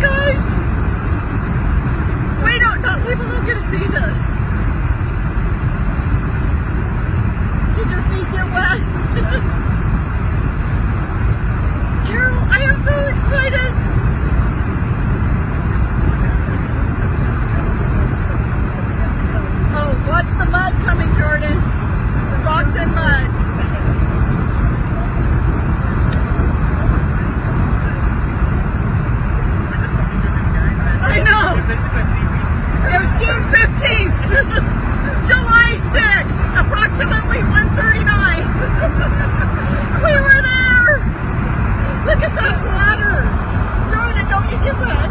guys! Wait, no, people don't get to see this. Did your feet get wet? Carol, I am so excited! Oh, watch the mud coming, Jordan. The rocks and mud. I know. It was June 15th. July 6th. Approximately 1:39. We were there. Look at that water. Jordan, don't you get wet?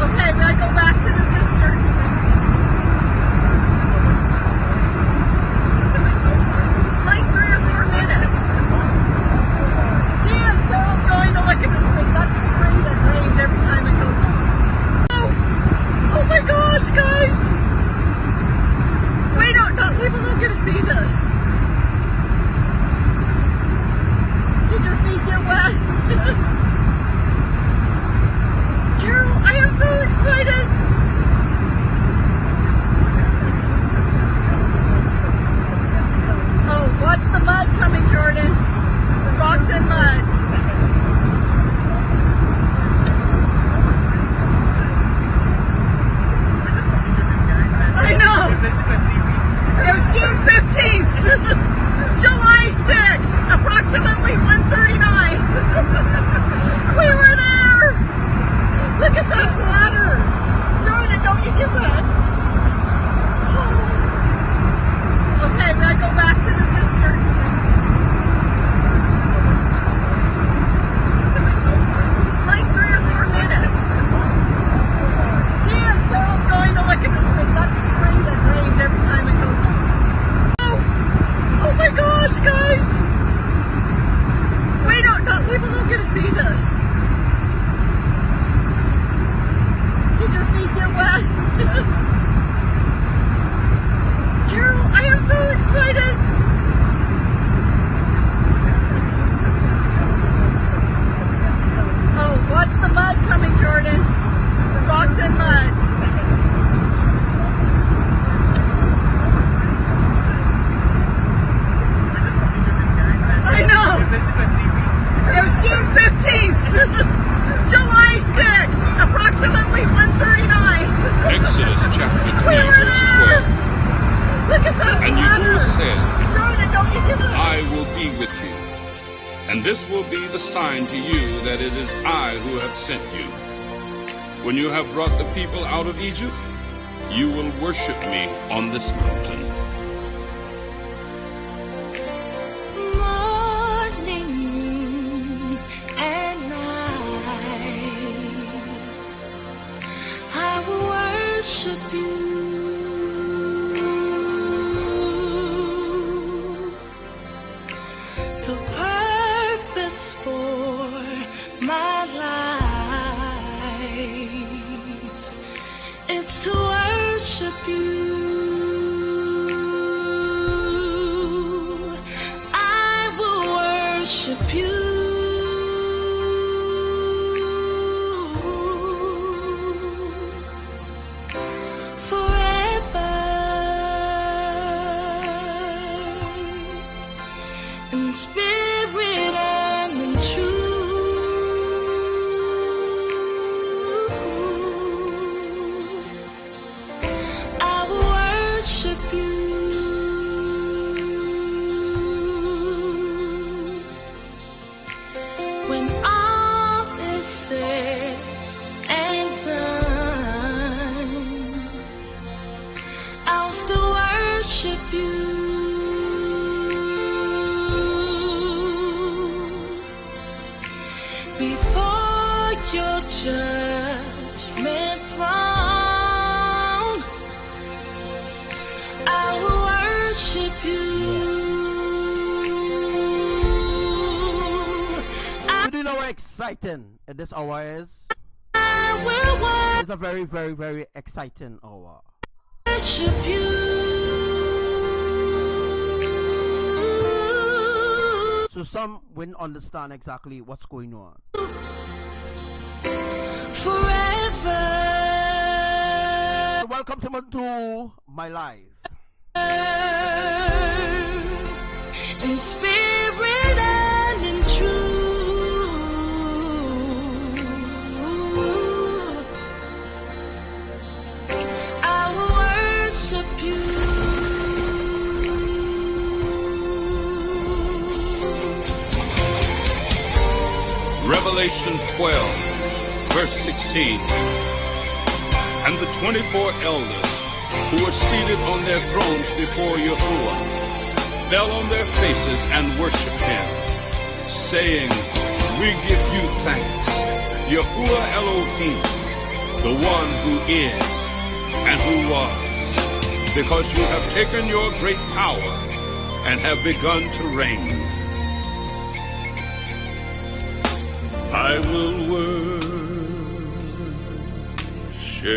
Okay, I'm gonna go back to the cisterns. Like 3 or 4 minutes. Gina's girl's going to look at the spring. That's the spring that rained every time I go. Oh my gosh, guys! Wait, no, people don't get to see this. Did your feet get wet? Carol, I am so excited! Oh, watch the mud coming, Jordan. The rocks and mud. I know! It was June 15th! July 6th! Approximately 1:39. We were there! Look at that water! Jordan, don't you get wet? Okay, I'm gonna go back to the cisterns. Like 3 or 4 minutes. Gina's girl's going to look at the spring. That's the spring that rained every time I go. Oh my gosh, guys! Wait, no, people don't get to see this. Did your feet get wet? Carol, I am so excited! Oh, watch the mud coming, Jordan. The rocks and mud. I know! It was June 15th! July 6th! Approximately 1:39. Exodus chapter 3, We were verse there! 12. Look at that And you water! will say, Jordan, don't you get wet? I will be with you. And this will be the sign to you that it is I who have sent you. When you have brought the people out of Egypt, you will worship me on this mountain. Morning, noon, and night, I will worship you. The purpose for my life is to worship you. I will worship you. Forever in spirit and in truth, I will worship you. When all is said and done, I'll still worship you. Before your judgment throne, I will worship you. You do know how exciting this hour is? I will It's a very, very, very exciting hour. worship you. So some wouldn't understand exactly what's going on. Forever. Welcome to my life. In spirit and in truth, I will worship you. Revelation 12, verse 16. And the 24 elders who were seated on their thrones before Yahuwah fell on their faces and worshipped him, saying, We give you thanks, Yahuwah Elohim, the one who is and who was, because you have taken your great power and have begun to reign. I will worship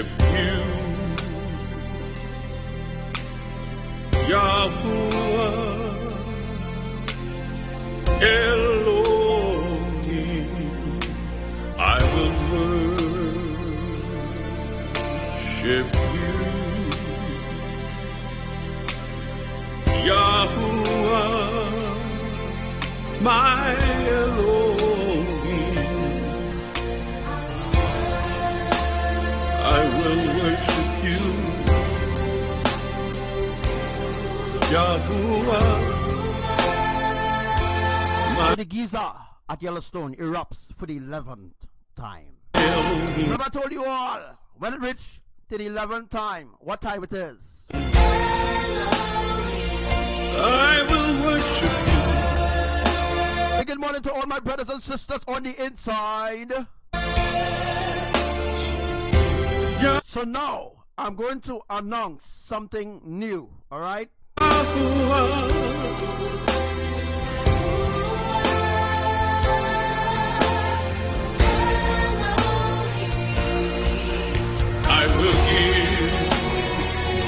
you, Yahuwah Elohim. I will worship you, Yahuwah, my Elohim. I will worship you, Yahuwah. The Geyser at Yellowstone erupts for the 11th time. Remember I told you all, when it reached to the 11th time, what time it is? I will worship you. Good morning to all my brothers and sisters on the inside. So now, I'm going to announce something new, alright? I will give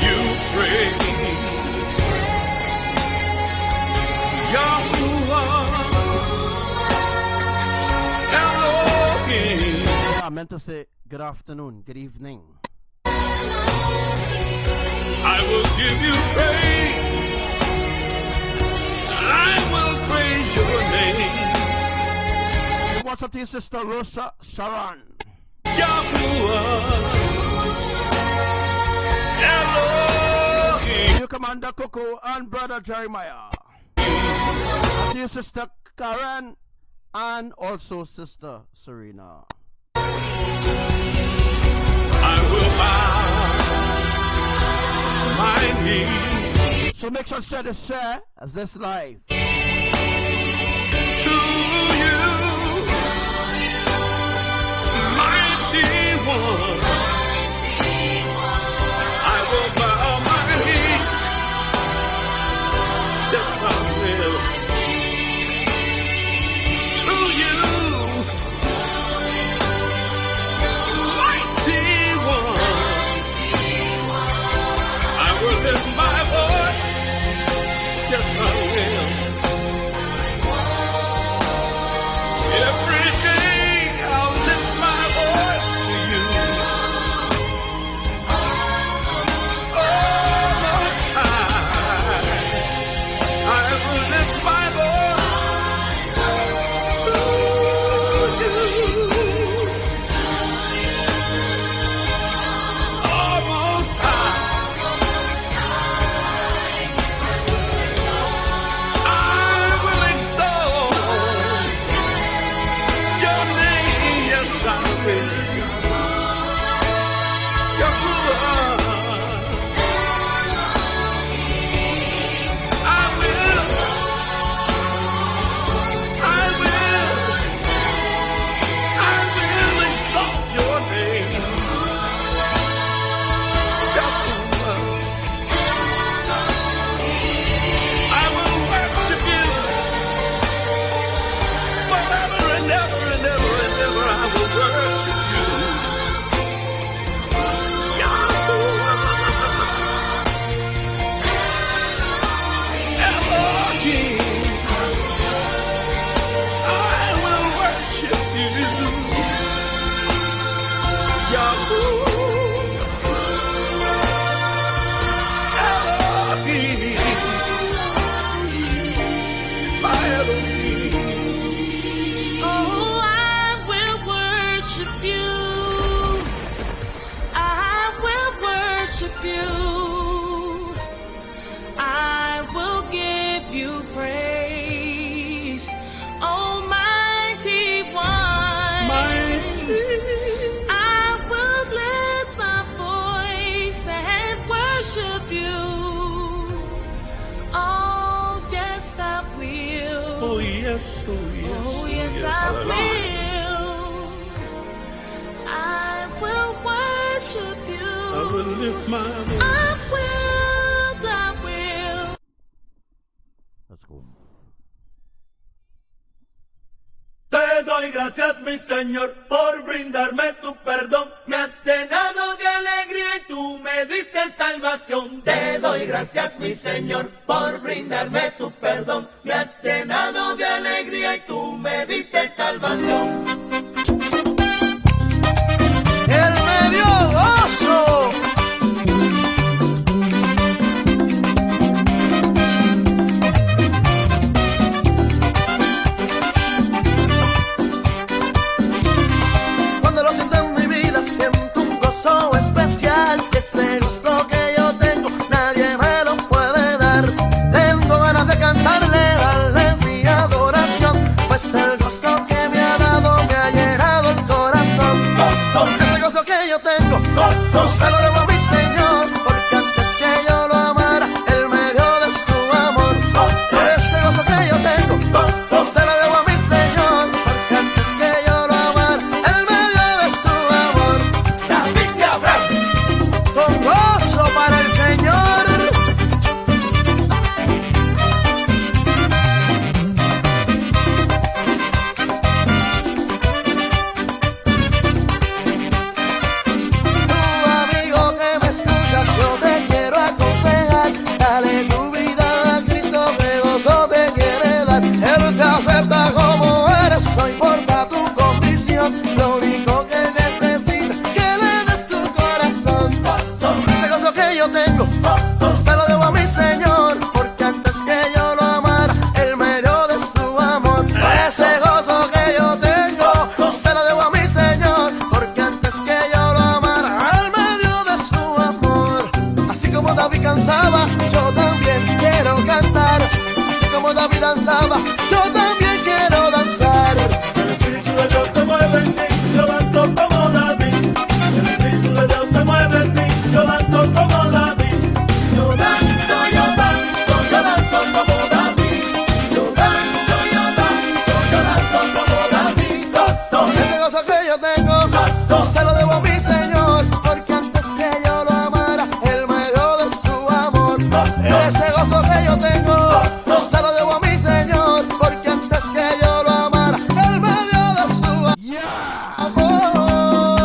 you praise, Yahuwah Elohim. I meant to say good afternoon, good evening. I will give you praise. I will praise your name. What's up to your sister Rosa Sharon? Yahuwah Elohim. Your Commander Coco and Brother Jeremiah. To your sister Karen and also sister Serena. I will bow my knee. So make sure to share this live. To you, mighty one. I will bow my knee. Yes, I will. To you, mighty one. I will lift my voice. Yes, I will. Every day I'll lift my voice to you. Oh, Most High, I will lift my voice to you. Oh, Most High, I will exalt your name, yes I will. Yahuwah, I will, I will, I I will worship you. I will lift my voice. I will. Let's go. Te doy gracias, mi Señor, por brindarme tu perdón. Me has llenado de alegría y tú me diste salvación. Te doy gracias, mi Señor, por brindarme tu perdón. Me has llenado de alegría y tú me diste salvación. ¡El medio oso! Especial, este gusto que yo tengo, nadie me lo puede dar. Tengo ganas de cantarle, darle mi adoración, pues el gozo que me ha dado me ha llenado el corazón. Este gozo que yo tengo, se lo debo a mi Señor, porque antes que yo lo amara, Él me dio de su amor. Este gozo que yo tengo, se lo debo a mi Señor, porque antes que yo lo amara, Él me dio de su amor. Con gozo para el Señor. Tu amigo que me escuchas, yo te quiero aconsejar. Dale tu vida a Cristo, que gozo te quiere dar. Él te acepta como eres, no importa tu condición. Lo único que necesitas es que le des tu corazón. Este gozo que yo tengo, te lo debo a mi Señor, porque antes que yo lo amara, Él me dio de su amor. Ese gozo que yo tengo, te lo debo a mi Señor, porque antes que yo lo amara, Él me dio de su amor. Así como David cantaba, yo también quiero cantar. Así como David danzaba, yo también quiero danzar. El Espíritu de Dios se mueve en ti, yo danzo como David. El Espíritu de Dios se mueve en ti, yo danzo como David. Yo danzo como David. Yo danzo como David. Gozo. Ese gozo que yo tengo, se lo debo a mi Señor, porque antes que yo lo amara, Él me dio de su amor. Ese gozo que yo tengo, se lo debo a mi Señor, porque antes que yo lo amara, Él me dio de su amor. Yeah!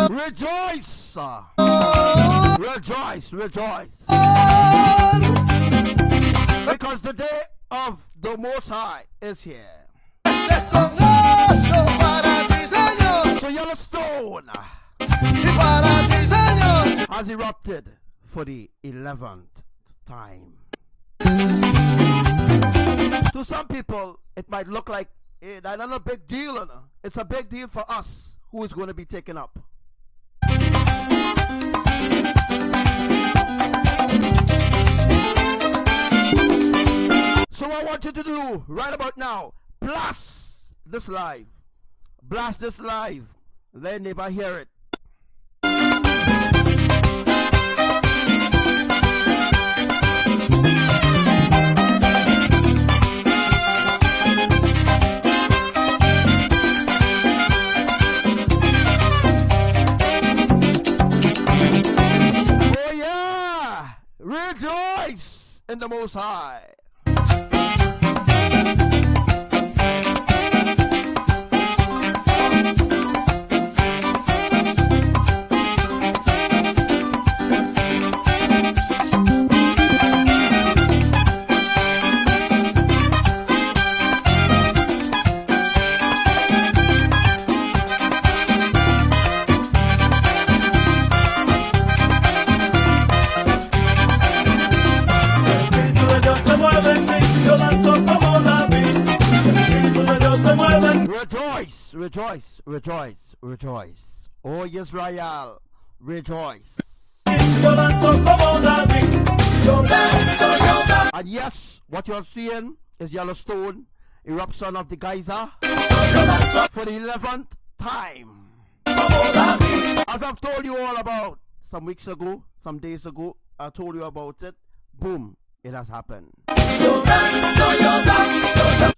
Rejoice! Rejoice, rejoice. Because the day of the Most High is here. Con gozo para ti, Señor, So Yellowstone y para ti, Señor. has erupted for the 11th time. To some people, it might look like that's not a big deal. You know? It's a big deal for us who is going to be taken up. So what I want you to do right about now, blast this live. Blast this live. Let neighbor hear it. Oh yeah! Rejoice in the Most High. Rejoice, rejoice, rejoice, rejoice. Oh Israel, rejoice. And yes, what you're seeing is Yellowstone, eruption of the Geyser for the 11th time. As I've told you all about some weeks ago, some days ago, I told you about it. Boom, it has happened.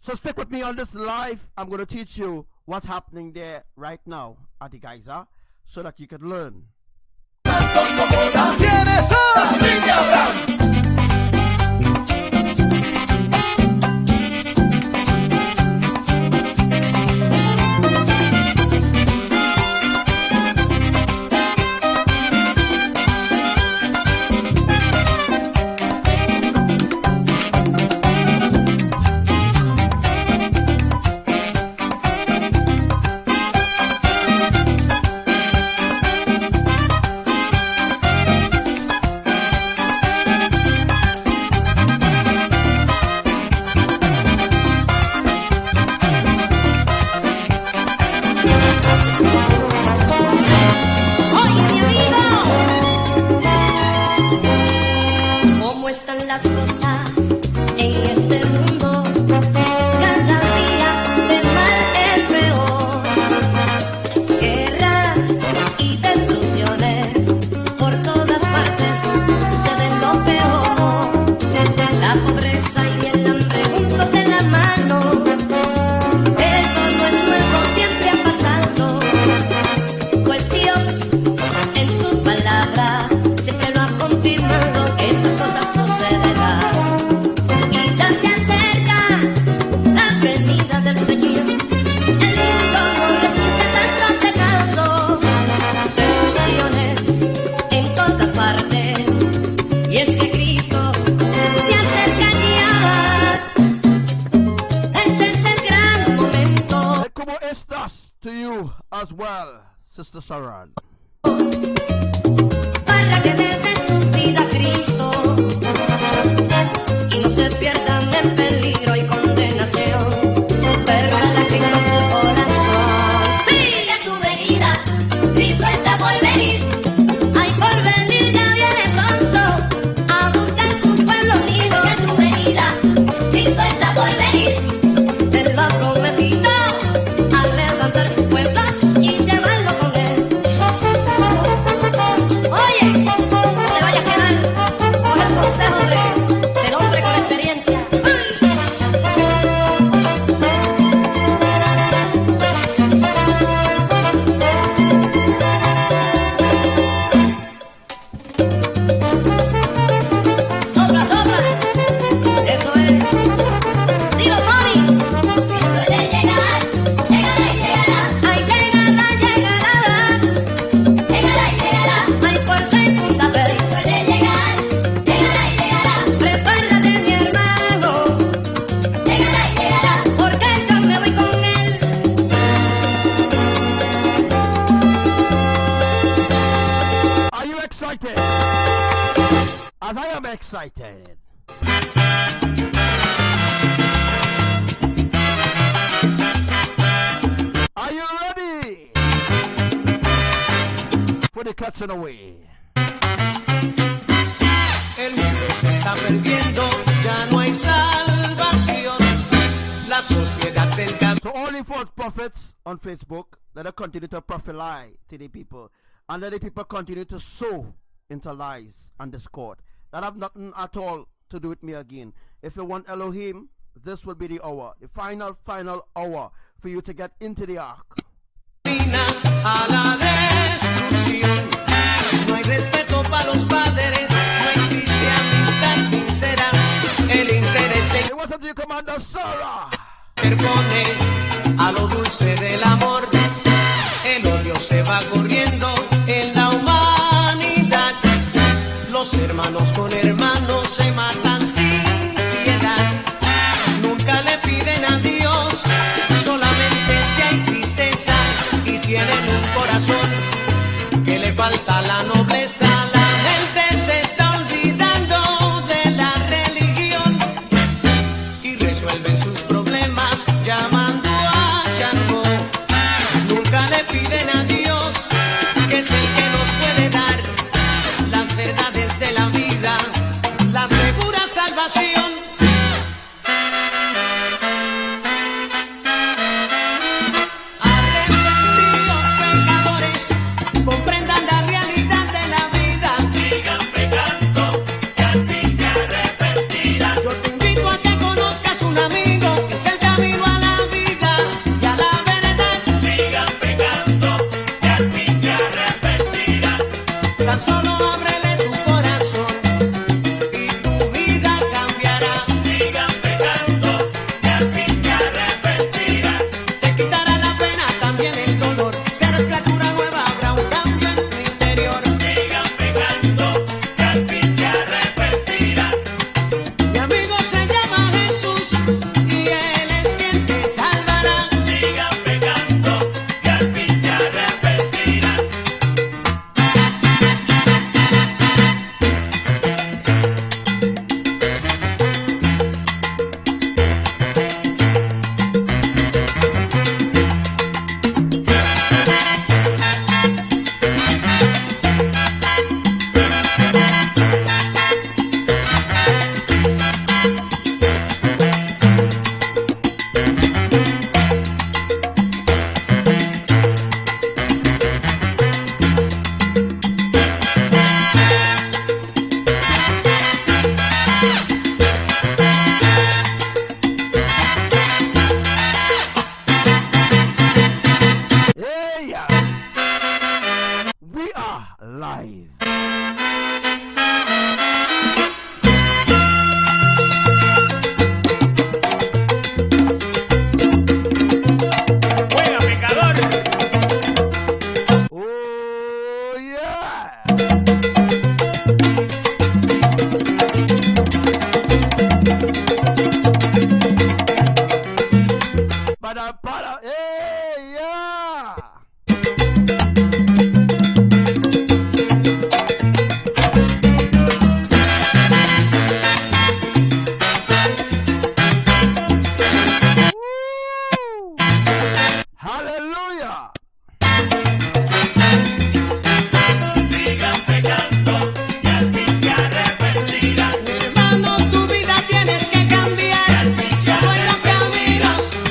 So stick with me on this live. I'm going to teach you what's happening there right now at the Geyser so that you can learn. As well, Sister Saran. Para que den su vida a Cristo y no se pierdan en peligro y condenación, pero a Cristo su corazón. Sigue tu venida, Cristo está por venir. Ay, por venir ya viene pronto a buscar su pueblo unido. Sigue tu venida, Cristo está por venir. Él lo ha prometido a levantar su pueblo. Del hombre con experiencia. Sopla, sopla. Eso es. Dilo, Tony. Puede llegar, llegará y llegará. Ay, llegará, llegará. Llegará y llegará. Ay, por segunda vez. Puede llegar. Prepárate, mi hermano. Llegará y llegará. Porque yo me voy con él. Are you excited? As I am excited. Are you ready for the catching away? El mundo se está perdiendo, ya no hay salvación. La sociedad se encamina. So only false prophets on Facebook, let them continue to prophesy to the people, and let the people continue to sow into lies and discord. That have nothing at all to do with me again. If you want Elohim, this will be the hour, the final hour for you to get into the ark. A la destrucción. No hay respeto para los padres, no existe amistad sincera. El interés se What's up to you, Commander Sarah? interpone a lo dulce del amor. El odio se va corriendo en la humanidad. Los hermanos con hermanos se matan sin piedad. Nunca le piden a Dios, solamente si hay tristeza y tienen un corazón que le falta la nobleza. La gente se está olvidando de la religión y resuelven sus problemas llamando a Chango. Nunca le piden a Dios, que es el que nos puede dar las verdades de la vida, la segura salvación. Arrepentidos pecadores, comprendan la realidad de la vida. Solo ábrele tu corazón y tu vida cambiará. Sigan pecando, que al fin se arrepentirá. Te quitará la pena, también el dolor. Serás criatura nueva, habrá un cambio en tu interior. Sigan pecando, que al fin se arrepentirá. Mi amigo se llama Jesús y Él es quien te salvará. Sigan pecando, que al fin se arrepentirá. Hey, we are live. Juega, pecador. Oh, yeah. Para, hey, yeah. Woo. Hallelujah. Sigan pecando, que al fin se arrepentirá. Mi hermano, tu vida tienes que cambiar.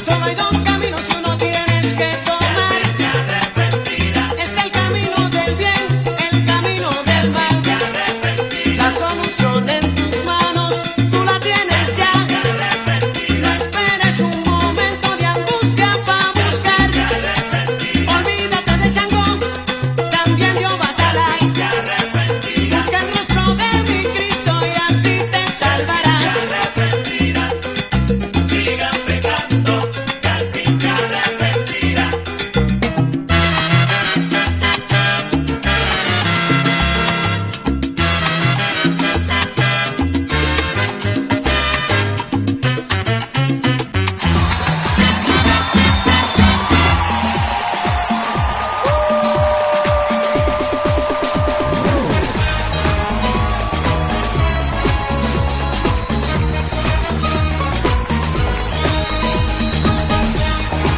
Solo hay dos caminos, uno tienes que tomar. Se arrepentirá. Es el camino del bien, el camino del mal. Se arrepentirá. La solución en tus manos, tú la tienes ya. No esperes un momento de angustia para buscar. Olvídate de Chango, también yo batalá. Busca el rostro de mi Cristo y así te salvarás. Sigan pecando, que al fin se arrepentirá.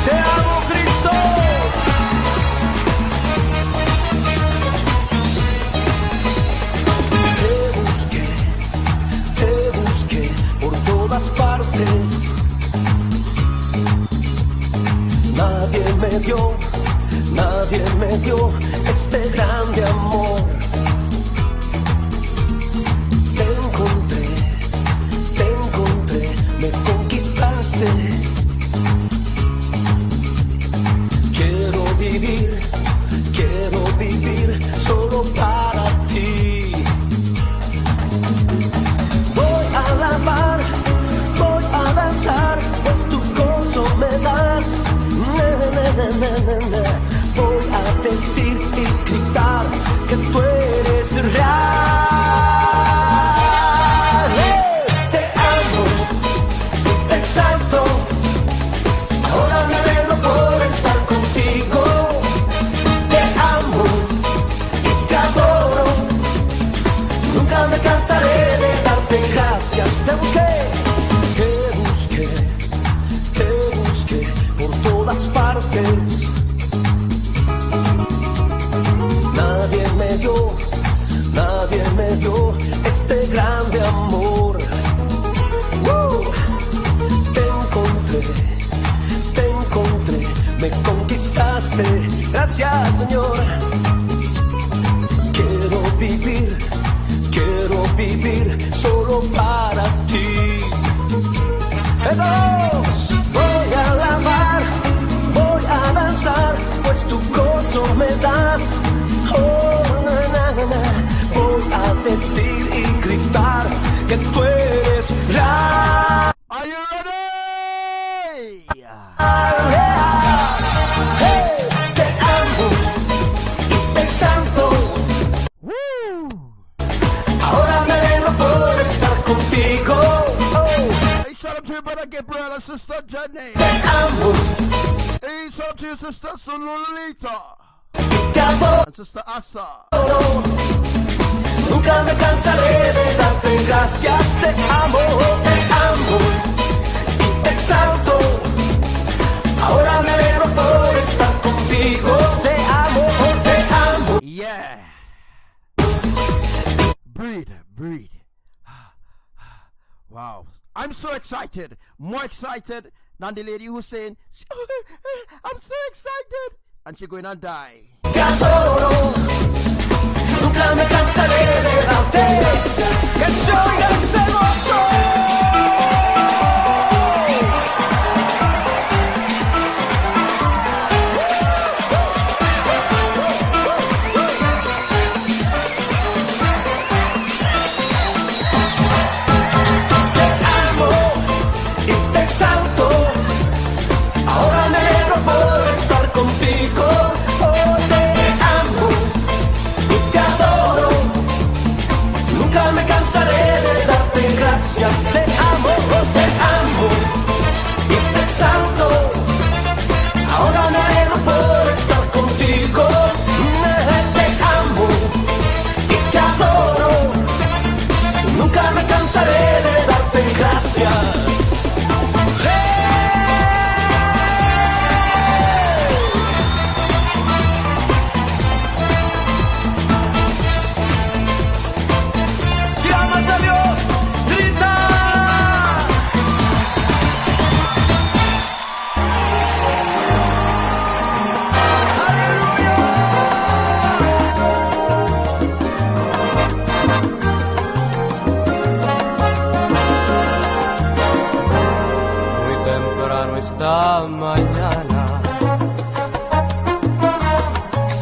Te amo, Cristo. Te busqué por todas partes. Nadie me dio este grande amor. Te encontré, me conquistaste. Quiero vivir solo para ti. Voy a alabar, voy a danzar, pues tu gozo me das. Voy a decir y gritar que tú eres real. Te amo, te exalto. Ahora me alegro por estar contigo. Te amo y te adoro. Nunca me cansaré de darte gracias. Te busqué por todas partes. Nadie me dio este grande amor. Te encontré, me conquistaste. Gracias, Señor. Quiero vivir solo para ti. Voy a alabar, voy a danzar, pues tu gozo me das. Oh, na, na, na. decir y gritar que tú eres la... Are you ready? Hey, te amo y te exalto. Woo! Ahora me alegro por estar contigo. Hey, shout out to your brother Gabriel and sister Jenny. Te amo Hey, shout out to your sister Sololita y te adoro. and sister Asa. Nunca me cansaré de darte gracias. Te amo y te exalto. Ahora me alegro por estar contigo. Te amo. Yeah. Breathe. Wow. I'm so excited. More excited than the lady who's saying, I'm so excited. And she's going to die. Te adoro. Nunca me cansaré de darte que soy el celoso. Te amo y te exalto. Ahora me alegro por estar contigo. Te amo y te adoro. Nunca me cansaré de darte gracias. Te amo y te exalto. Ahora me alegro por estar contigo. Te amo y te adoro. Nunca me cansaré de darte gracias. Si amas a Dios, grita. Muy temprano esta mañana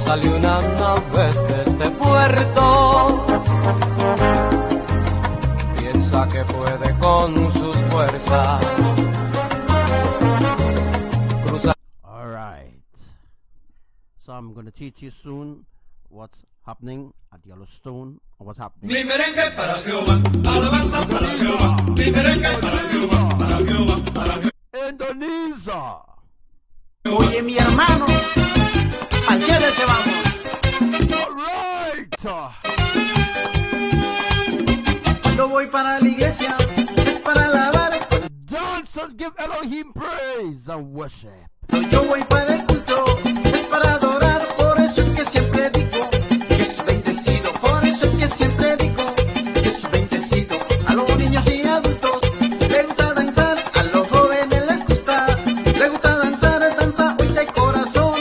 salió una nave de este puerto. Piensa que puede con sus fuerzas cruzar. All right. So I'm going to teach you soon what's happening at Yellowstone or what's happening. Mi merengue para Jehová, alabanza para Jehová. Mi merengue para Jehová, para Jehová, para Jehová. Indonesia. Oye, mi hermano, al cielo se vamos. All right. Cuando voy para la iglesia, es para alabar. Dance and give Elohim praise and worship. Cuando yo voy para el culto, es para adorar. Por eso es que siempre digo que es bendecido. Por eso es que siempre digo que es bendecido. A los niños y adultos les gusta danzar, a los jóvenes les gusta danzar, danza hoy de corazón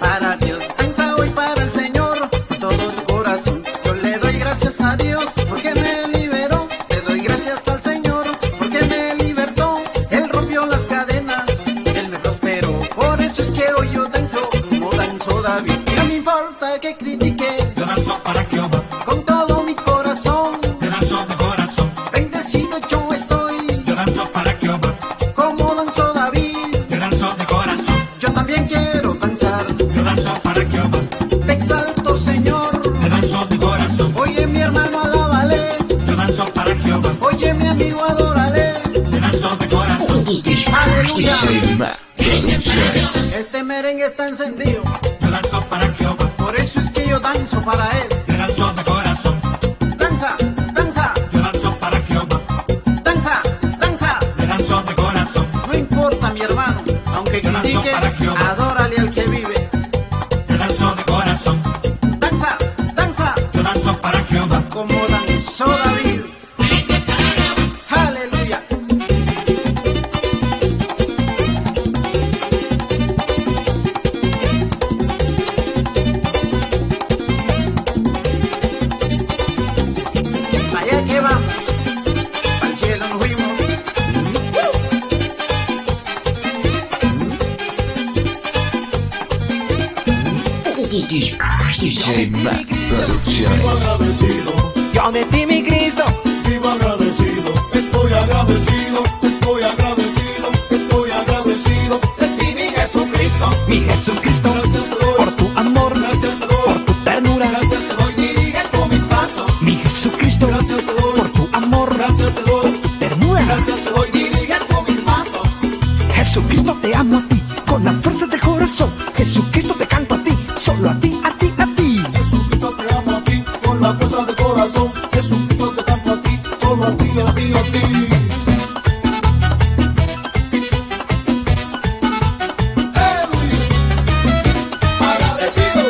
para Dios, danza hoy para el Señor con todo tu corazón. Yo le doy gracias a Dios porque me liberó, le doy gracias al Señor porque me libertó. Él rompió las cadenas, Él me prosperó. Por eso es que hoy yo danzo como danzó David. No me importa que critique, Yo danzo para Jehová, con todo mi corazón. yo danzo de corazón. Bendecido yo estoy, Yo danzo para Jehová, como danzó David. yo danzo de corazón. Yo también quiero danzar, Yo danzo para Jehová, te exalto Señor. yo danzo de corazón. Oye mi hermano, alábale. Yo danzo para Jehová, Oye mi amigo, adórale. yo danzo de corazón. Aleluya. Este merengue está encendido, Yo danzo para Jehová, por eso es que yo danzo para él. yo danzo de corazón. Danza, danza, Yo danzo para Jehová, danza, danza. yo danzo de corazón. No importa mi hermano, aunque critique, adórale al que vive. Yo danzo de corazón. Danza, danza, Yo danzo para Jehová, como danzó David. Aleluya. Allá que vamos, al cielo nos fuimos. DJ Mac Producciones. agradecido Yo de ti, mi Cristo, Vivo agradecido, estoy agradecido, estoy agradecido, estoy agradecido de ti, mi Jesucristo. mi Jesucristo, Gracias te doy, por tu amor, gracias te doy, por tu ternura. gracias te doy, diriges con mis pasos. Mi Jesucristo, Gracias te doy, por tu amor, gracias te doy, ternura. gracias te doy, diriges con mis pasos. Jesucristo, te amo a ti, con las fuerzas del corazón. Jesucristo, te canto a ti, solo a ti, a ti, a ti. Jesucristo te amo a ti, con la fuerza del corazón. Jesucristo te canto a ti, solo a ti, a ti, a ti. Agradecido.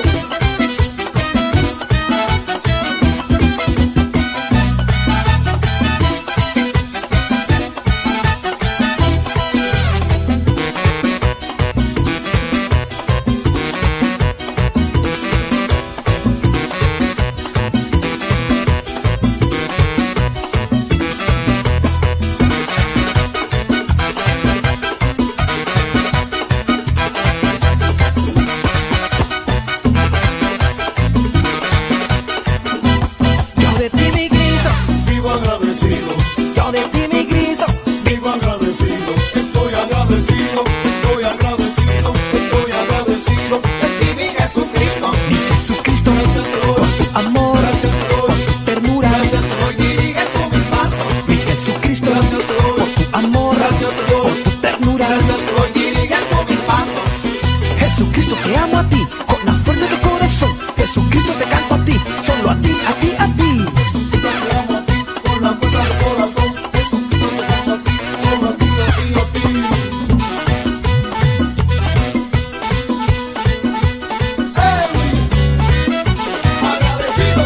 Yo de ti, mi Cristo, Vivo agradecido, yo de ti, mi Cristo. vivo agradecido, estoy agradecido, estoy agradecido, estoy agradecido de ti, mi Jesucristo. Mi Jesucristo, Gracias te doy, por tu amor, gracias te por doy, tu ternura. gracias te doy, diriges con mis pasos. Mi Jesucristo, Gracias te doy, por tu amor, gracias te por doy, tu ternura. gracias te doy, diriges con mis pasos. Jesucristo, te amo a ti, con las fuerzas del corazón. Jesucristo, te canto a ti, solo a ti, a ti, a ti. Jesucristo te amo a ti, con la fuerza del corazón. Jesucristo te canto a ti, solo a ti, a ti, a ti. Agradecido.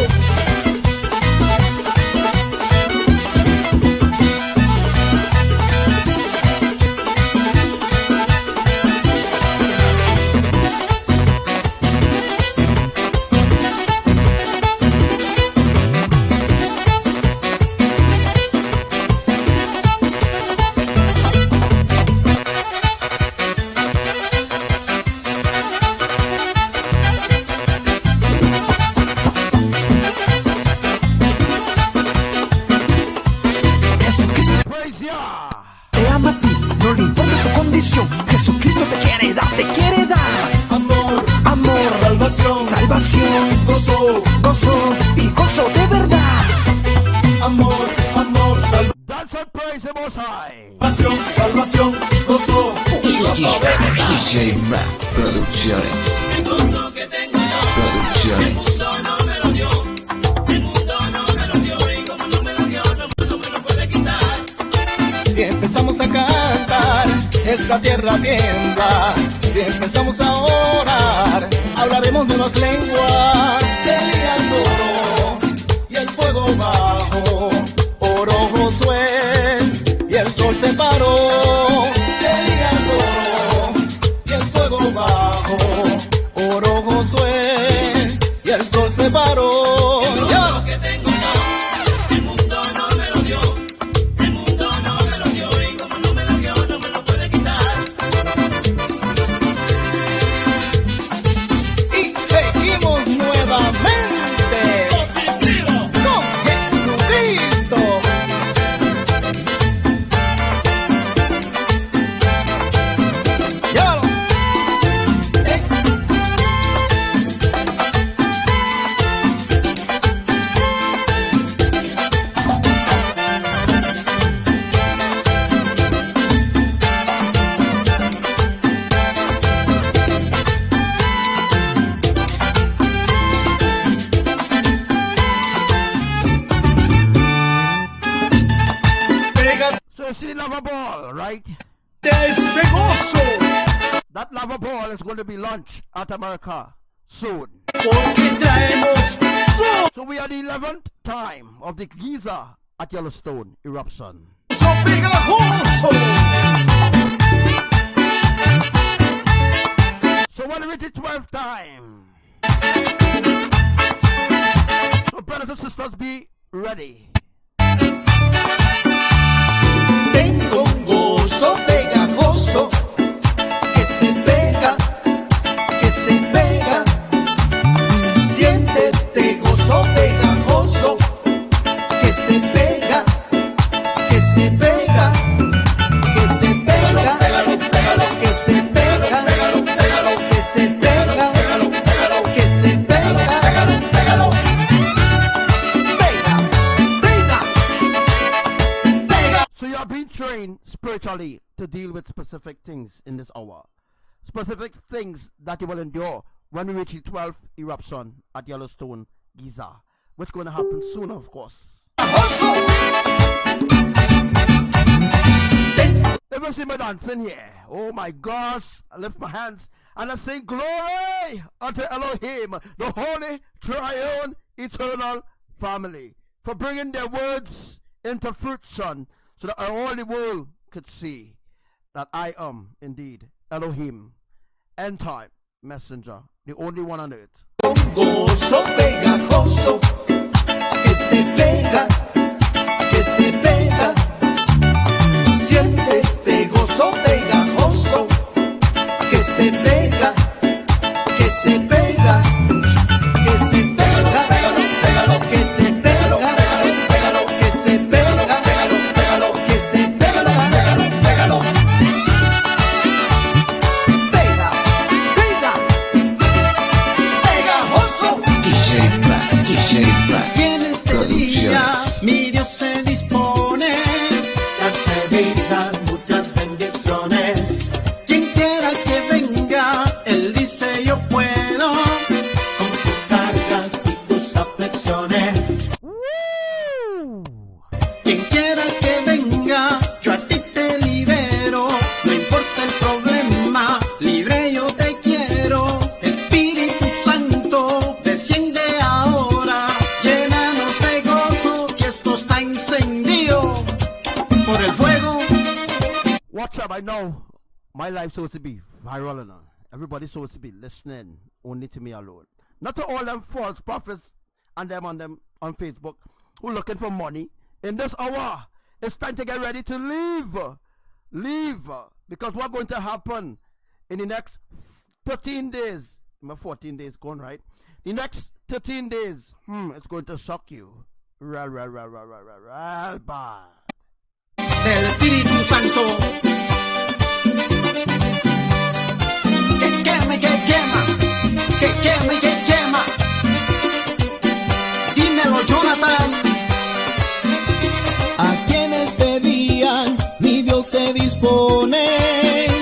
Jesucristo, Praise Yah. te ama a ti, no le importa tu condición. Jesucristo te quiere dar, te quiere dar. Amor, Amor, salvación, salvación, gozo, gozo y gozo de verdad. amor, amor, Dance and praise the Most High. salvación, salvación, gozo, gozo de verdad. DJ Rap Producciones. Producciones. Si empezamos a cantar, esta tierra tiembla. Si empezamos a orar, hablaremos de unas lenguas. Sería el oro y el fuego bajo. Oró Josué y el sol se paró. Sería el oro y el fuego bajo. Oró Josué y el sol se paró. ¡Ya! Y seguimos nuevamente con Jesucristo. Ya. So you see the lava ball, right? Este gozo, That lava ball is going to be launched at America soon. porque traemos So we are the 11th time of the Geyser at Yellowstone eruption. gozo pegajoso. So when we reach the 12th time, so brothers and sisters, be ready. Tengo un gozo pegajoso que se pega, que se pega. Siente este gozo pegajoso spiritually to deal with specific things in this hour. Specific things that you will endure when we reach the 12th eruption at Yellowstone, Geyser, which is going to happen soon, of course. If you see me dancing here, oh my gosh, I lift my hands and I sing glory unto Elohim, the holy, triune, eternal family, for bringing their words into fruition so that all the world could see that I am indeed Elohim, end-time messenger, the only one on earth. Gozo pegajoso, que se pega, que se pega. Siente este gozo pegajoso, que se pega, que se pega, que se pega, pégalo, que se pega, pégalo, que se pega, pégalo, que se pega, pégalo. Pega, pega, pegajoso. DJ Mac, Y en este día mi Dios se dispone a servir muchas bendiciones. Quien quiera que venga, Él dice yo puedo, con tus cargas y tus aflicciones. Quien quiera que venga, yo a ti te libero, no importa el problema, libre yo te quiero. Espíritu Santo, desciende ahora, llénanos de gozo, que esto está encendido por el fuego. Watch up, I know my life's supposed to be viral and everybody's supposed to be listening only to me alone. Not to all them false prophets and them on Facebook who looking for money. In this hour, it's time to get ready to leave. Leave. Because what's going to happen in the next 13 days, 14 days gone, right? The next 13 days, it's going to shock you. Real bad. Del Espíritu Santo, que queme, que quema, que queme, que quema. Dímelo, Jonathan. A quienes pedían, mi Dios se dispone.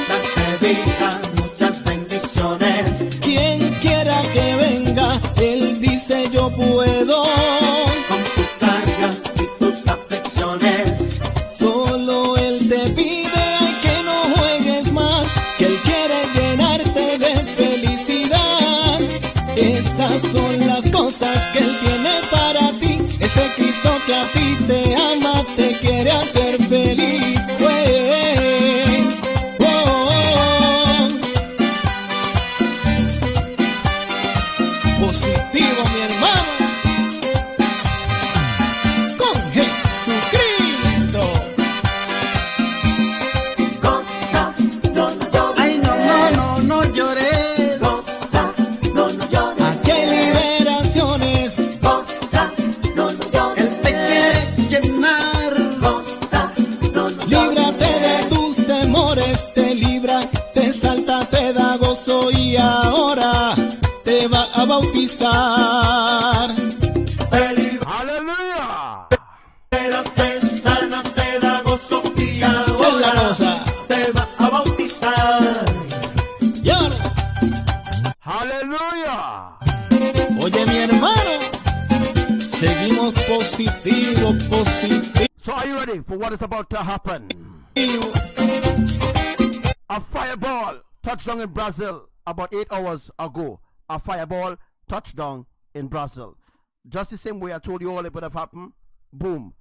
Darte vida, muchas bendiciones. Quien quiera que venga, Él dice yo puedo. Con tus cargas y tus aflicciones. Solo Él te pide que no juegues más, que Él quiere llenarte de felicidad. Esas son las cosas que Él tiene para ti. Ese Cristo que a ti te ama, te quiere hacer feliz. Positivo, mi hermano. Con Jesucristo. Goza, no llores. Ay, no llores. Goza, no llores. Aquí hay liberaciones. Goza, no llores. Él te quiere llenar. Goza, no llores. Líbrate de tus temores, te libra, te salta, te da gozo y ahora te va a bautizar. Hallelujah. Te sana, te da gozo y ahora te va a bautizar. Y ahora, Hallelujah. oye mi hermano, seguimos positivo. So are you ready for what is about to happen? A fireball touched down in Brazil about 8 hours ago. A fireball touched down in Brazil. Just the same way I told you all it would have happened. Boom.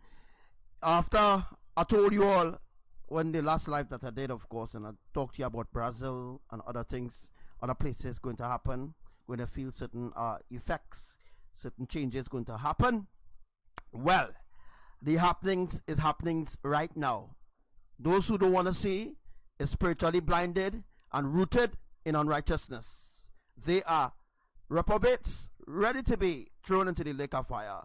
After I told you all when the last live that I did, of course, and I talked to you about Brazil and other things, other places going to happen, going to feel certain effects, certain changes going to happen. Well, the happenings is happenings right now. Those who don't want to see is spiritually blinded and rooted in unrighteousness. They are reprobates ready to be thrown into the lake of fire.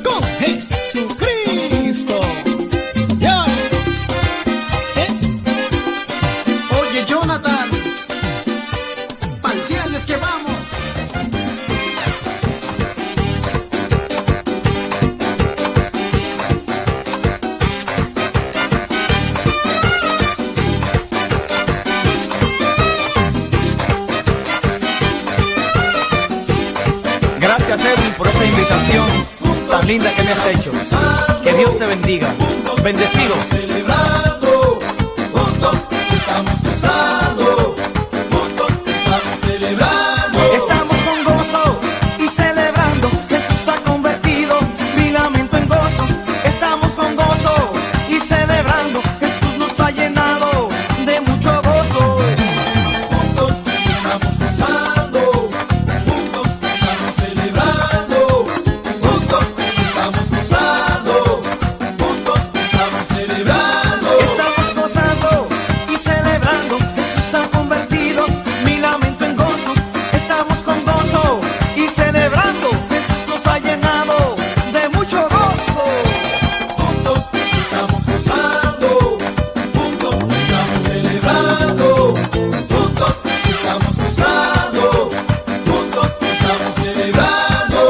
Con Jesucristo. Ya. Oye, Jonathan, pa'l cielo es que vamos. gracias, Edwin, por esta invitación tan linda que me has hecho. Que Dios te bendiga. Bendecido. Celebrando, juntos estamos gozando, juntos estamos celebrando. Estamos con gozo y celebrando. Jesús ha convertido mi lamento en gozo. Estamos con gozo y celebrando. Jesús nos ha llenado de mucho gozo. Juntos estamos gozando, juntos estamos celebrando, juntos estamos gozando, juntos estamos celebrando. Estamos gozando y celebrando. Jesús ha convertido mi lamento en gozo. Estamos con gozo y celebrando. Jesús nos ha llenado de mucho gozo. Juntos estamos gozando, juntos estamos celebrando, juntos estamos gozando, juntos estamos celebrando.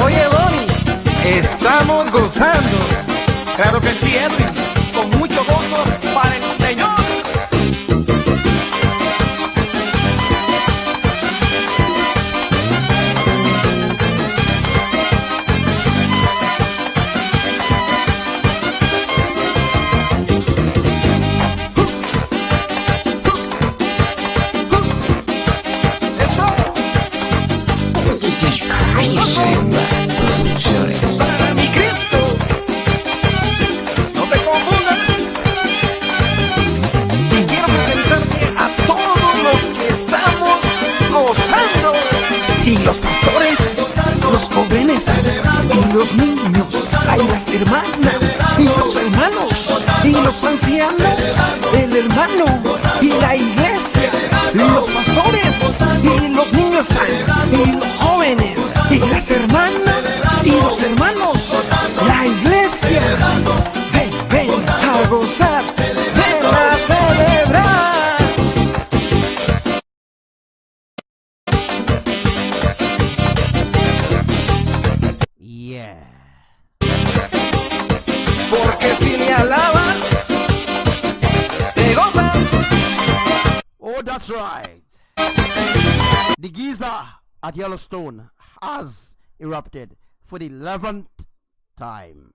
Oye, Bonnie, estamos gozando. Claro que sí, Edwin, con mucho gozo para el Señor. Para mi Cristo, no te confundas. Y quiero presentarte a todos los que estamos gozando. Y los pastores, los jóvenes, y los niños, hay las hermanas, y los hermanos, y los ancianos, el hermano, y la iglesia, y los pastores, y los niños, y los jóvenes, y las hermanas, y los hermanos, la iglesia. Ven, ven a gozar, ven a celebrar. Yeah. Porque si le alabas, te gozas. Oh, that's right. The Geyser at Yellowstone has erupted for the 11th time.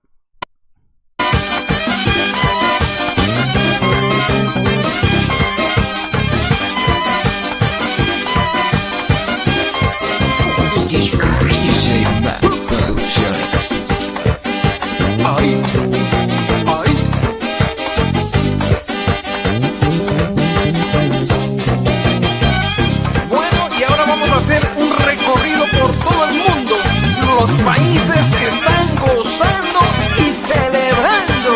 Ay, ay. Bueno, y ahora vamos a hacer un recorrido por todo el mundo. Los países que están gozando y celebrando.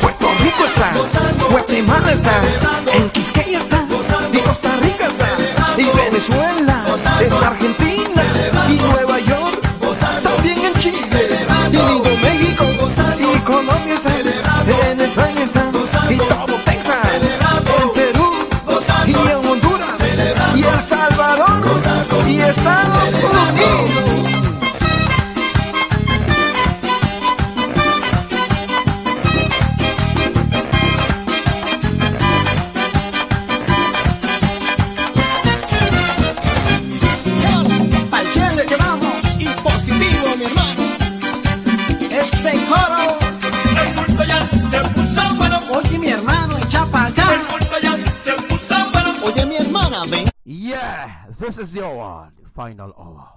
Puerto Rico está, Guatemala está, en Quisqueya está, y Costa Rica está, y Venezuela, está Argentina, y Nueva York, también en Chile, y lindo México, y Colombia está, en España está, y todo Texas, en Perú, y en Honduras, y El Salvador, y Estados Unidos. Pa'l cielo que vamos, y positivo, mi hermano. Ese coro, El culto ya se puso bueno, oye mi hermano, echa pa' acá. el culto ya se puso bueno. Oye mi hermana, ven Yeah, this is the hour, the final hour.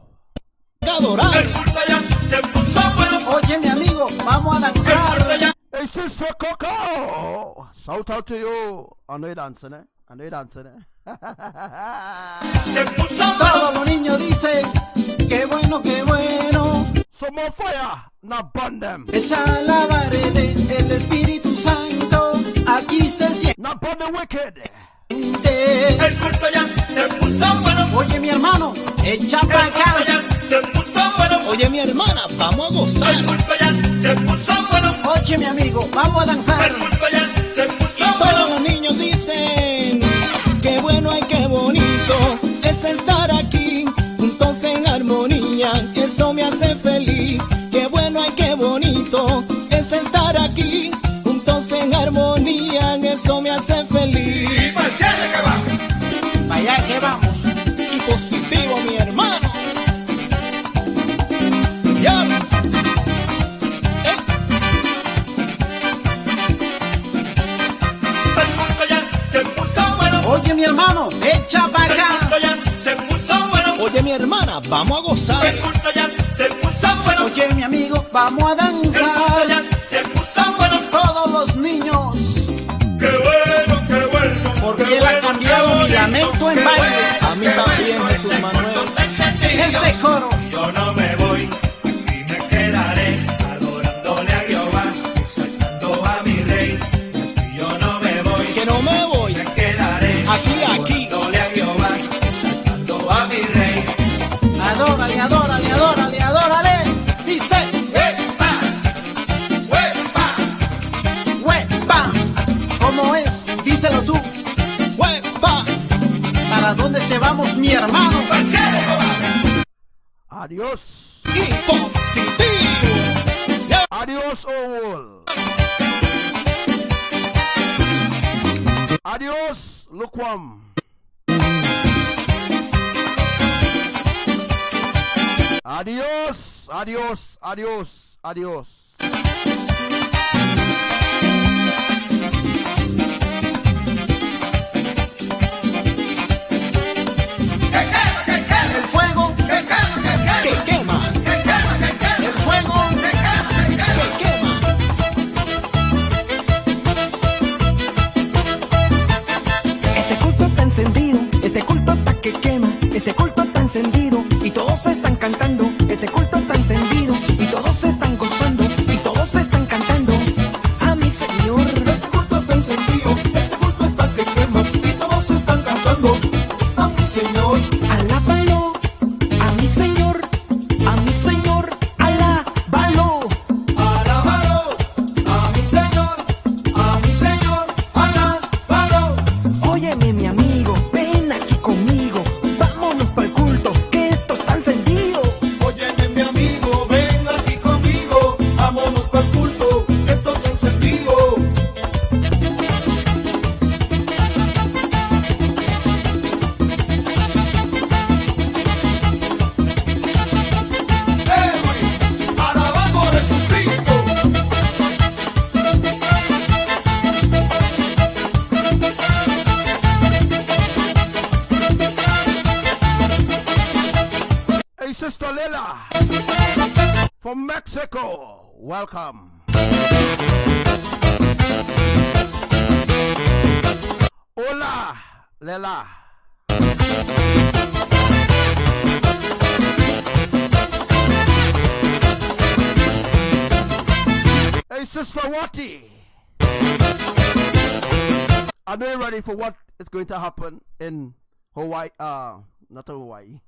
a adorar. El culto ya se puso bueno, Oye mi amigo, vamos a el culto danzar. ya Hey, Sister Coco! Shout out to you. I know you're dancing, eh? I know you're dancing, eh? se puso bueno. Todos los niños dicen, qué bueno, qué bueno. Some more fire! Now burn them! Es alabaré del Espíritu Santo. Aquí se siente. Now burn the wicked! El culto ya se puso bueno, Oye mi hermano, echa el pa' culto acá. ya se puso bueno, Oye mi hermana, vamos a gozar. el culto ya se puso bueno, Oye mi amigo, vamos a danzar. el culto ya se puso Todos bueno. los niños dicen, qué bueno, ay qué bonito es estar aquí, juntos en armonía, eso me hace feliz. Qué bueno, ay qué bonito es estar aquí, juntos en armonía, eso me hace feliz. Y pa'l cielo que va. Oye mi hermano, echa para acá. El culto ya se puso bueno. Oye mi hermana, vamos a gozar. El culto ya se puso bueno. Oye mi amigo, vamos a El culto danzar. ya se puso bueno. Todos los niños, Qué bueno, qué bueno. porque él ha cambiado mi lamento en baile. A mí también, Jesús Manuel. Ese coro, Yo no me voy, aquí me quedaré, adorándole a Jehová, exaltando a mi rey. Aquí yo no me voy, Que no me voy. me quedaré, Aquí. adorándole a Jehová, exaltando a mi rey. adórale, adórale, adórale, adórale. Dice, ¡Huepa! ¡Huepa! huepa. ¿Cómo es? Díselo tú. ¡Huepa! ¿Para dónde te vamos, mi hermano? ¡Al cielo! Adiós. Y positivo. Yeah. Adiós, all. Adiós, lukewarm. Adiós, adiós, adiós, adiós. El fuego, Que quema. el fuego. Que quema. Este culto está encendido, este culto está que quema, este culto está encendido y todos están cantando. Este culto está encendido y todos están gozando y todos están cantando a mi Señor. Este culto está encendido, este culto está que quema y todos están cantando a mi Señor. Alábalo, a mi Señor, alábalo. Alábalo, a mi Señor, alábalo. Óyeme mi amigo, ven aquí conmigo, vámonos para el culto, que esto está encendido. Óyeme mi amigo, ven aquí conmigo, vámonos para el culto, esto está encendido. Alabando a Jesucristo. Hey, Sister Lila from Mexico. Welcome. Hola, Lela. Hey, Sister Wati. Are they ready for what is going to happen in Hawaii? Not Hawaii.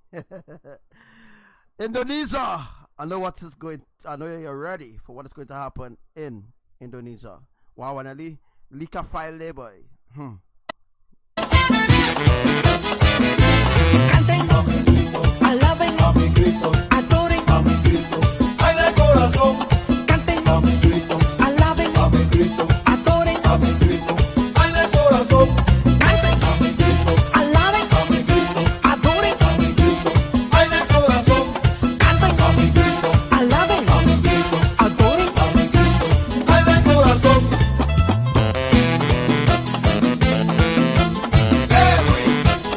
Indonesia. I know you're ready for what is going to happen in Indonesia. Wow, and Ali, Lika file labor. Canten, alaben, adoren, Ay, de corazón, canten, alaben, adoren, ay, de corazón, canten, alaben, adoren, ay, de corazón, canten, alaben, adoren. ay, de corazón.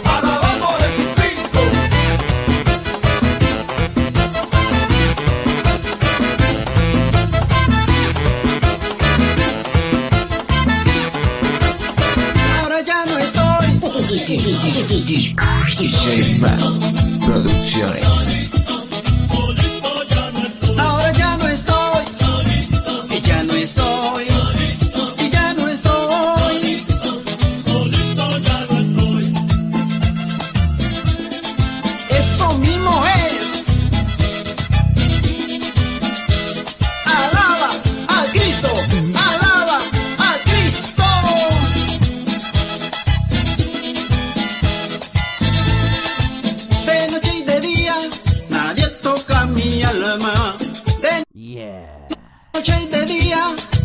Alabando a Jesucristo. Ahora ya no estoy. DJ Man Producciones. Ahora ya no estoy. Y ya no estoy. Y ya no estoy. Esto mismo es. Alaba a Cristo. Alaba a Cristo. De noche y de día, nadie toca mi alma. De Yeah. noche y de día,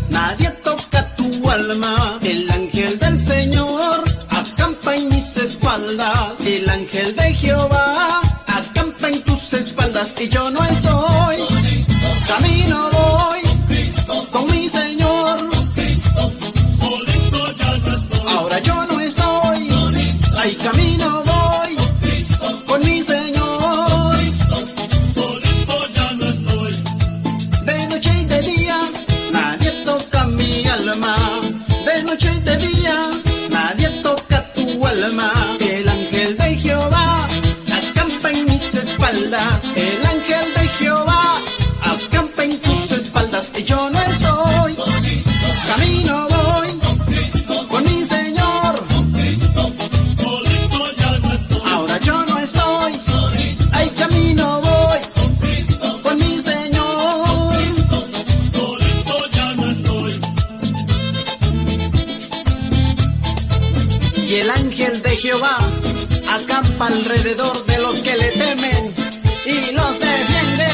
nadie toca tu alma. El ángel del Señor acampa en mis espaldas. El ángel de Jehová acampa en tus espaldas. Y yo no estoy, camino voy con mi Señor. Ahora yo no estoy, camino voy con mi Señor. Ahora yo no estoy, ay, camino voy con mi Señor. Y el ángel de Jehová acampa alrededor de los que le temen y los defiende.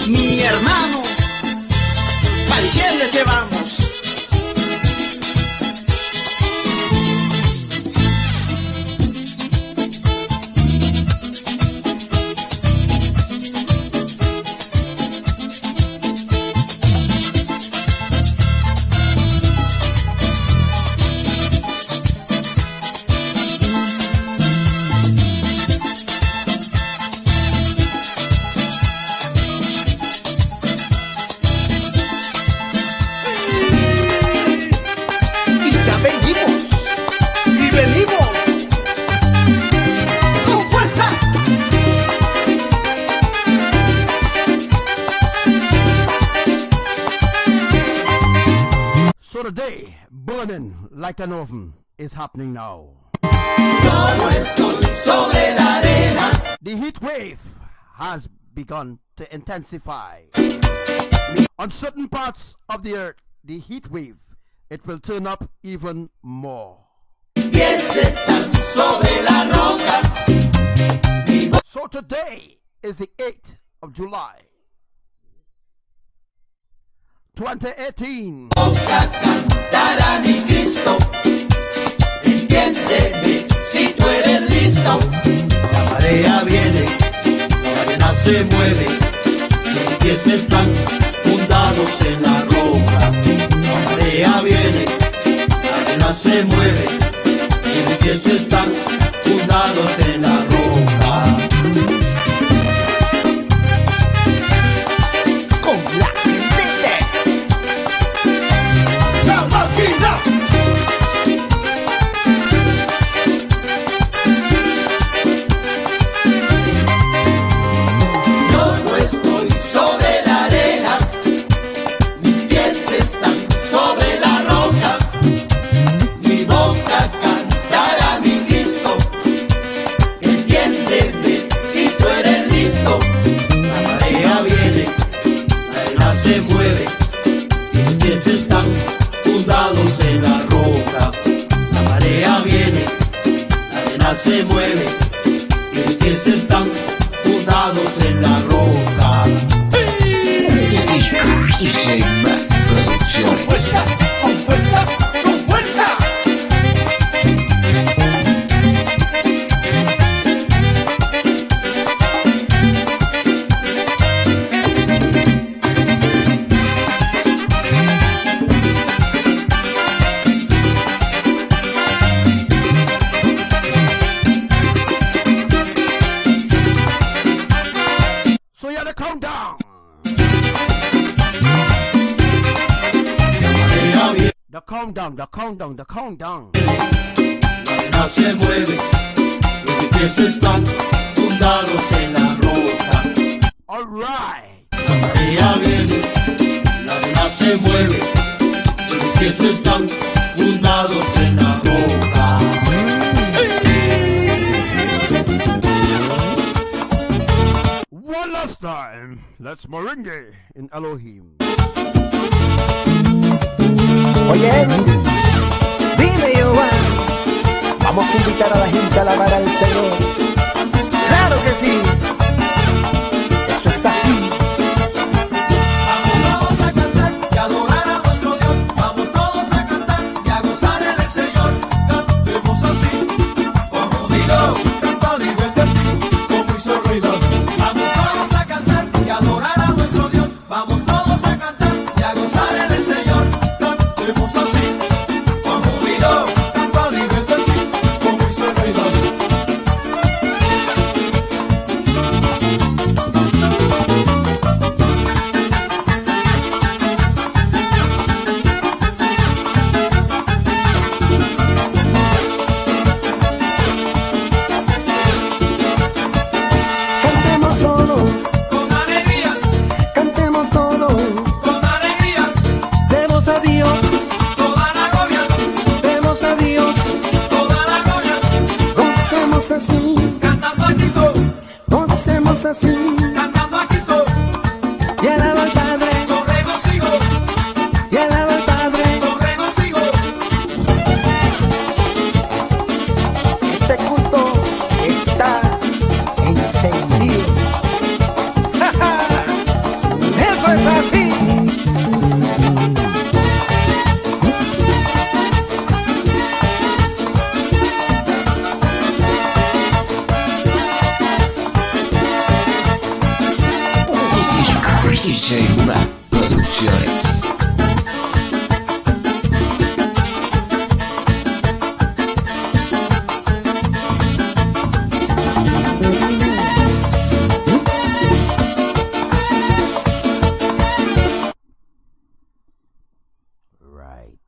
Mi hermano, ¿para quién le llevamos? So the day burning like an oven is happening now. The heat wave has begun to intensify. On certain parts of the earth, the heat wave, it will turn up even more. So today is the 8th of July, 2018. Entiéndeme, si tú eres listo. La marea viene, la arena se mueve, los pies están fundados en la roca. La marea viene, la arena se mueve, los pies están fundados en la roca. Con la gente, la máquina. Se mueve, los pies están fundados en la roca. La marea viene, la arena se mueve, los pies están fundados en la roca. Con fuerza, con fuerza, con fuerza. The countdown. La arena se mueve, los pies están fundados en la roca. All right. La marea viene, la arena se mueve, los pies están fundados en la roca. One last time, let's merengue in Elohim. Oye, dime Jehová, vamos a invitar a la gente a alabar al Señor. Claro que sí, eso es aquí. Vamos todos a cantar y adorar a nuestro Dios. Vamos todos a cantar y a gozar en el Señor. Cantemos así, como digo, cantar y bendecir, como hizo Rey David. Vamos todos a cantar y adorar a nuestro Dios. Vamos todos a cantar y a gozar en el Señor. Cantemos así, como digo, cantar y bendecir, como hizo Rey David. así, cantando a Cristo, y alaba al Padre, con regocijo, y alaba al Padre. con regocijo. Este culto está encendido. ¡Ja, ja! ¡Eso es así! DJ Mac Producciones. Right.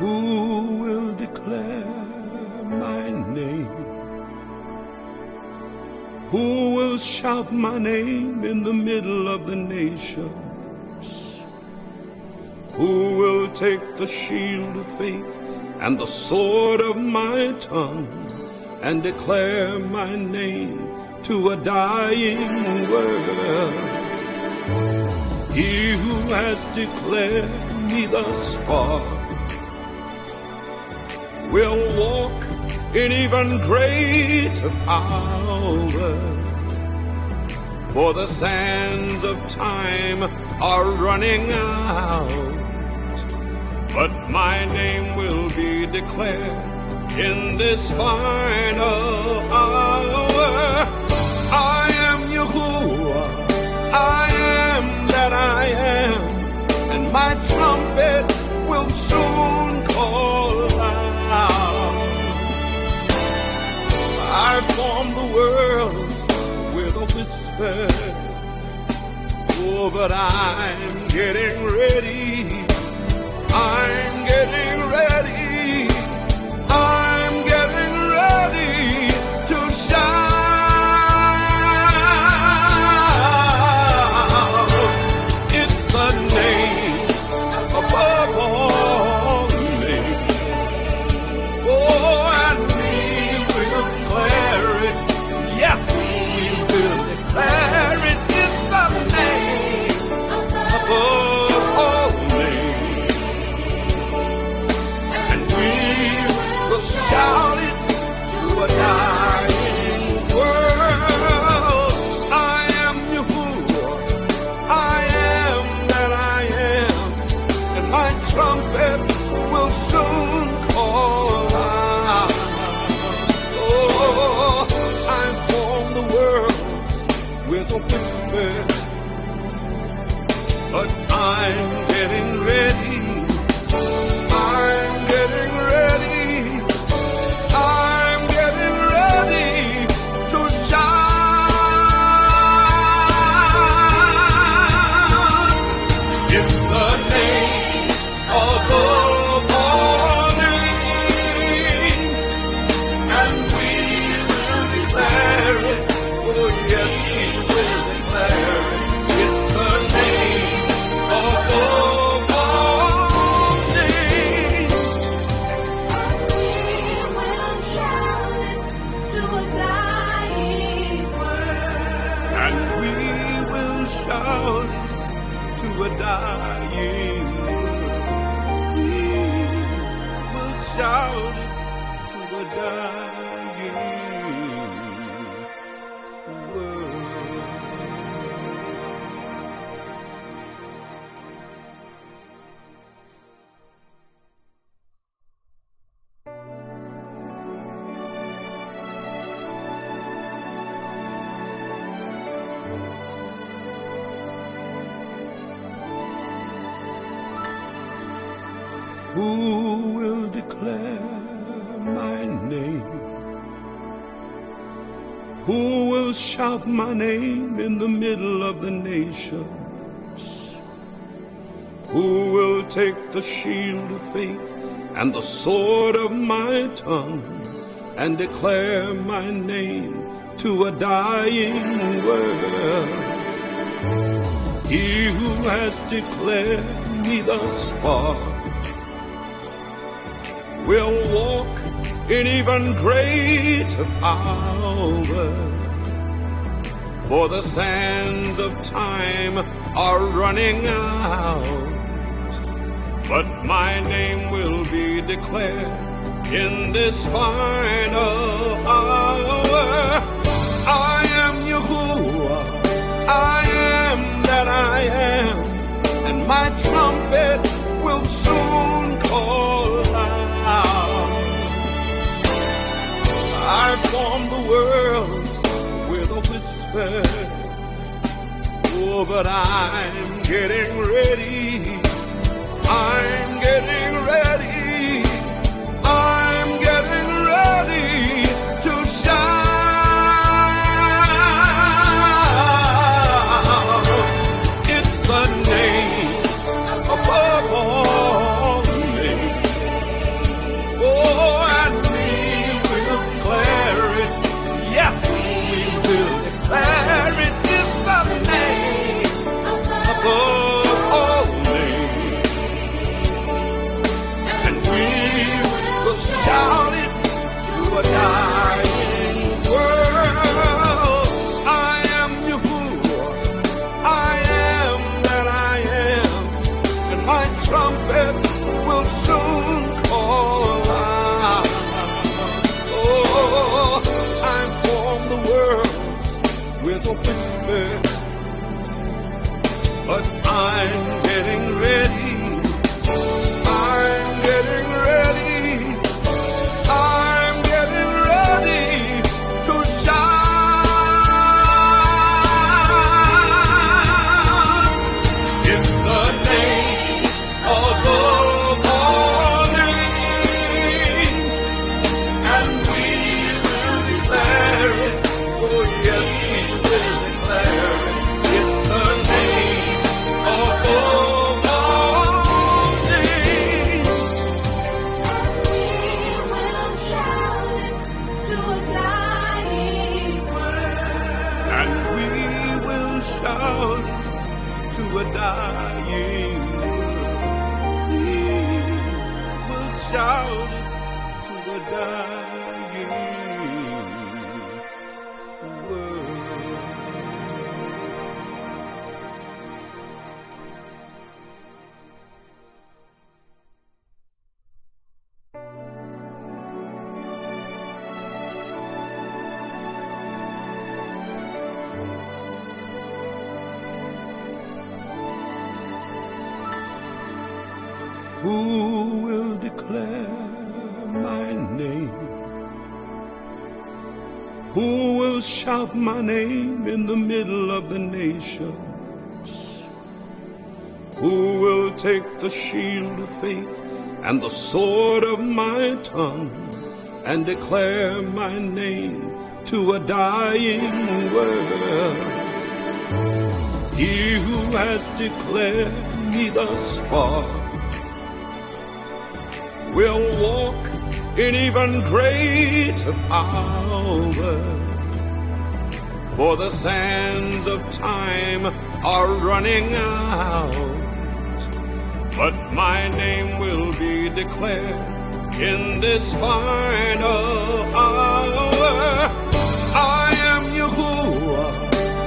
Who will declare my name? Who will shout my name in the middle of the nations? Who will take the shield of faith and the sword of my tongue and declare my name to a dying world? He who has declared me thus far will walk in even greater power. For the sands of time are running out, but my name will be declared in this final hour. I am Yahuwah, I am that I am, and my trumpet will soon call out. I formed the world with a whisper, oh, but I'm getting ready. I'm getting ready. I'm getting ready to shout. It's the name above all names. Oh, and we will declare it. Yes, we will declare it. It's the name above all names. And we will shout it to a dying world. I am Yahuwah, I am that I am, and my trumpet will soon call out. Oh, I formed the world with a whisper, but I'm getting ready. I'm getting ready. I'm getting ready to shout. It's the name above all names, and we will declare it. Oh, yes, we will declare it. It's the name above all names. And we will shout to a dying world. We will shout to a dying world. Who will declare my name? Who will shout my name in the middle of the nations? Who will take the shield of faith and the sword of my tongue and declare my name to a dying world? He who has declared me thus far will walk in even greater power. For the sands of time are running out, but my name will be declared in this final hour. I am Yahuwah, I am that I am, and my trumpet will soon call out. I formed the world with a whisper, oh, but I'm getting ready. I'm getting ready. I'm getting ready to shout. It's the name above all names. shout to a dying world. We will shout to a dying world. Who will declare my name? Who will shout my name in the middle of the nations? Who will take the shield of faith and the sword of my tongue and declare my name to a dying world? He who has declared me thus far will walk in even greater power, for the sands of time are running out, but my name will be declared in this final hour. I am Yahuwah,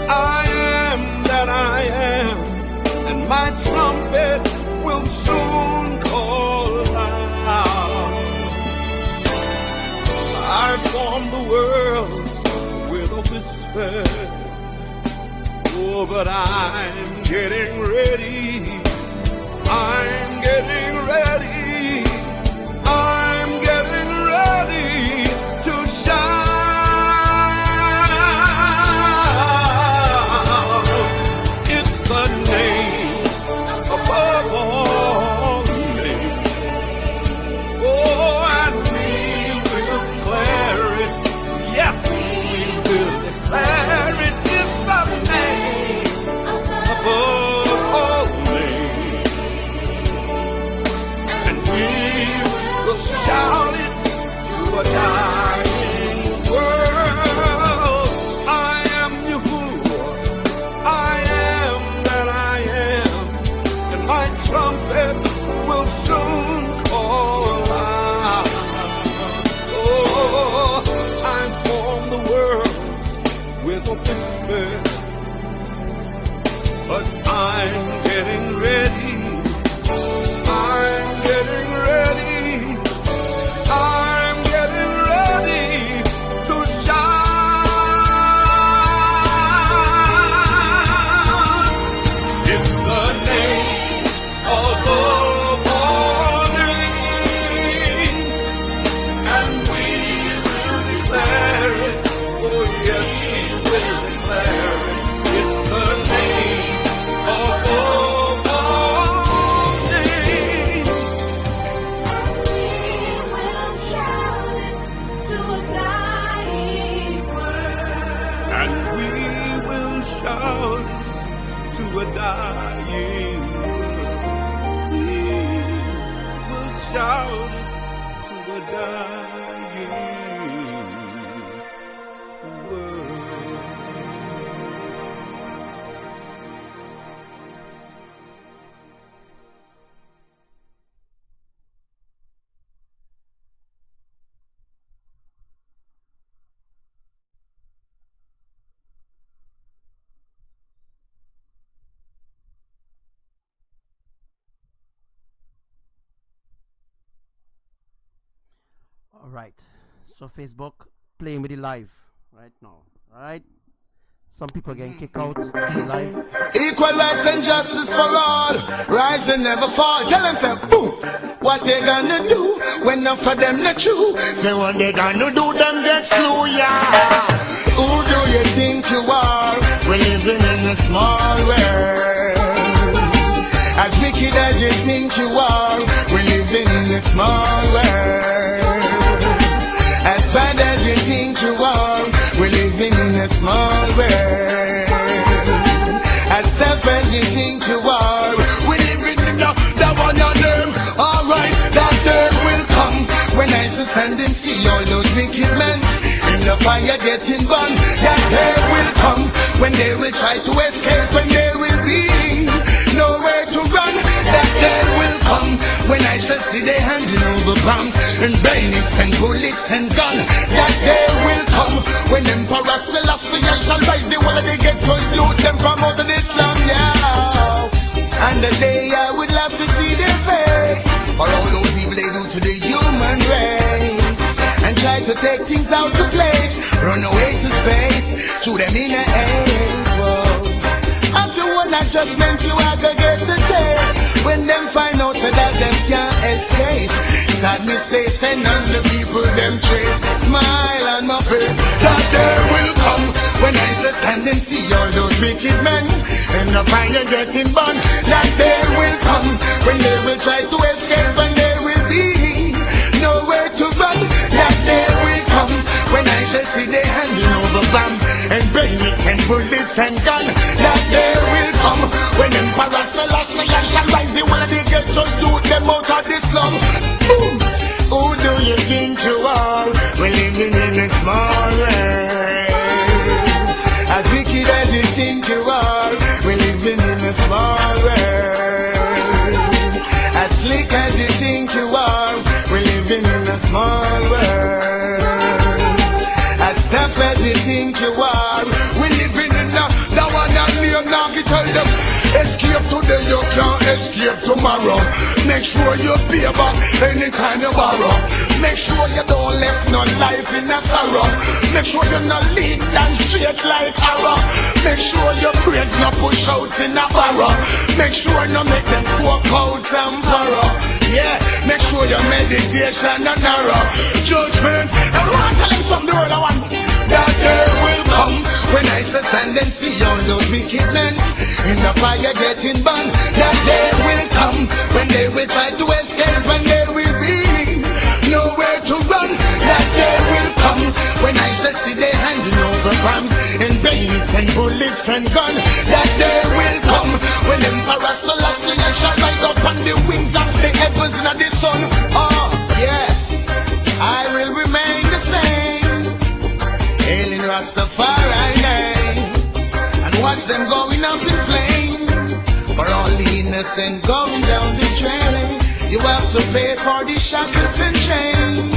I am that I am, and my trumpet will soon call out. I formed the worlds with a whisper, oh, but I'm getting ready. I'm getting ready. I'm getting ready to shout. It's the name above all names. Oh, and we will declare it. Yes, we will declare it. It's the name above all names. And we will shout it to a dying world. I am Yahuwah, I am that I am, and my trumpet will soon call out. Oh, I formed the world with a whisper, but I'm getting ready. I'm getting ready. I'm getting ready to shout. It's the name above all names, and we will declare it. Oh yes, we will declare it. It's the name above all names. And we will shout to a dying world. We will shout to a dying world. All right. So Facebook playing with the live right now. Right? Some people getting kicked out of the live. Equal rights and justice for all. Rise and never fall. Tell themselves, boom, what they gonna do when none for them not true. Say what they gonna do, them get slew, yeah. Who do you think you are? We're living in a small world. As wicked as you think you are, we're living in a small world. As bad as you think you are, we're living in a small world. As tough as you think you are, we're living in the one of them. Alright, that day will come when I stand and see all those wicked men in the fire getting burned. That day will come when they will try to escape. escape and there will be nowhere to run. That day will come when I shall see they handing over bombs and bayonets and bullets and guns. That day will come when Emperor Selassie shall rise the wall of the ghettos, loot them from out of Islam, yeah. And the day I would love to see their face for all those evil they do to the human race, and try to take things out of place, run away to space, shoot them in the air. After one judgment you are gonna get the taste, when them find out that them can't escape. Sadness they send on the people them trace, smile on my face. That day will come when I sit stand and see all those wicked men in the fire getting burned. That day will come when they will try to escape and there will be nowhere to run. That day will come when I shall see they handing over bombs and bayonets and bullets and guns. That day will come when Emperor Selassie shall rise the wall of the ghettos, do them out of the slum. Boom! Who do you think you are? We're living in a small world. As wicked as you think you are, we're living in a small world. As slick as you think you are, we're living in a small world. As tough as you think you are, we're living in the one that name now can tell them. Escape today, you can't escape tomorrow. Make sure you pay back anytime you borrow. Make sure you don't left no life in a sorrow. Make sure you're not lead and straight like arrow. Make sure your brains not push out in a barrow. Make sure you make them walk out and borrow. Yeah, make sure your meditation and narrow. Judgment, everyone tell them something the world I want. That day will come when I shall stand and see all those wicked men in the fire getting burned. That day will come when they will try to escape and there will be nowhere to run. That day will come when I shall see they handing over bombs and bayonets and bullets and guns. That day will come when Emperor Selassie shall rise up on the wings of the heavens and the sun. Oh yes, I will remain the same, hailing Rastafari name, and watch them going up in flames. For all the innocent going down the drain, you have to pay for the shackles and chains,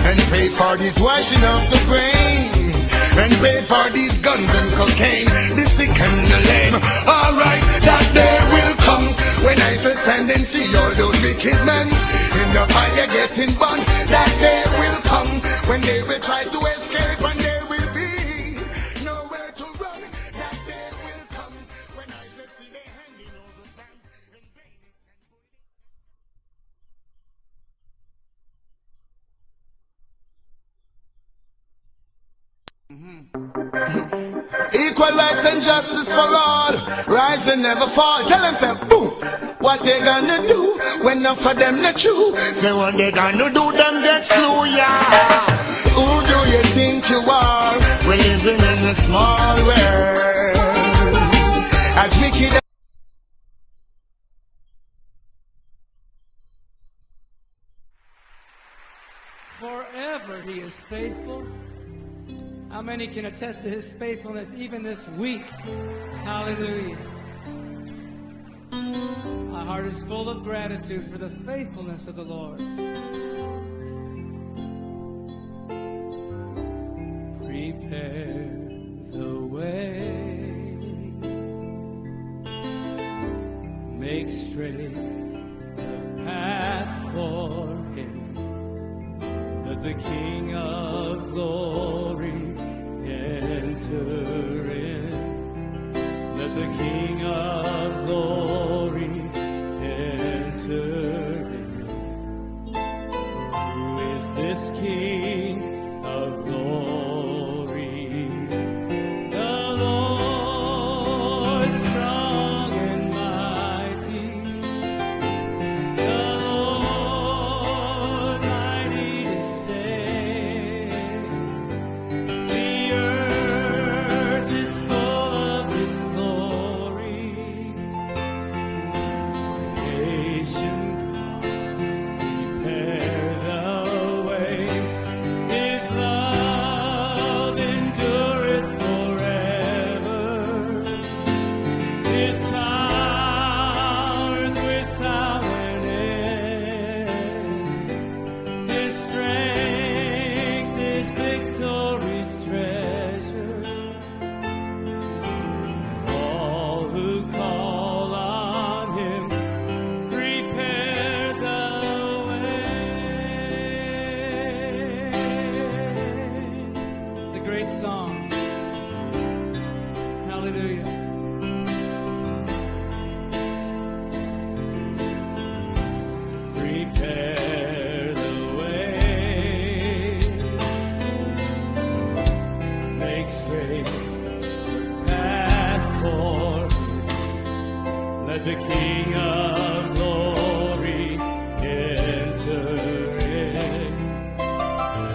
and pay for this washing of the brain, and pay for these guns and cocaine, the sick and the lame. Alright, that day will come when I shall stand and see all those wicked men in the fire getting burned. That day will come when they will try to escape and there will be nowhere to run. That day will come when I shall see they handing over bombs and bayonets and equal rights and justice for all, rise and never fall. Tell them, say, boom, what they gonna do when enough of them not true? Say what they gonna do, them get slew, yeah. Who do you think you are? We're living in a small world. As wicked forever he is faithful. How many can attest to his faithfulness even this week? Hallelujah. My heart is full of gratitude for the faithfulness of the Lord. Prepare the way, make straight the path for him, that the King of glory enter in. Let the King of glory enter in. Who is this King of glory? The Lord strong and mighty. The Lord mighty to save. The earth is full of his glory. song. Hallelujah. Prepare the way, make straight the path for me. Let the King of glory enter in.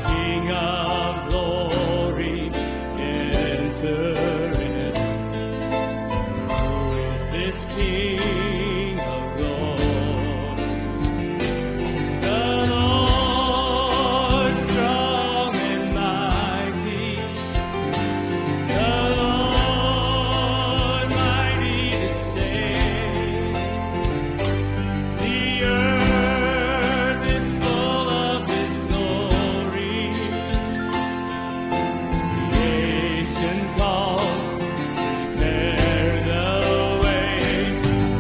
King of glory enter in. Who is this King of glory? The Lord strong and mighty, the Lord mighty to save. The earth is full of His glory. Creation calls, prepare the way.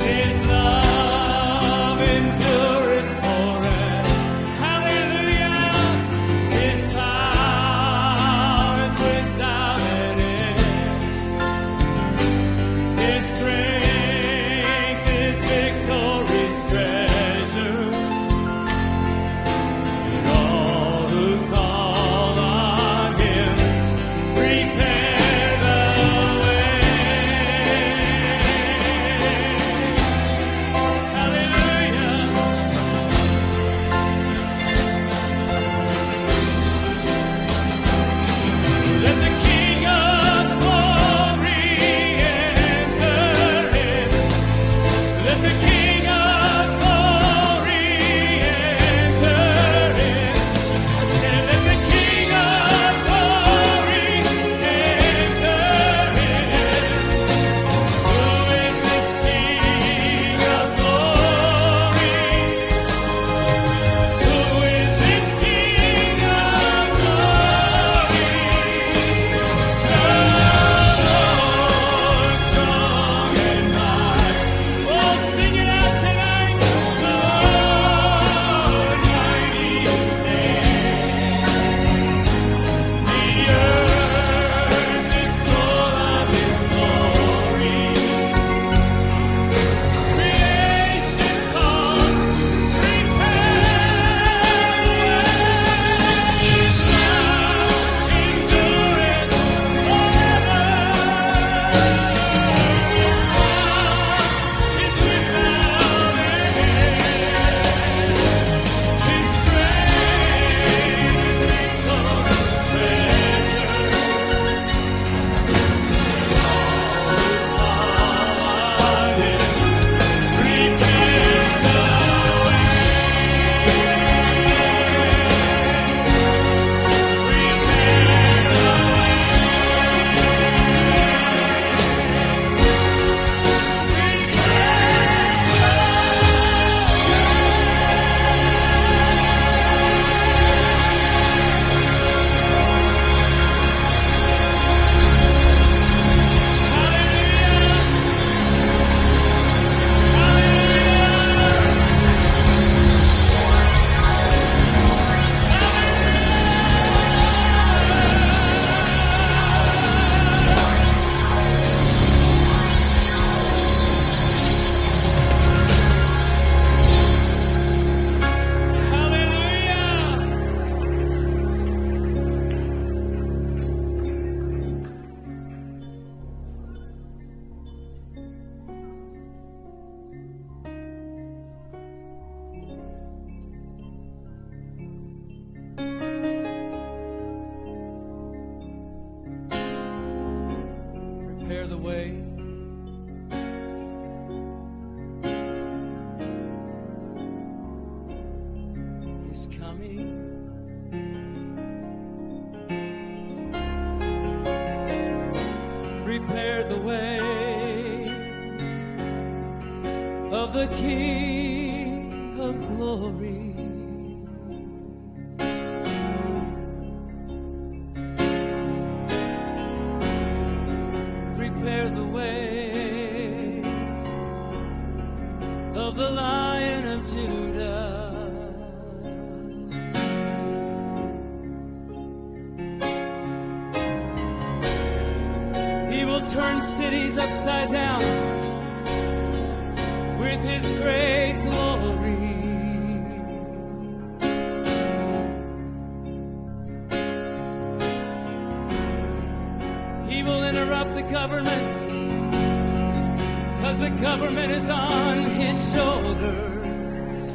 His love endureth forever. Hallelujah. His power is without an end. His strength is victory's treasure. And all who call on Him prepare the way. Hallelujah. Let the King of glory enter in. Let the King of glory enter in. I said, let the King of glory enter in. Who is this King of glory? Who is this King of glory? The Lord strong and mighty. Oh, sing it out tonight. The Lord mighty to save. The earth is full of His glory. Creation calls, prepare the way. His love endureth forever. His power is without an end. His strength is victorious treasure. Prepare the way. He's coming. Prepare the way of the King of glory. Prepare the way of the Lion of Judah. turn cities upside down with his great glory. He will interrupt the government, 'cause the government is on his shoulders.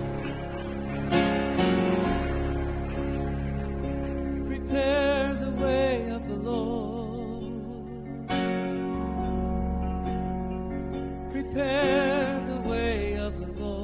Prepare the way of the Lord. Prepare the way of the Lord.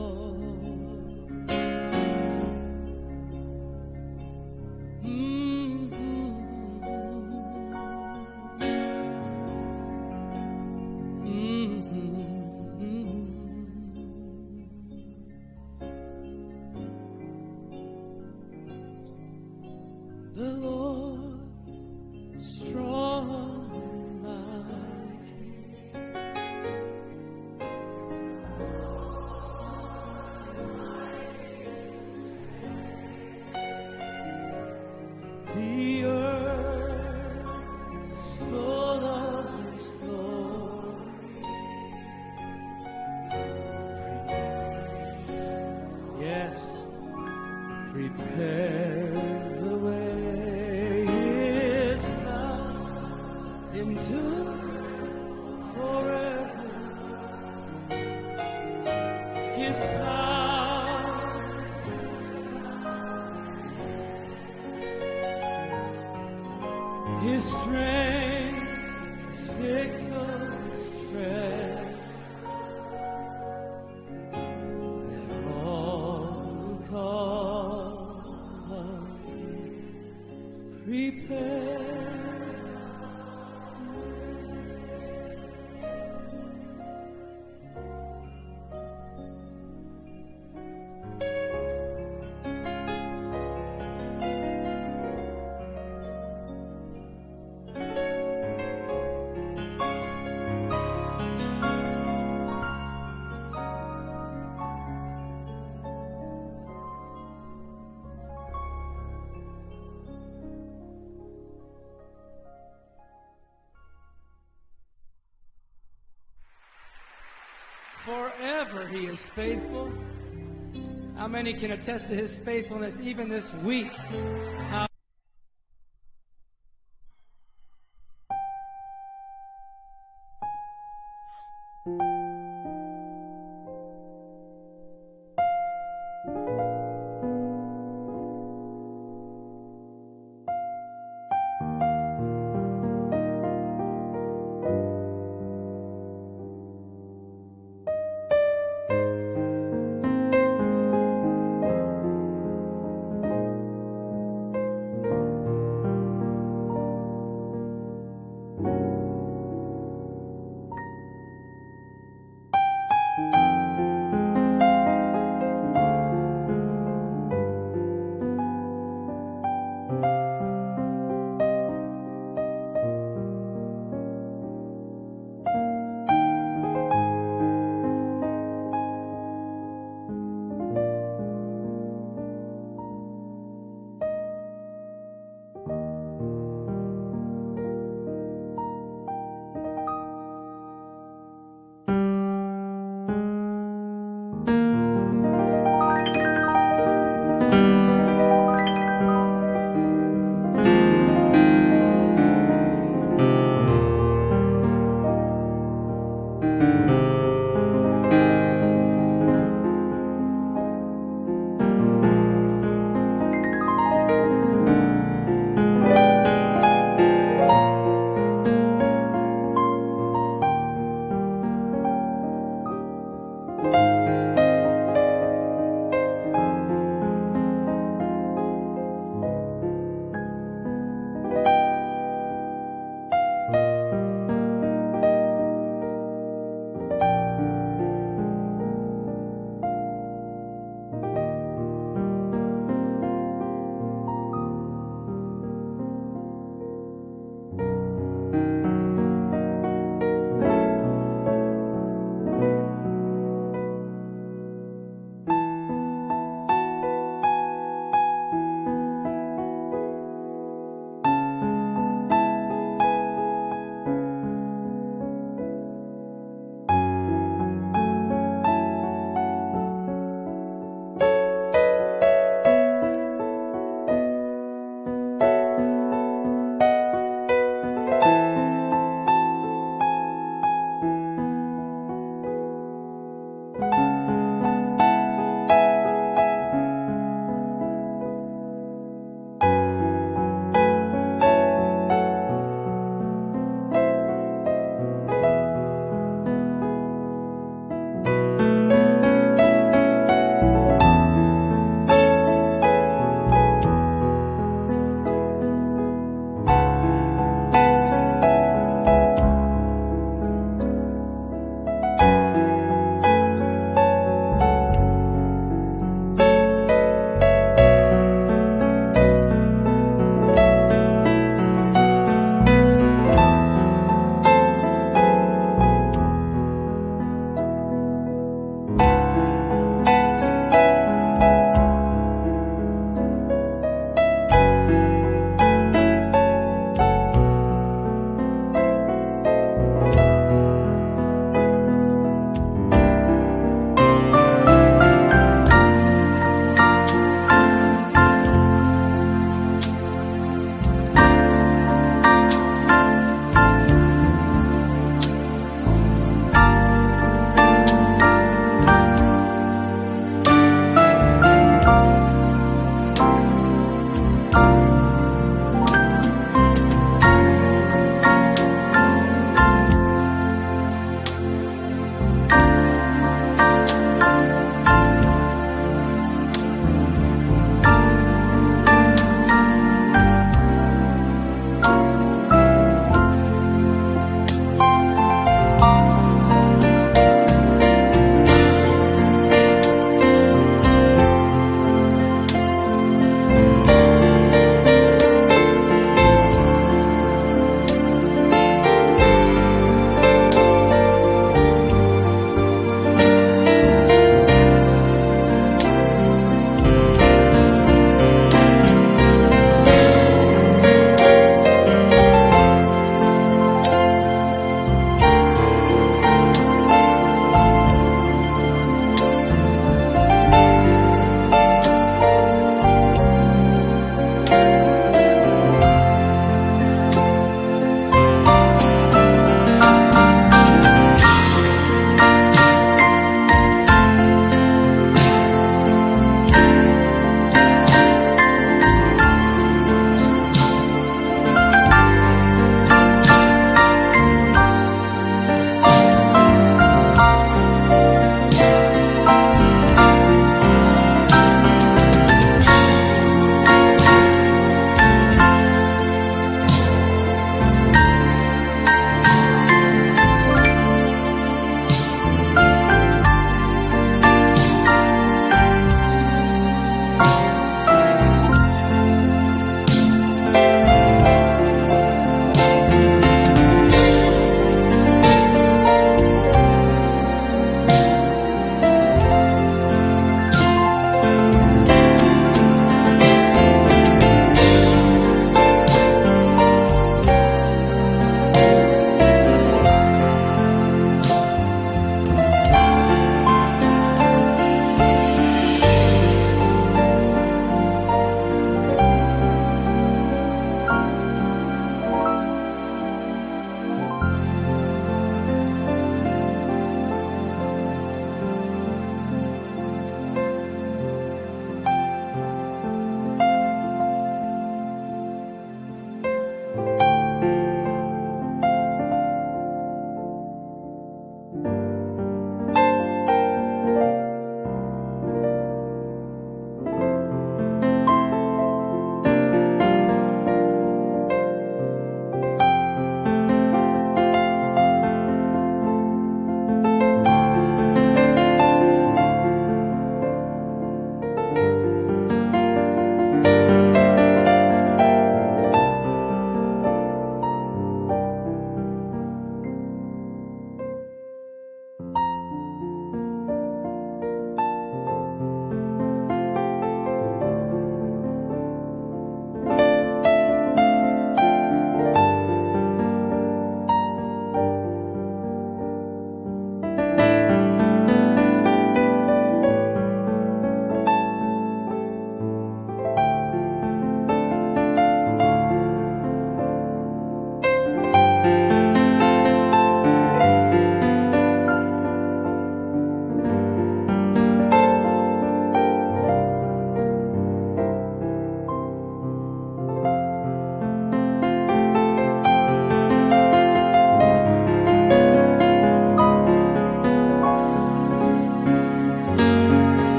The Lord strong and mighty, the earth is full of his glory. Yes, prepare the way. Endure forever. His power, His strength, His victor's tread. Let all who call prepare. Forever he is faithful. How many can attest to his faithfulness even this week?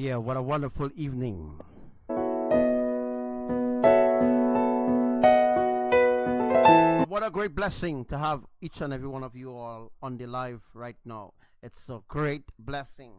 Yeah, what a wonderful evening. What a great blessing to have each and every one of you all on the live right now. It's a great blessing.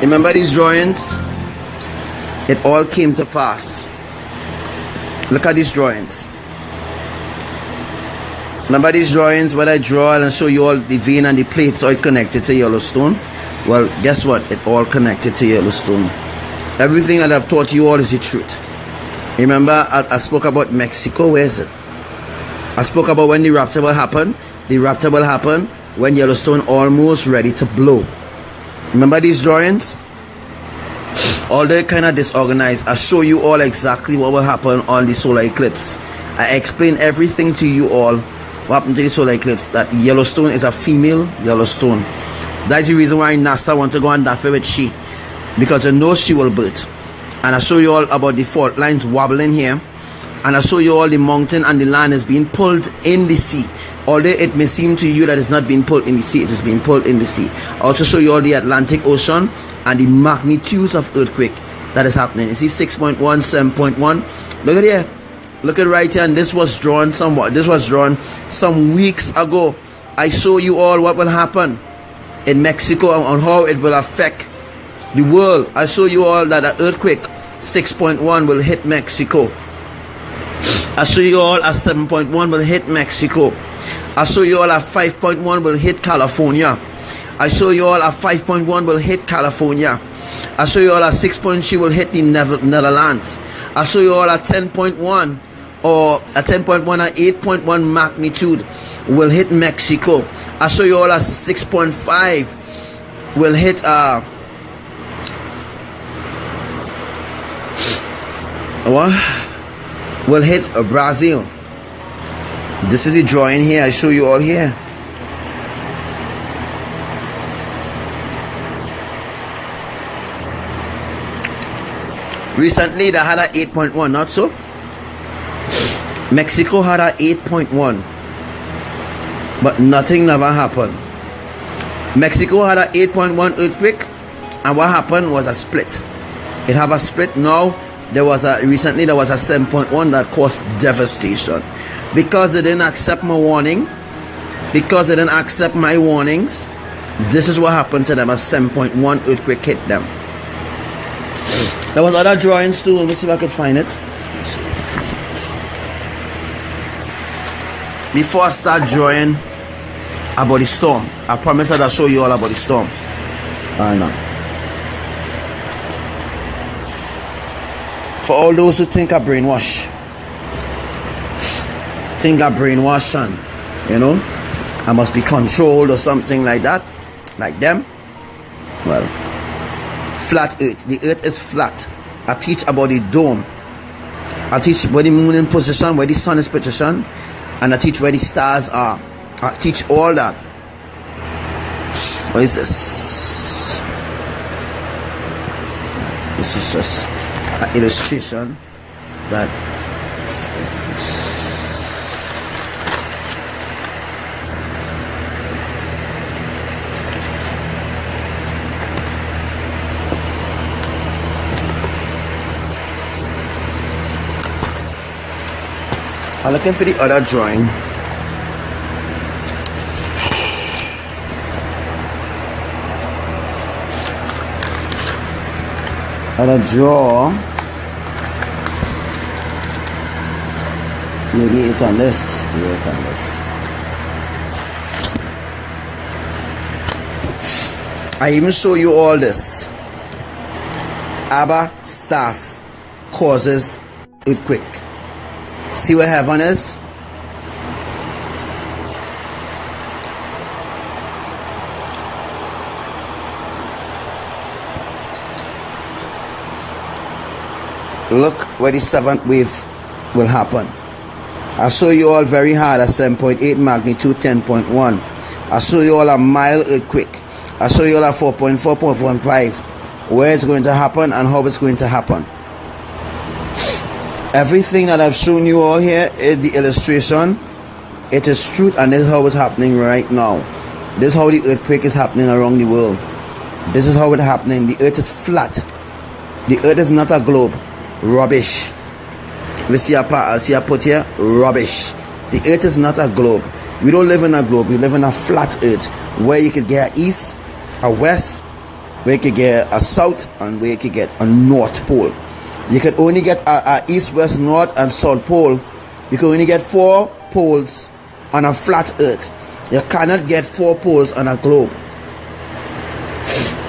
Remember these drawings? It all came to pass. Look at these drawings. Remember these drawings where I draw and show you all the vein and the plates all connected to Yellowstone? Well, guess what? It all connected to Yellowstone. Everything that I've taught you all is the truth. Remember, I spoke about Mexico. Where is it? I spoke about when the rapture will happen. The rapture will happen when Yellowstone almost ready to blow. Remember these drawings? Although kind of disorganized, I show you all exactly what will happen on the solar eclipse. I explain everything to you all what happened to the solar eclipse, that Yellowstone is a female Yellowstone. That's the reason why NASA want to go and daffy with she, because they know she will birth. And I show you all about the fault lines wobbling here, and I show you all the mountain and the land is being pulled in the sea. Although it may seem to you that it's not being pulled in the sea, it is being pulled in the sea. I also show you all the Atlantic Ocean and the magnitudes of earthquake that is happening. You see 6.1, 7.1. Look at here. Look at right here, and this was drawn some weeks ago. I show you all what will happen in Mexico and how it will affect the world. I show you all that an earthquake 6.1 will hit Mexico. I show you all a 7.1 will hit Mexico. I show you all a 5.1 will hit California. I show you all a 5.1 will hit California. I show you all a 6.3 will hit the Netherlands. I show you all a 10.1 or a 10.1 or 8.1 magnitude will hit Mexico. I show you all a 6.5 will hit what? Will hit Brazil. This is the drawing here. I show you all here. Recently they had a 8.1, not so? Mexico had a 8.1, but nothing never happened. Mexico had a 8.1 earthquake, and what happened was a split. It have a split. Now recently there was a 7.1 that caused devastation. Because they didn't accept my warning, because they didn't accept my warnings, this is what happened to them. A 7.1 earthquake hit them. There was other drawings too. Let me see if I could find it. Before I start drawing about the storm, I promise that I'll show you all about the storm. I know. For all those who think I brainwash, and you know I must be controlled or something like that, like them. Well, flat earth. The earth is flat. I teach about the dome. I teach where the moon in position, where the sun is position, and I teach where the stars are. I teach all that. What is this? This is just an illustration that I'm looking for the other drawing. Other draw. Maybe it's on this. Yeah, it's on this. I even show you all this. Abba staff causes earthquake. See where heaven is? Look where the seventh wave will happen. I'll show you all very hard a 7.8 magnitude, 10.1. I'll show you all a mild earthquake. I'll show you all a 4.4, 4.5. Where it's going to happen and how it's going to happen. Everything that I've shown you all here is the illustration. It is truth, and this is how it's happening right now. This is how the earthquake is happening around the world. This is how it's happening. The earth is flat. The earth is not a globe. Rubbish. We see a put here. Rubbish. The earth is not a globe. We don't live in a globe. We live in a flat earth where you could get a east, a west, where you could get a south and where you could get a north pole. You could only get a east, west, north and south pole. You can only get 4 poles on a flat earth. You cannot get 4 poles on a globe.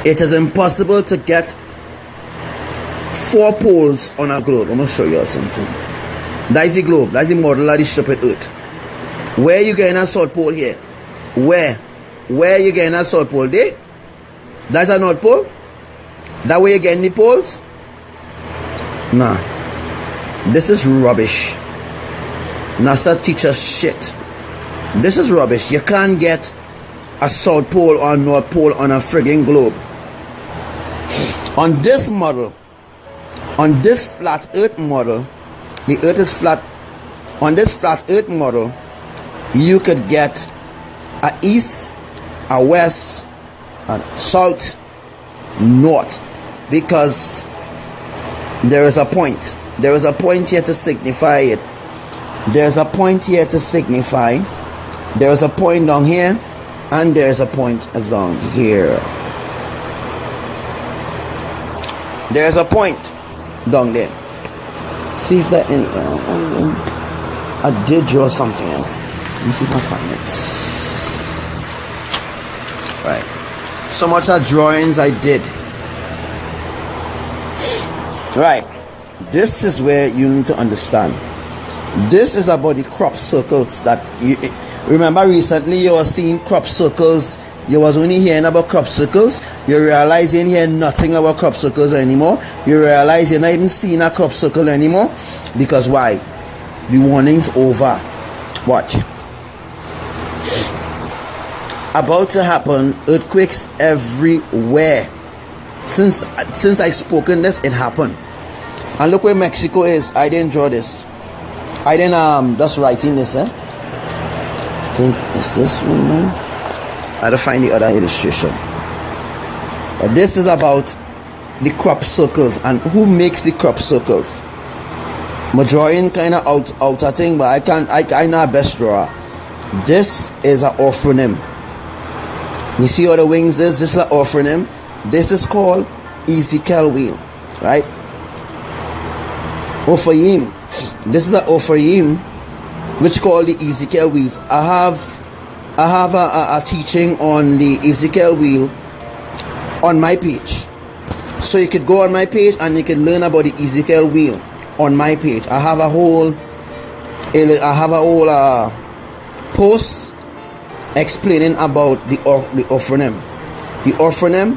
It is impossible to get 4 poles on a globe. I'm going to show you something. That is the globe. That is the model of the stupid earth. Where you getting a south pole here? Where you getting a south pole there? That's a north pole? That way you getting the poles? Nah. This is rubbish. NASA teaches shit. This is rubbish. You can't get a south pole or north pole on a friggin' globe. On this model, on this flat earth model, the earth is flat. On this flat earth model, you could get a east, a west, a south, north, because there is a point. There is a point here to signify it. There's a point here to signify. There's a point down here, and there's a point down here. There's a point down there. See if that I did draw something else. Let me see if I find it. Right. So much of drawings I did. Right. This is where you need to understand. This is about the crop circles that you remember recently you were seeing crop circles. You was only hearing about crop circles. You realize you ain't hearing nothing about crop circles anymore. You realize you're not even seeing a crop circle anymore. Because why? The warning's over. Watch. About to happen, earthquakes everywhere. Since I spoken this, it happened. And look where Mexico is. I didn't draw this. I didn't just writing this, I think it's this one now. I had to find the other illustration. But this is about the crop circles and who makes the crop circles. I'm drawing kind of outer thing, but I'm not best drawer. This is an orphanim. You see how the wings is? This is an orphanim. This is called Ezekiel wheel, right? Ephraim. This is an Ephraim, which called the Ezekiel wheels. I have a teaching on the Ezekiel wheel on my page, so you could go on my page and you can learn about the Ezekiel wheel on my page. I have a whole post explaining about the orphanim. The orphanim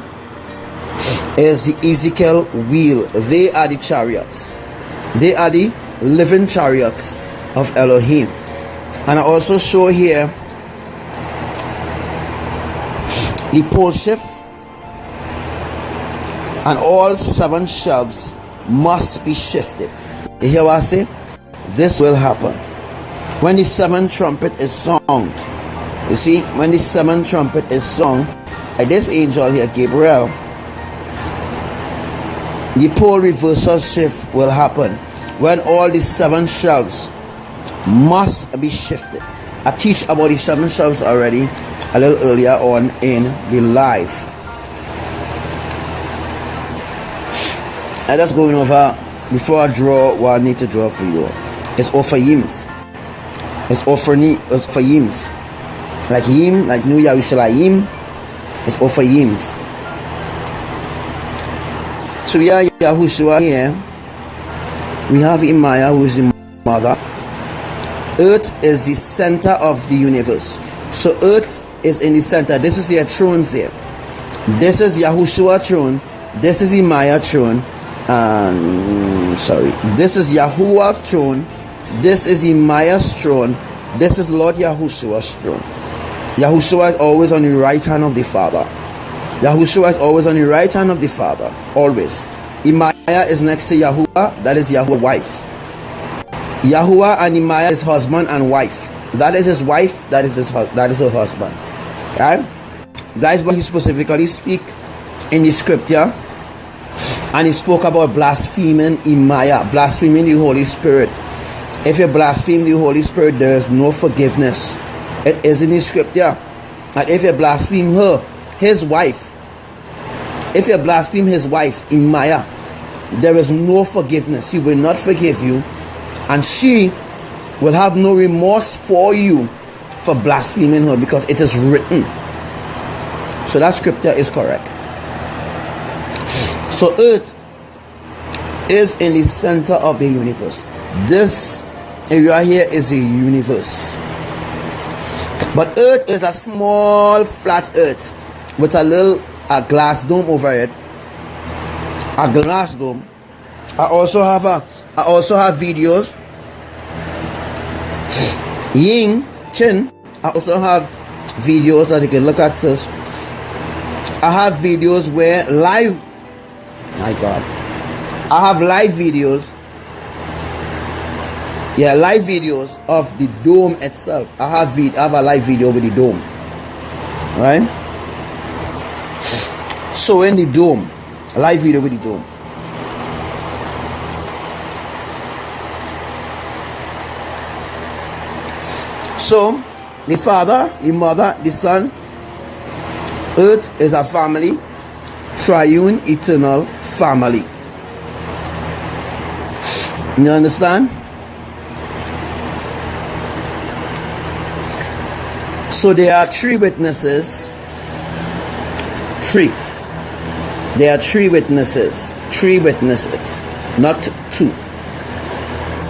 is the Ezekiel wheel. They are the chariots. They are the living chariots of Elohim. And I also show here the pole shift, and all 7 shelves must be shifted. You hear what I say? This will happen when the 7th trumpet is sung. You see, when the 7th trumpet is sung by this angel here, Gabriel, the pole reversal shift will happen when all the 7 shelves must be shifted. I teach about the 7 shelves already a little earlier on in the live. I'm just going over before I draw what I need to draw for you. It's Ophaims. It's Ophaims. Like Yim, like New Yerushalayim. It's Ophaims. So we have Yahushua here. We have Imaya, who is the mother. Earth is the center of the universe. So Earth is in the center. This is their thrones there. This is Yahushua throne. This is Imaya throne. This is Yahuwah throne. This is Imaya's throne. This is Lord Yahushua's throne. Yahushua is always on the right hand of the Father. Yahushua is always on the right hand of the Father. Always. Imaya is next to Yahuwah. That is Yahuwah's wife. Yahuwah and Imaya is husband and wife. That is his wife. That is her husband. Right? That is what he specifically speak in the scripture. And he spoke about blaspheming Imaya, blaspheming the Holy Spirit. If you blaspheme the Holy Spirit, there is no forgiveness. It is in the scripture. And if you blaspheme her, his wife, If you blaspheme his wife, Imaya, there is no forgiveness. He will not forgive you, and she will have no remorse for you for blaspheming her, because it is written. So that scripture is correct. So earth is in the center of the universe. This area here is the universe. But earth is a small flat earth with a little glass dome over it. A glass dome. I also have videos. Ying Chin. I also have videos that you can look at this. I have videos where live. My God. I have live videos. Yeah, live videos of the dome itself. I have a live video with the dome. Right? So in the dome, a live video with the dome. So the Father, the Mother, the Son, earth is a family, triune, eternal family. You understand? So there are three witnesses. There are three witnesses. Three witnesses. Not two.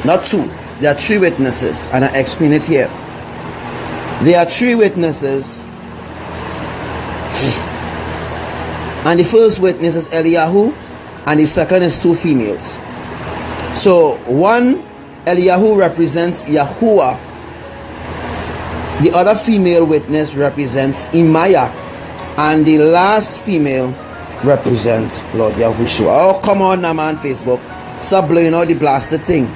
Not two. There are three witnesses. And I explain it here. There are three witnesses. And the first witness is Eliyahu. And the second is two females. So one, Eliyahu represents Yahuwah. The other female witness represents Imaya. And the last female represents Lord Yahushua. Oh, come on now, man, Facebook. Stop blowing out the blasted thing.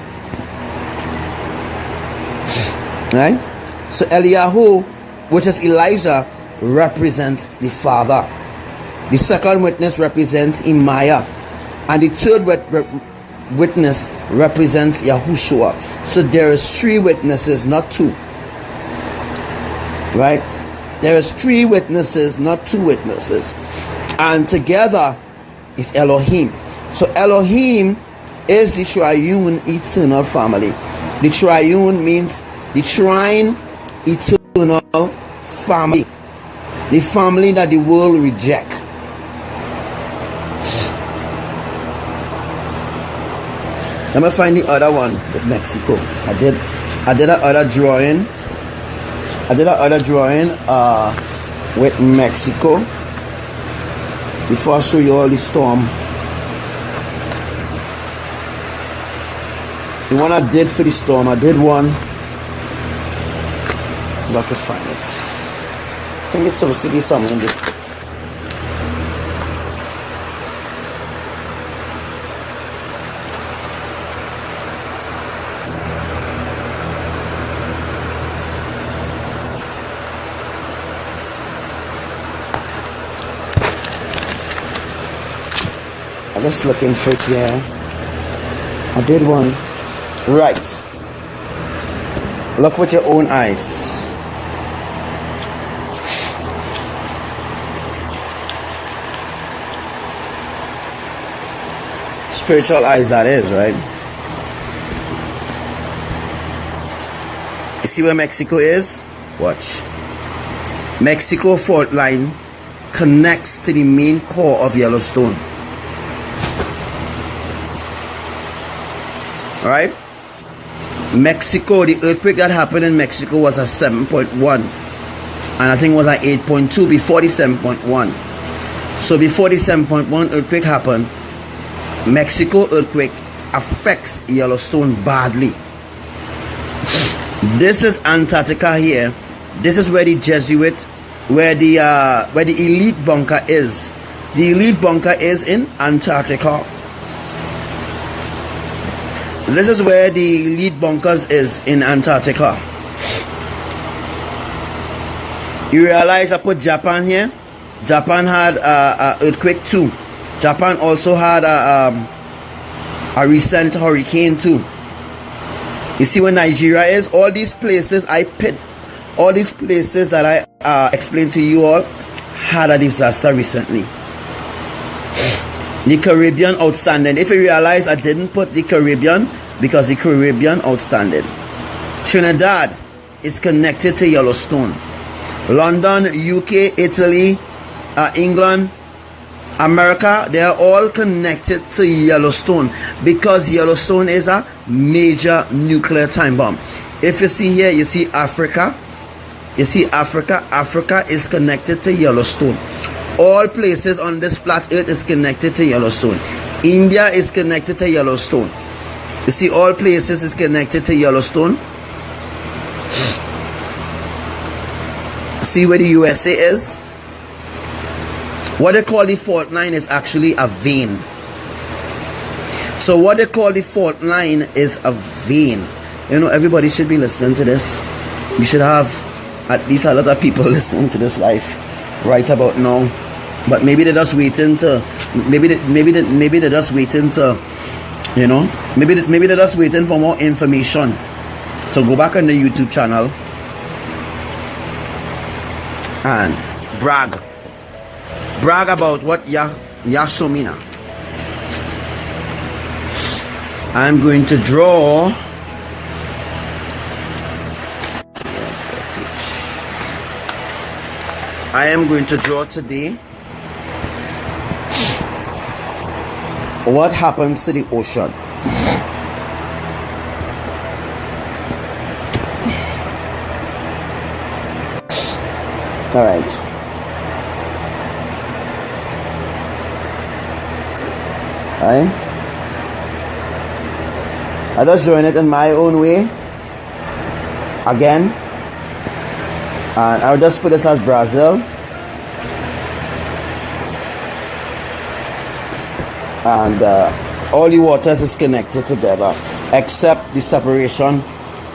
Right? So Eliyahu, which is Elijah, represents the Father. The second witness represents Imaya. And the third witness represents Yahushua. So there is three witnesses, not two. Right? There is three witnesses, not two witnesses. And together is Elohim. So Elohim is the triune eternal family. The triune means the trine eternal family. The family that the world reject. Let me find the other one with Mexico. I did another drawing. I did another drawing with Mexico. Before I show you all the storm. The one I did for the storm, I did one. So I can find it. I think it's supposed to be something in this. I'm just looking for it here. I did one. Right. Look with your own eyes. Spiritual eyes, that is, right? You see where Mexico is? Watch. Mexico fault line connects to the main core of Yellowstone. Alright? Mexico, the earthquake that happened in Mexico was a 7.1. And I think it was at 8.2 before the 7.1. So before the 7.1 earthquake happened, Mexico earthquake affects Yellowstone badly. This is Antarctica here. This is where the Jesuit, where the elite bunker is. The elite bunker is in Antarctica. This is where the elite bunkers is in Antarctica. You realize I put Japan here? Japan had a earthquake too. Japan also had a recent hurricane too. You see where Nigeria is? All these places all these places that I explained to you all had a disaster recently. The Caribbean outstanding. If you realize I didn't put the Caribbean because the Caribbean outstanding. Trinidad is connected to Yellowstone. London, UK, Italy, England, America, they are all connected to Yellowstone because Yellowstone is a major nuclear time bomb. If you see here, you see Africa. You see Africa. Africa is connected to Yellowstone. All places on this flat earth is connected to Yellowstone. India is connected to Yellowstone. You see, all places is connected to Yellowstone. See where the USA is? What they call the fault line is actually a vein. So what they call the fault line is a vein. You know, everybody should be listening to this. You should have at least a lot of people listening to this live right about now. But maybe they're just waiting to, maybe they're just waiting to, you know, maybe they're just waiting for more information. So go back on the YouTube channel and brag about what show me now. I'm going to draw today what happens to the ocean. All right. I just drawing it in my own way again, and I'll just put this as Brazil, and all the waters is connected together except the separation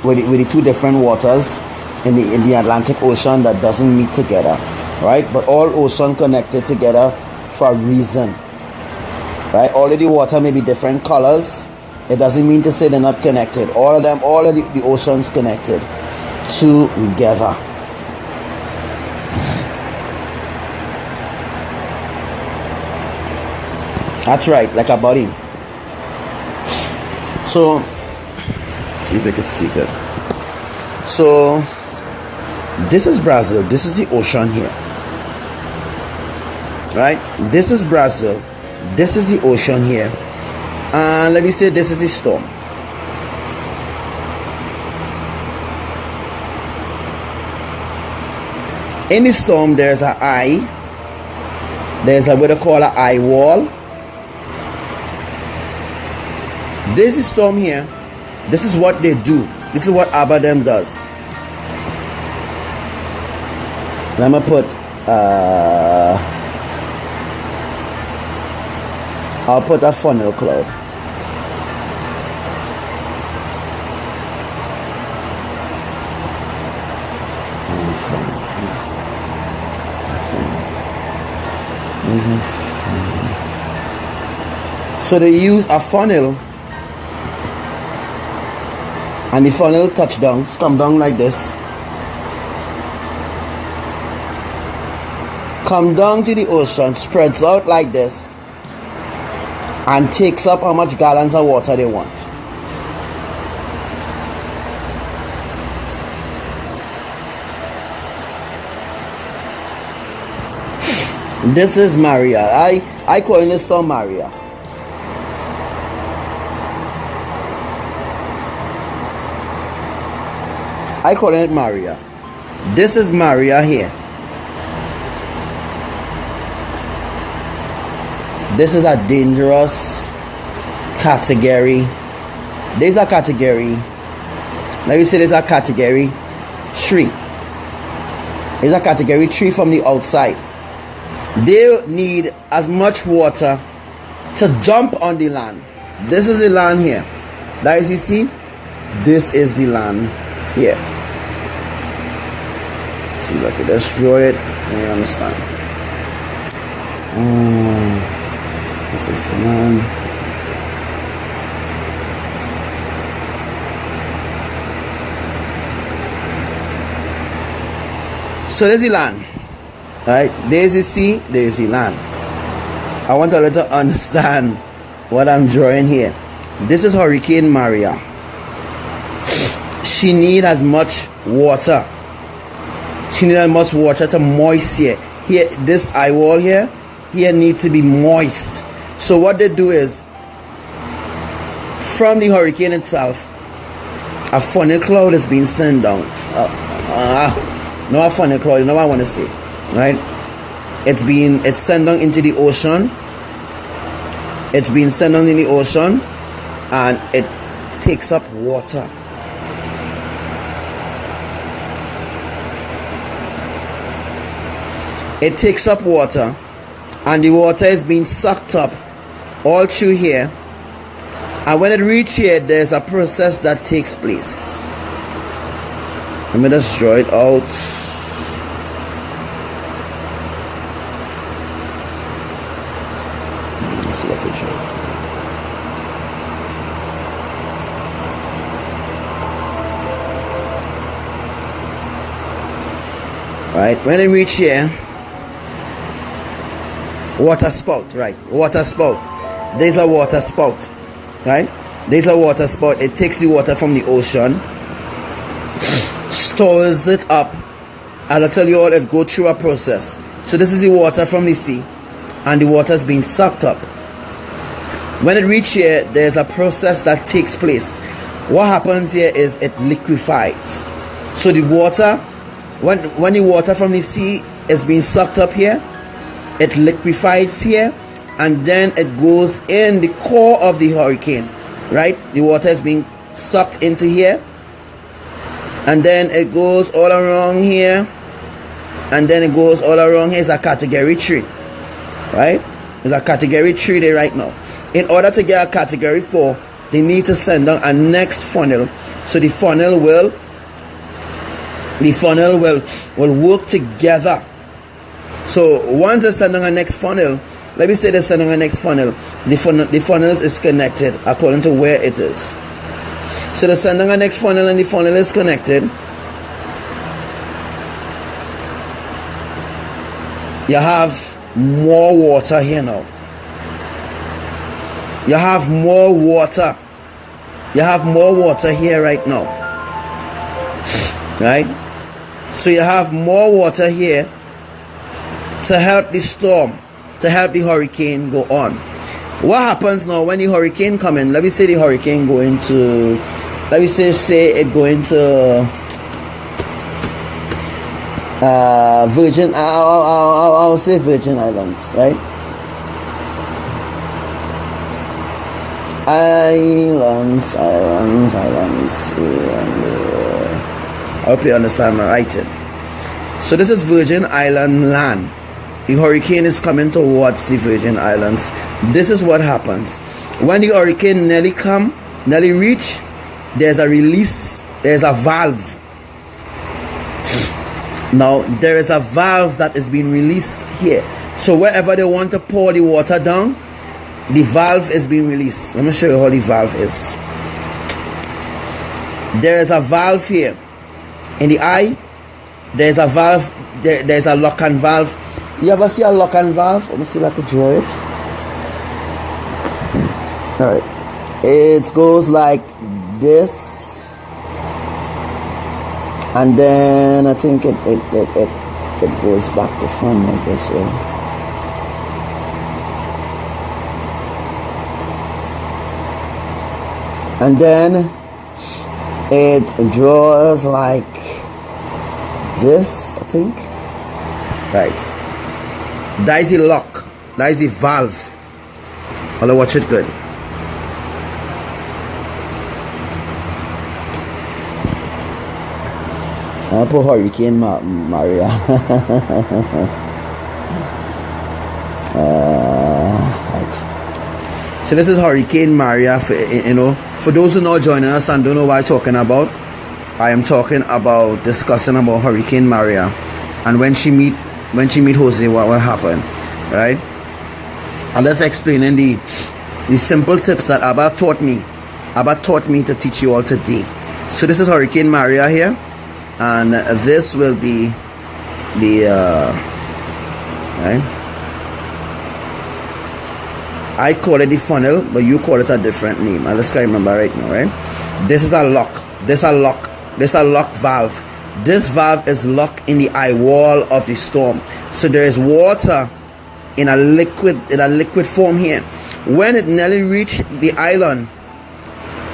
with the two different waters in the Atlantic Ocean that doesn't meet together, right? But all ocean connected together for a reason, right? All of the water may be different colors. It doesn't mean to say they're not connected. All of the oceans connected together. That's right, like a body. So, let's see if I can see it. So, this is Brazil. This is the ocean here. Right? This is Brazil. This is the ocean here. And let me say this is the storm. In the storm, there's an eye. There's what they call an eye wall. This is the storm here. This is what they do. This is what Abaddon does. I'm gonna put I'll put a funnel cloud. So they use a funnel, and the funnel touch down, come down like this, come down to the ocean, spreads out like this, and takes up how much gallons of water they want. This is Maria. I call this storm Maria. I call it Maria. This is Maria here. This is a dangerous category. There's a category. Let me say there's a category 3. There's a category 3 from the outside. They need as much water to jump on the land. This is the land here. As you see, this is the land here. See if I can destroy it. You understand? This is the land. So there's the land. Right? There's the sea, there's the land. I want a little to understand what I'm drawing here. This is Hurricane Maria. She need as much water. She need as much water to moist here. Here, this eye wall here need to be moist. So what they do is, from the hurricane itself, a funnel cloud is being sent down. No, a funnel cloud, you know what I want to say, right? It's sent down into the ocean. It's being sent down in the ocean, and it takes up water. It takes up water, and the water is being sucked up all through here. And when it reaches here, there's a process that takes place. Let me just draw it out. Let's see what we draw. Right, when it reaches here, water spout, right? Water spout. There's a water spout. Right? There's a water spout. It takes the water from the ocean, stores it up. As I tell you all, it goes through a process. So this is the water from the sea, and the water is being sucked up. When it reaches here, there's a process that takes place. What happens here is it liquefies. So the water, when the water from the sea is being sucked up here, it liquefies here, and then it goes in the core of the hurricane, right? The water is being sucked into here, and then it goes all around here, and then it goes all around here. It's a category 3, right? It's a category 3 there right now. In order to get a category 4, they need to send down a next funnel. So the funnel will work together. So once they send down a next funnel, let me say they're sending a next funnel. The funnel is connected according to where it is. So they're sending a next funnel, and the funnel is connected. You have more water here now. You have more water. You have more water here right now. Right? So you have more water here to help the storm, to help the hurricane go on. What happens now when the hurricane come in? Let me say the hurricane go into, let me say it go into Virgin, I'll say Virgin Islands, right? Islands. I hope you understand my writing. So this is Virgin Island land. The hurricane is coming towards the Virgin Islands. This is what happens. When the hurricane nearly reach, there's a release, there's a valve. Now, there is a valve that is being released here. So wherever they want to pour the water down, the valve is being released. Let me show you how the valve is. There is a valve here. In the eye, there's a valve, there's a lock and valve. You ever see a lock and valve? Let me see if I can draw it. Alright. It goes like this. And then I think it goes back to front like this way. And then it draws like this, I think. Right. That is the lock. That is the valve. I'll watch it good. I'll put Hurricane Maria. Right. So this is Hurricane Maria. For those who are not joining us and don't know what I'm talking about, I am talking about discussing about Hurricane Maria, and when she meet Jose, what will happen, right? And let's explaining the simple tips that Abba taught me to teach you all today. So this is Hurricane Maria here, and this will be the right. I call it the funnel, but you call it a different name. I just can't remember right now, right? This is a lock. This a lock. This a lock valve. This valve is locked in the eye wall of the storm. So there is water in a liquid form here. When it nearly reached the island,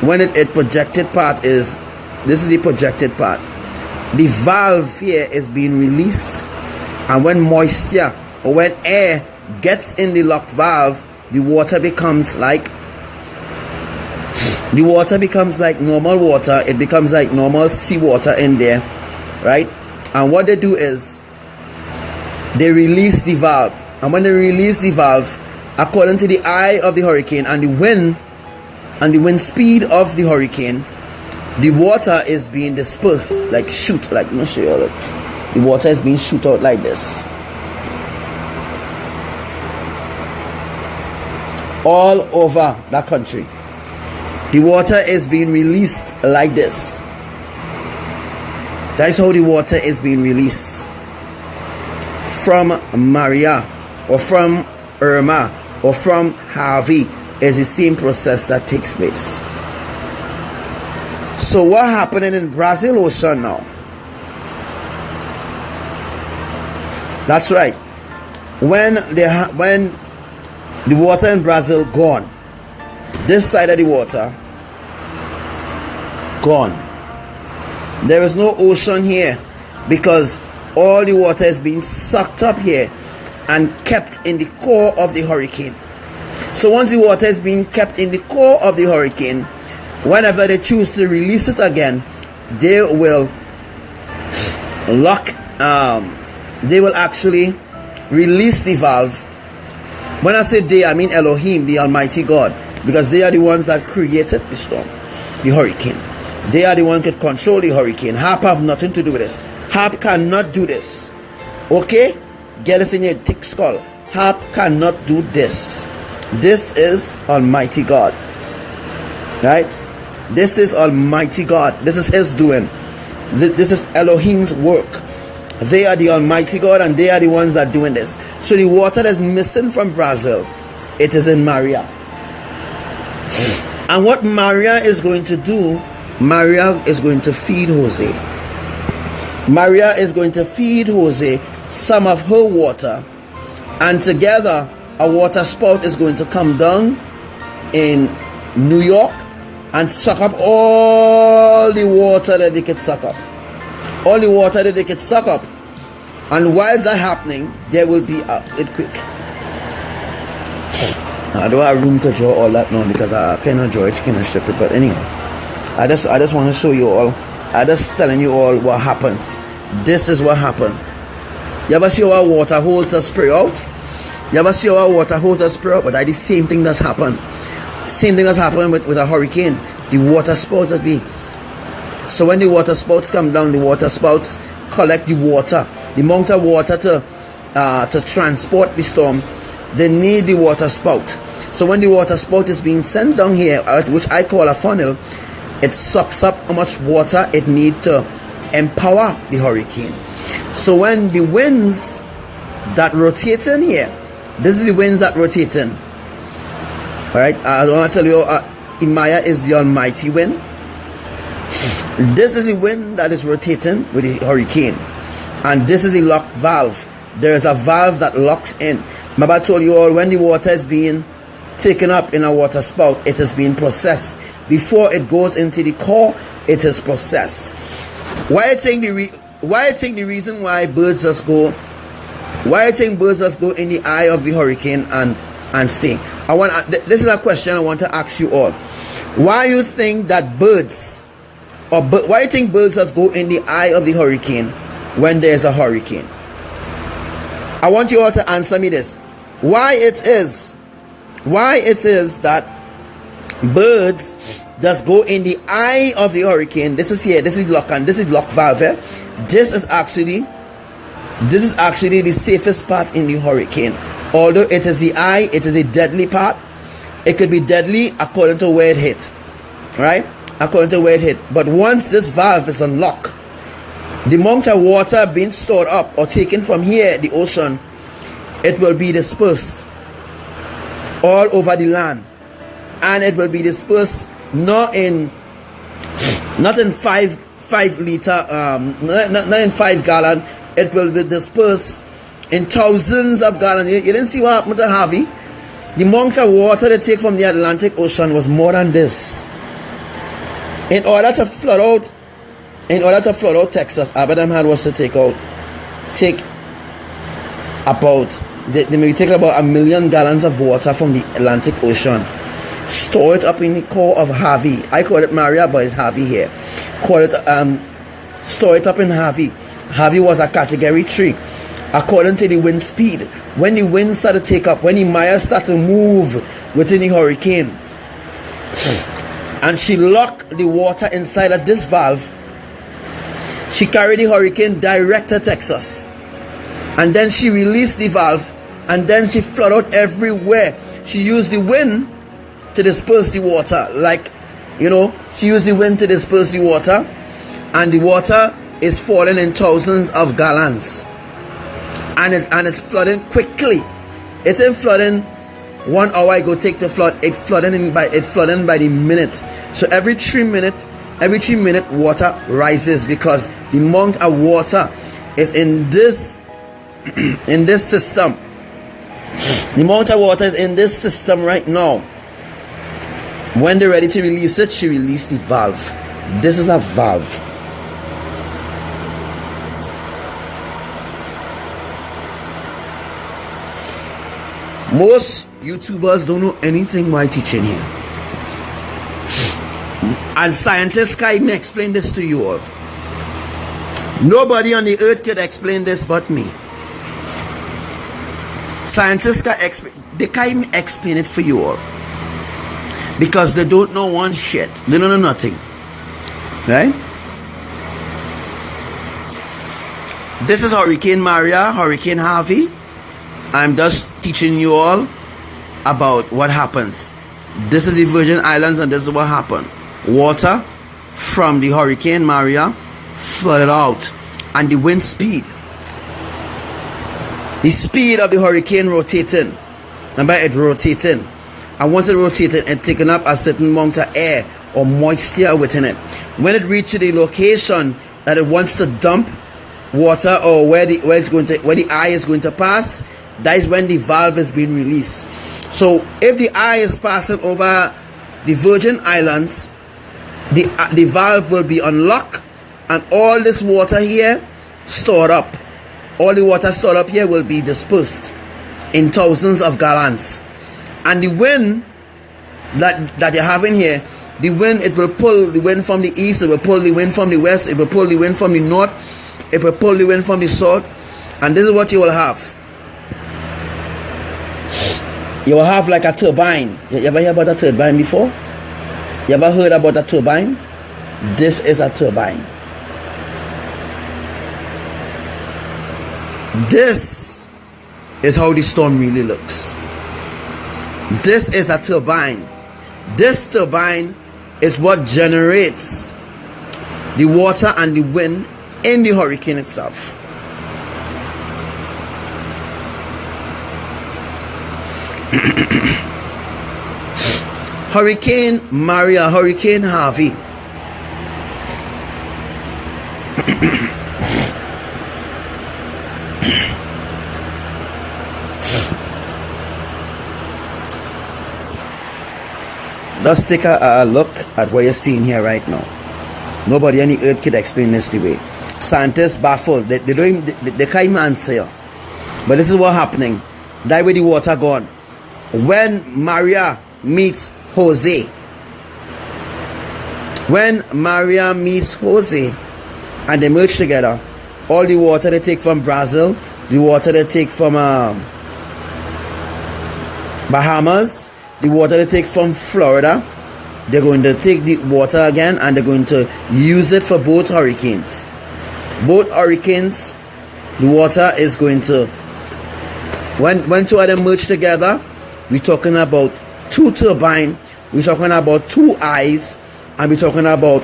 when it projected part is, this is the projected part. The valve here is being released, and when moisture or when air gets in the locked valve, the water becomes like normal water. It becomes like normal seawater in there, right? And what they do is they release the valve, and when they release the valve, according to the eye of the hurricane and the wind speed of the hurricane, the water is being dispersed, like shoot, like let me show you that. The water is being shoot out like this, all over that country. The water is being released like this. That's how the water is being released. From Maria or from Irma or from Harvey is the same process that takes place. So what happening in Brazil Ocean now? That's right. When the water in Brazil gone, this side of the water gone. There is no ocean here because all the water is being sucked up here and kept in the core of the hurricane. So once the water is being kept in the core of the hurricane, whenever they choose to release it again, they will they will actually release the valve. When I say they, I mean Elohim, the Almighty God, because they are the ones that created the storm, the hurricane. They are the ones that control the hurricane. HARP have nothing to do with this. HARP cannot do this. Okay? Get this in your thick skull. HARP cannot do this. This is Almighty God. Right? This is Almighty God. This is His doing. This is Elohim's work. They are the Almighty God, and they are the ones that are doing this. So the water that's missing from Brazil, it is in Maria. And what Maria is going to do, Maria is going to feed Jose. Maria is going to feed Jose some of her water, and together a water spout is going to come down in New York and suck up all the water that they could suck up. All the water that they could suck up. And while that happening, there will be an earthquake. I don't have room to draw all that now because I cannot draw it, cannot strip it. But anyhow, I just want to show you all. I just telling you all what happens. This is what happened. You ever see how water holds the spray out? You ever see how water holds the spray out? But that's the same thing that's happened. Same thing that's happened with a hurricane. The water spouts that be. So when the water spouts come down, the water spouts collect the water, the amount of water to transport the storm. They need the water spout. So when the water spout is being sent down here, which I call a funnel, it sucks up how much water it needs to empower the hurricane. So when the winds that rotate in here, this is the winds that rotate in. Alright, I want to tell you, Imaya is the almighty wind. This is the wind that is rotating with the hurricane. And this is the lock valve. There is a valve that locks in. Remember I told you all, when the water is being taken up in a water spout, it is being processed. Before it goes into the core, it is processed. Why I think the reason why birds just go, why I think birds just go in the eye of the hurricane and stay. This is a question I want to ask you all. Why you think that birds, why you think birds just go in the eye of the hurricane when there's a hurricane? I want you all to answer me this. Why it is that birds just go in the eye of the hurricane. This is here, this is lock, and this is lock valve. This is actually the safest part in the hurricane. Although it is the eye, it is a deadly part. It could be deadly according to where it hit, right? According to where it hit. But once this valve is unlocked, the amount of water being stored up or taken from here, the ocean, it will be dispersed. all over the land, and it will be dispersed not in 5 liter, not in 5 gallon. It will be dispersed in thousands of gallons. You didn't see what happened to Harvey? The amount of water they take from the Atlantic Ocean was more than this. In order to flood out Texas, Abraham had was to take about 1 million gallons of water from the Atlantic Ocean, store it up in the core of Harvey. I call it Maria, but it's Harvey here. Store it up in Harvey. Harvey was a category 3 according to the wind speed. When the wind started to take up, when the Maya started to move within the hurricane, and she locked the water inside of this valve, she carried the hurricane direct to Texas, and then she released the valve, and then she flooded out everywhere. She used the wind to disperse the water, she used the wind to disperse the water, and the water is falling in thousands of gallons, and it's flooding quickly. It's in flooding 1 hour it go take to flood. It's flooding by the minutes. So every 3 minutes water rises, because the amount of water is in this system. The amount of water is in this system right now. When they're ready to release it, she released the valve. This is a valve. Most YouTubers don't know anything while teaching here. And scientists can't even explain this to you all. Nobody on the earth can explain this but me. Scientists can't even explain it for you all, because they don't know one shit. They don't know nothing. Right? This is Hurricane Maria, Hurricane Harvey. I'm just teaching you all about what happens. This is the Virgin Islands, and this is what happened. Water from the Hurricane Maria flooded out, and the wind speed, the speed of the hurricane rotating. Remember, it rotating, and once it rotated, it taken up a certain amount of air or moisture within it. When it reaches the location that it wants to dump water, or where the eye is going to pass, that is when the valve is being released. So if the eye is passing over the Virgin Islands, the valve will be unlocked, and all this water here stored up, all the water stored up here will be dispersed in thousands of gallons. And the wind that you're having here, the wind, it will pull the wind from the east, it will pull the wind from the west, it will pull the wind from the north, it will pull the wind from the south, and this is what you will have. You will have like a turbine. You ever hear about a turbine before? You ever heard about a turbine? This is a turbine. This is how the storm really looks. This is a turbine. This turbine is what generates the water and the wind in the hurricane itself. Hurricane Maria, Hurricane Harvey. Let's take a look at what you're seeing here right now. Nobody on the earth could explain this the way. Scientists baffled. They can't even answer. But this is what's happening. That way the water gone. When Maria meets Jose, and they merge together, all the water they take from Brazil, the water they take from Bahamas, the water they take from Florida, they're going to take the water again, and they're going to use it for both hurricanes. Both hurricanes, the water is going to, when two of them merge together, we're talking about two turbines, we're talking about two eyes, and we're talking about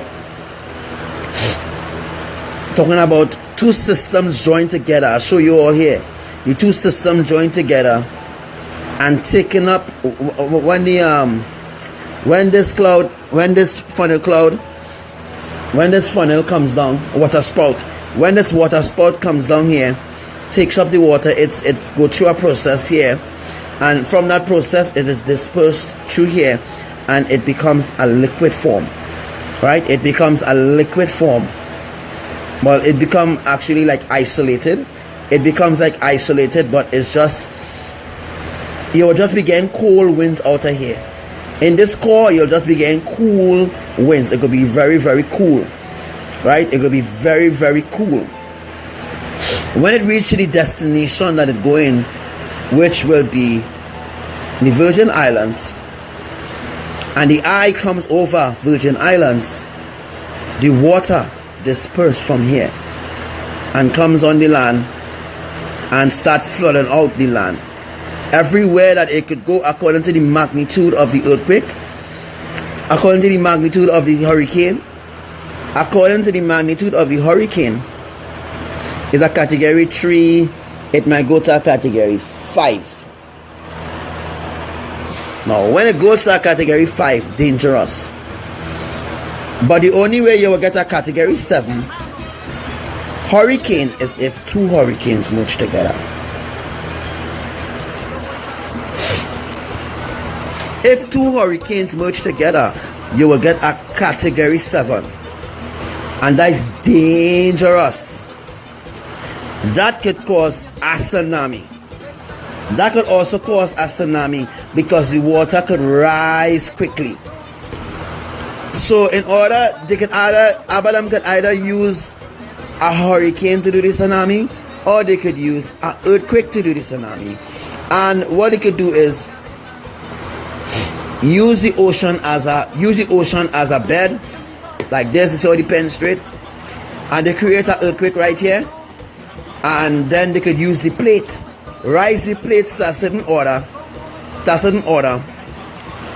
two systems joined together. I'll show you all here. The two systems joined together, and taken up when this funnel comes down, water spout. When this water spout comes down here, takes up the water, it go through a process here, and from that process it is dispersed through here, and it becomes a liquid form, right? It becomes a liquid form. Well, it becomes actually like isolated. It becomes like isolated, but it's just, you'll just be getting cold winds out of here. In this core, you'll just be getting cool winds. It could be very, very cool, right? It could be very, very cool. When it reaches the destination that it's going, which will be the Virgin Islands, and the eye comes over Virgin Islands, the water dispersed from here and comes on the land and start flooding out the land. Everywhere that it could go according to the magnitude of the earthquake, according to the magnitude of the hurricane. According to the magnitude of the hurricane, is a category 3, it might go to a category 5. Now, when it goes to a category 5, dangerous. But the only way you will get a category 7 hurricane is if 2 hurricanes merge together. If 2 hurricanes merge together, you will get a category 7. And that is dangerous. That could cause a tsunami. That could also cause a tsunami because the water could rise quickly. So in order, Abalam could either use a hurricane to do the tsunami, or they could use an earthquake to do the tsunami. And what they could do is use the ocean as a bed, like this is already Penn Strait, and they create an earthquake right here, and then they could use the plate, rise the plates to a certain order,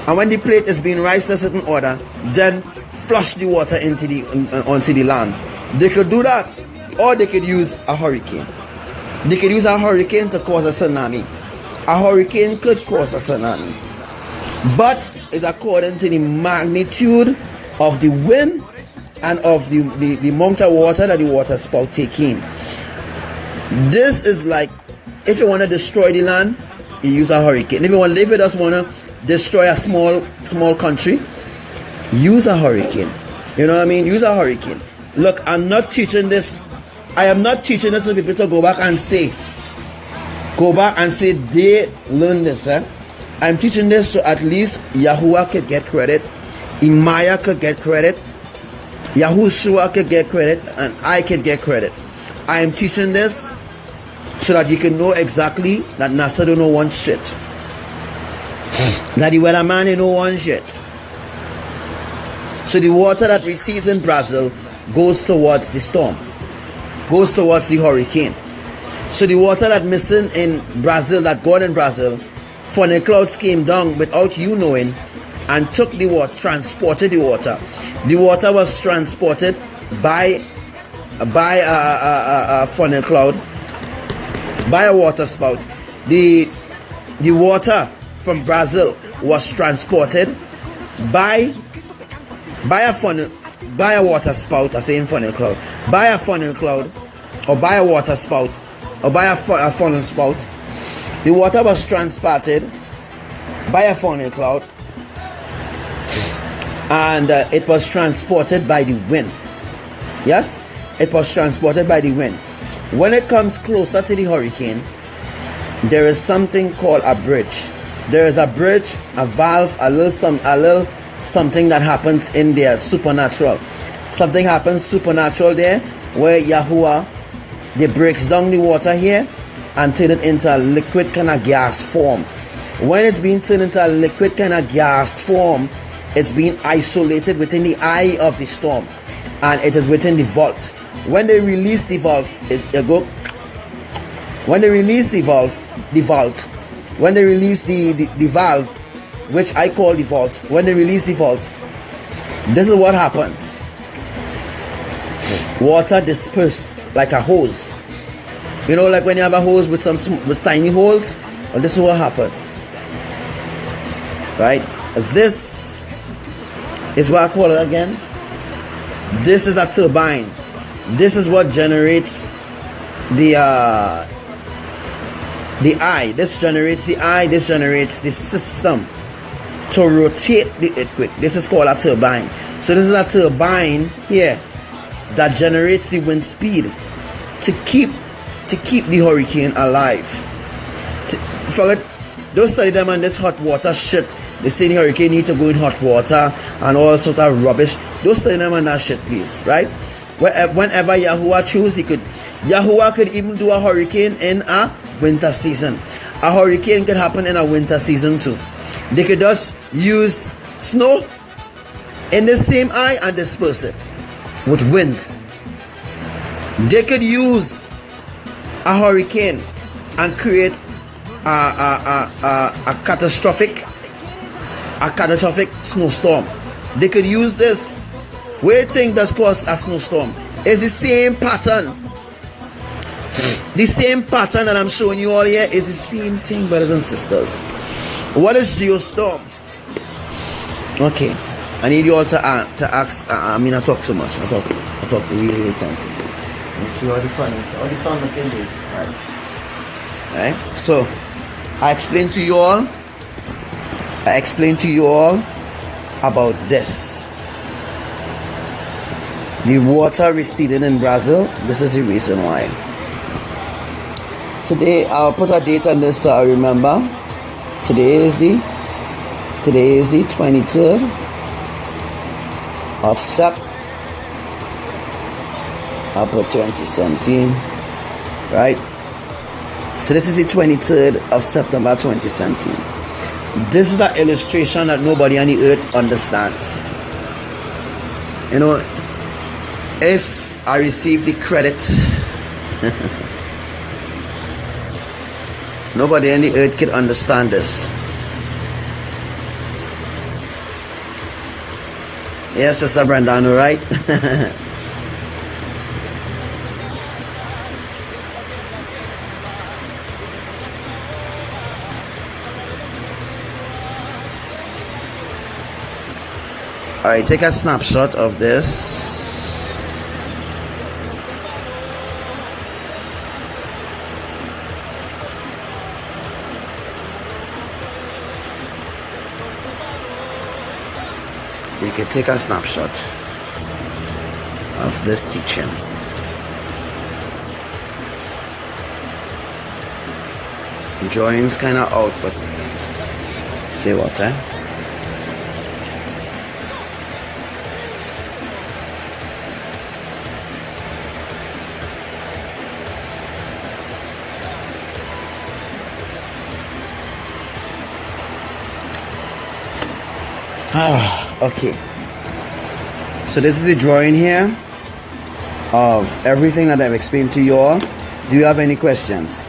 and when the plate is being raised to a certain order, then flush the water into onto the land. They could do that, or they could use a hurricane. They could use a hurricane to cause a tsunami. A hurricane could cause a tsunami, but it's according to the magnitude of the wind and of the amount of water that the water spout take in. This is like, if you want to destroy the land, you use a hurricane. If you just want to destroy a small country, use a hurricane. You know what I mean? Use a hurricane. Look, I'm not teaching this. I am not teaching this to people to go back and say they learn this. I'm teaching this so at least Yahuwah could get credit, Imaya could get credit, Yahushua could get credit, and I could get credit. I am teaching this so that you can know exactly that NASA don't know one shit. That the weatherman ain't know one shit. So the water that recedes in Brazil goes towards the storm, goes towards the hurricane. So the water that missing in Brazil, that got in Brazil, funnel clouds came down without you knowing and took the water, transported the water. The water was transported by a funnel cloud, by a water spout. The water from Brazil was transported by a water spout. I say in funnel cloud, by a funnel cloud, or by a water spout, or by a funnel spout. The water was transported by a funnel cloud, and it was transported by the wind. Yes, it was transported by the wind. When it comes closer to the hurricane, there is something called a bridge. There is a bridge, a valve, a little something that happens in there, supernatural. Something happens supernatural there, where Yahuwah, they breaks down the water here and turn it into a liquid kind of gas form. When it's being turned into a liquid kind of gas form, it's being isolated within the eye of the storm, and it is within the vault. When they release the valve, when they release the valve, which I call the vault, when they release the vault, this is what happens. Water dispersed like a hose. You know, like when you have a hose with tiny holes. Well, this is what happened. right? This is what I call it again. This is a turbine. This is what generates the eye. This generates the eye. This generates the system to rotate the earthquake. This is called a turbine. So this is a turbine here that generates the wind speed to keep the hurricane alive. Forget, don't study them on this hot water shit. They say the hurricane need to go in hot water and all sort of rubbish. Don't study them on that shit, please, right? Whenever Yahuwah choose, Yahuwah could even do a hurricane in a winter season. A hurricane could happen in a winter season too. They could just use snow in the same eye and disperse it with winds. They could use a hurricane and create a catastrophic snowstorm. They could use this. Where thing does cause a snowstorm? It's the same pattern. The same pattern that I'm showing you all here is the same thing, brothers and sisters. What is geostorm? Okay, I need you all to ask. I talk too much. I talk really fancy. Let's see how the sun is. How the sun looking good, right? So I explained to you all about this. The water receded in Brazil. This is the reason why. Today I'll put a date on this so I remember. Today is the 23rd of September. I'll put 2017, right? So this is the 23rd of September 2017. This is the illustration that nobody on the earth understands. You know, if I receive the credit, nobody on the earth can understand this. Yes, Sister Brandon, right? Alright, take a snapshot of this. You can take a snapshot of this teaching. Drawing's kind of out, but say what, Okay, so this is the drawing here of everything that I've explained to you all. Do you have any questions?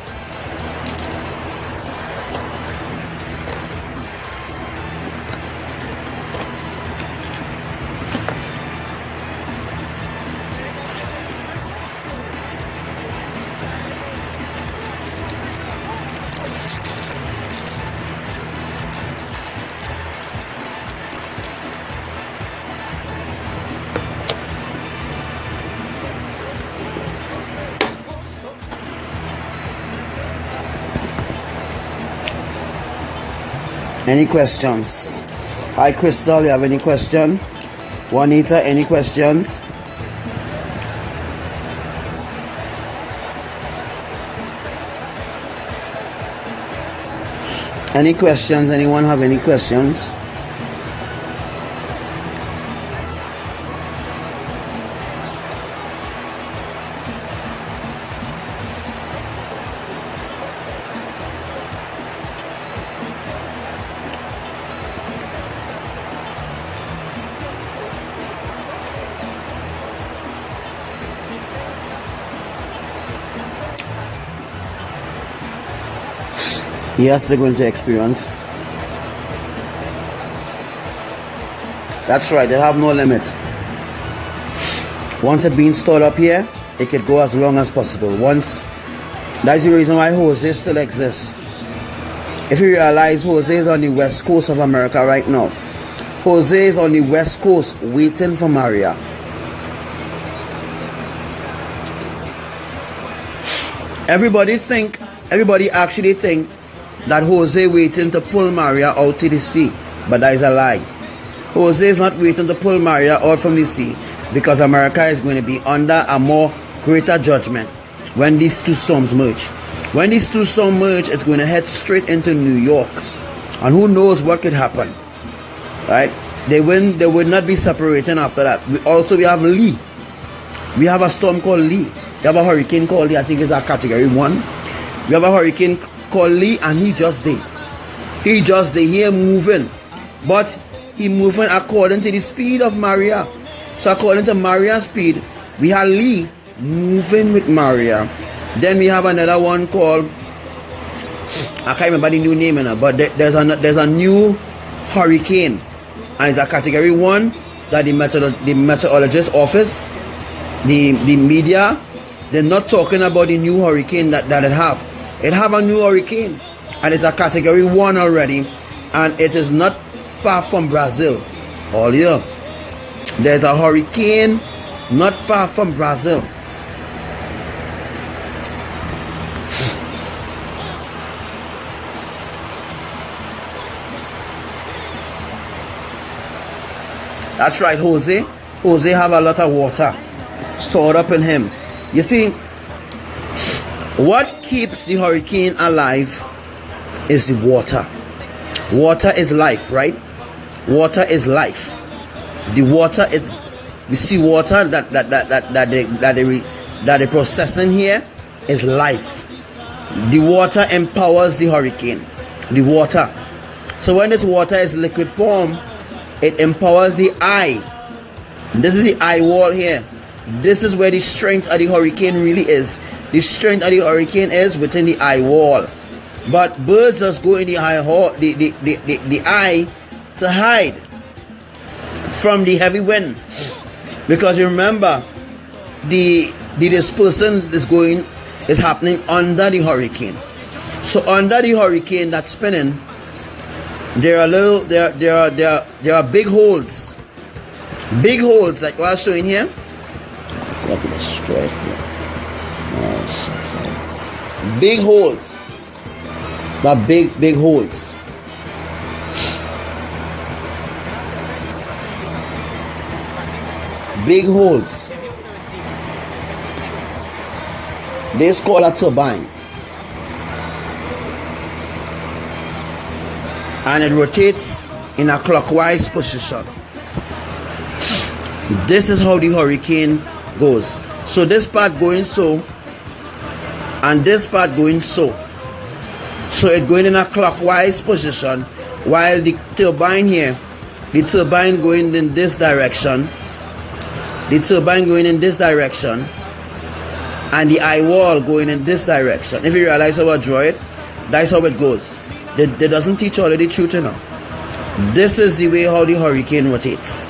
Any questions? Hi Crystal, you have any question? Juanita, any questions? Any questions? Anyone have any questions? Yes, they're going to experience. That's right, they have no limit. Once it's been stored up here, it could go as long as possible. That's the reason why hoses still exist. If you realize Jose is on the west coast of America right now. Jose is on the west coast waiting for Maria. Everybody actually think that Jose waiting to pull Maria out to the sea. But that is a lie. Jose is not waiting to pull Maria out from the sea, because America is going to be under a more greater judgment when these two storms merge. When these two storms merge, it's going to head straight into New York. And who knows what could happen. Right? They will not be separating after that. We have Lee. We have a storm called Lee. We have a hurricane called Lee. I think it's a category 1. We have a hurricane called Lee, and he just there. He moving. But he moving according to the speed of Maria. So according to Maria's speed, we have Lee moving with Maria. Then we have another one called, I can't remember the new name now, but there's a new hurricane, and it's a category 1 that the meteorologist office, the media, they're not talking about the new hurricane that it have. It have a new hurricane, and it's a category 1 already, and it is not far from Brazil. All year, there's a hurricane not far from Brazil. That's right, Jose have a lot of water stored up in him. You see, what keeps the hurricane alive is the water. Water is life, right? Water is life. The water is, we see water that the processing here is life. The water empowers the hurricane. The water. So when this water is liquid form, it empowers the eye. This is the eye wall here. This is where the strength of the hurricane really is. The strength of the hurricane is within the eye wall. But birds just go in the eye to hide from the heavy wind. Because you remember, the dispersion is happening under the hurricane. So under the hurricane that's spinning, there are big holes. Big holes like what I was showing here. Big holes. Not big holes. Big holes. This is called a turbine. And it rotates in a clockwise position. This is how the hurricane goes. So this part going so, and this part going so. So it's going in a clockwise position, while the turbine here, the turbine going in this direction, the turbine going in this direction, and the eye wall going in this direction. If you realize how I draw it, that's how it goes. They doesn't teach all of the truth, you know. This is the way how the hurricane rotates.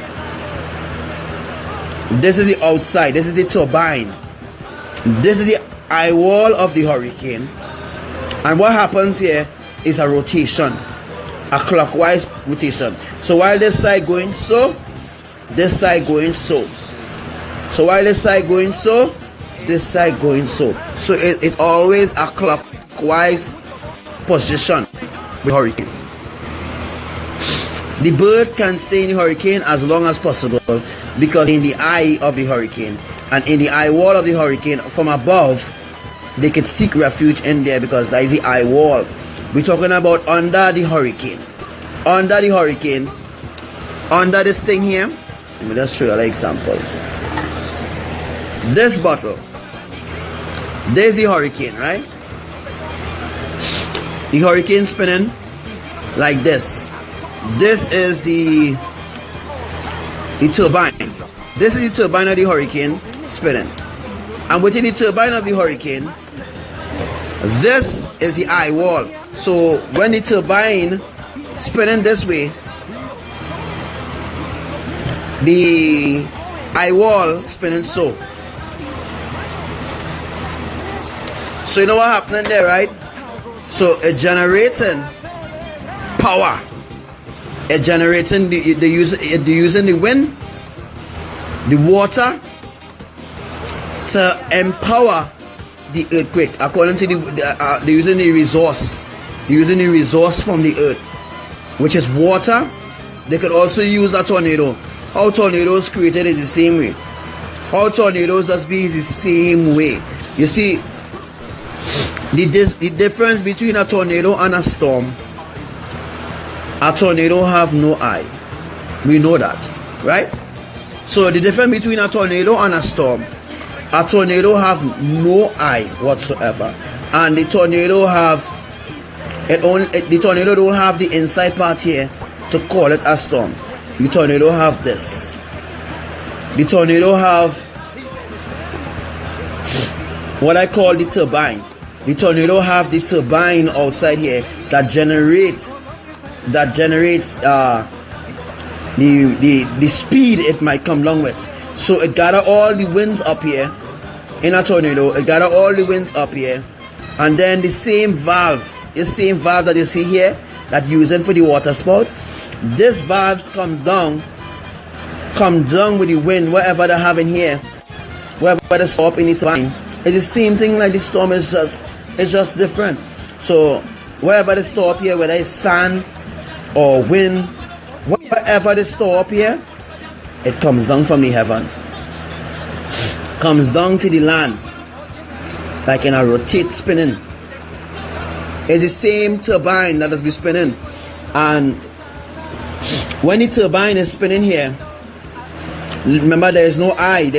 This is the outside. This is the turbine. This is the eye wall of the hurricane. And what happens here is a rotation, a clockwise rotation. So while this side going so, this side going so. So while this side going so, this side going so. So it always a clockwise position with hurricane. The bird can stay in the hurricane as long as possible, because in the eye of the hurricane and in the eye wall of the hurricane from above, they can seek refuge in there, because that is the eye wall. We're talking about under the hurricane. Under the hurricane, under this thing here, let me just show you an example. This bottle, there's the hurricane, right? The hurricane spinning like this. This is the turbine. This is the turbine of the hurricane spinning. And within the turbine of the hurricane, this is the eye wall. So when the turbine spinning this way, the eye wall spinning so. So you know what happening there, right? So it generating power. It generating using the wind, the water to empower the earthquake. According to they're using the resource. They're using the resource from the earth, which is water. They could also use a tornado. How tornadoes created is the same way. How tornadoes just be the same way. You see, the difference between a tornado and a storm. A tornado have no eye. We know that, right? So the difference between a tornado and a storm. A tornado have no eye whatsoever, and the tornado have the tornado don't have the inside part here to call it a storm. The tornado have this. The tornado have what I call the turbine. The tornado have the turbine outside here that generates the speed it might come along with. So it gather all the winds up here in a tornado. It gather all the winds up here, and then the same valve that you see here that using for the water spout. This valves come down with the wind wherever they have in here, wherever they stop in the turbine. It's the same thing like the storm is just different. So wherever they store up here, whether it's sand or wind, wherever they store up here, it comes down from the heaven, comes down to the land, like in a rotate spinning. It's the same turbine that has been spinning, and when the turbine is spinning here, remember there is no eye,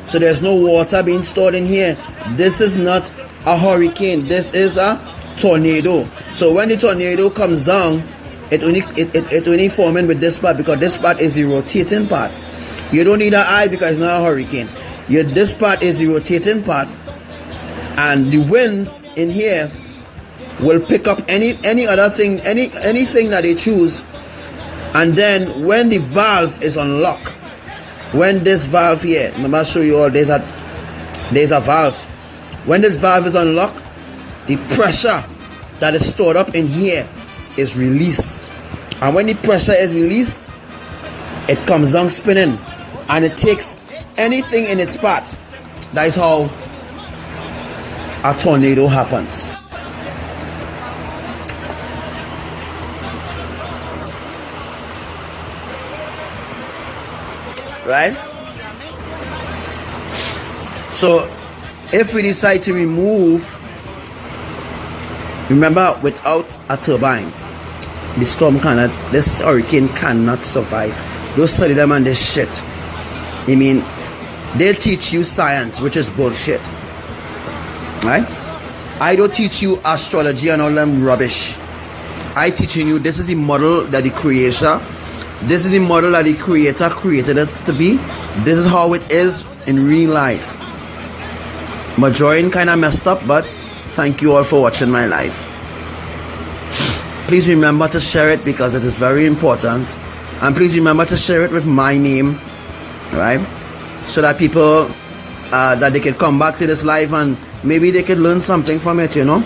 so there's no water being stored in here. This is not a hurricane, this is a tornado. So when the tornado comes down, it only forming with this part, because this part is the rotating part. You don't need an eye because it's not a hurricane. This part is the rotating part, and the winds in here will pick up any other thing, anything that they choose. And then when the valve is unlocked, when this valve here, remember I show you all, there's a valve. When this valve is unlocked, the pressure that is stored up in here is released. And when the pressure is released, it comes down spinning, and it takes anything in its path. That is how a tornado happens. Right? So if we decide to remove, remember, without a turbine, this hurricane cannot survive. Don't study them on this shit. I mean, they'll teach you science, which is bullshit. Right? I don't teach you astrology and all them rubbish. I teaching you, this is the model that the creator, this is the model that the creator created it to be. This is how it is in real life. My drawing kind of messed up, but thank you all for watching my live. Please remember to share it because it is very important. And please remember to share it with my name, right? So that people, that they can come back to this live and maybe they can learn something from it, you know.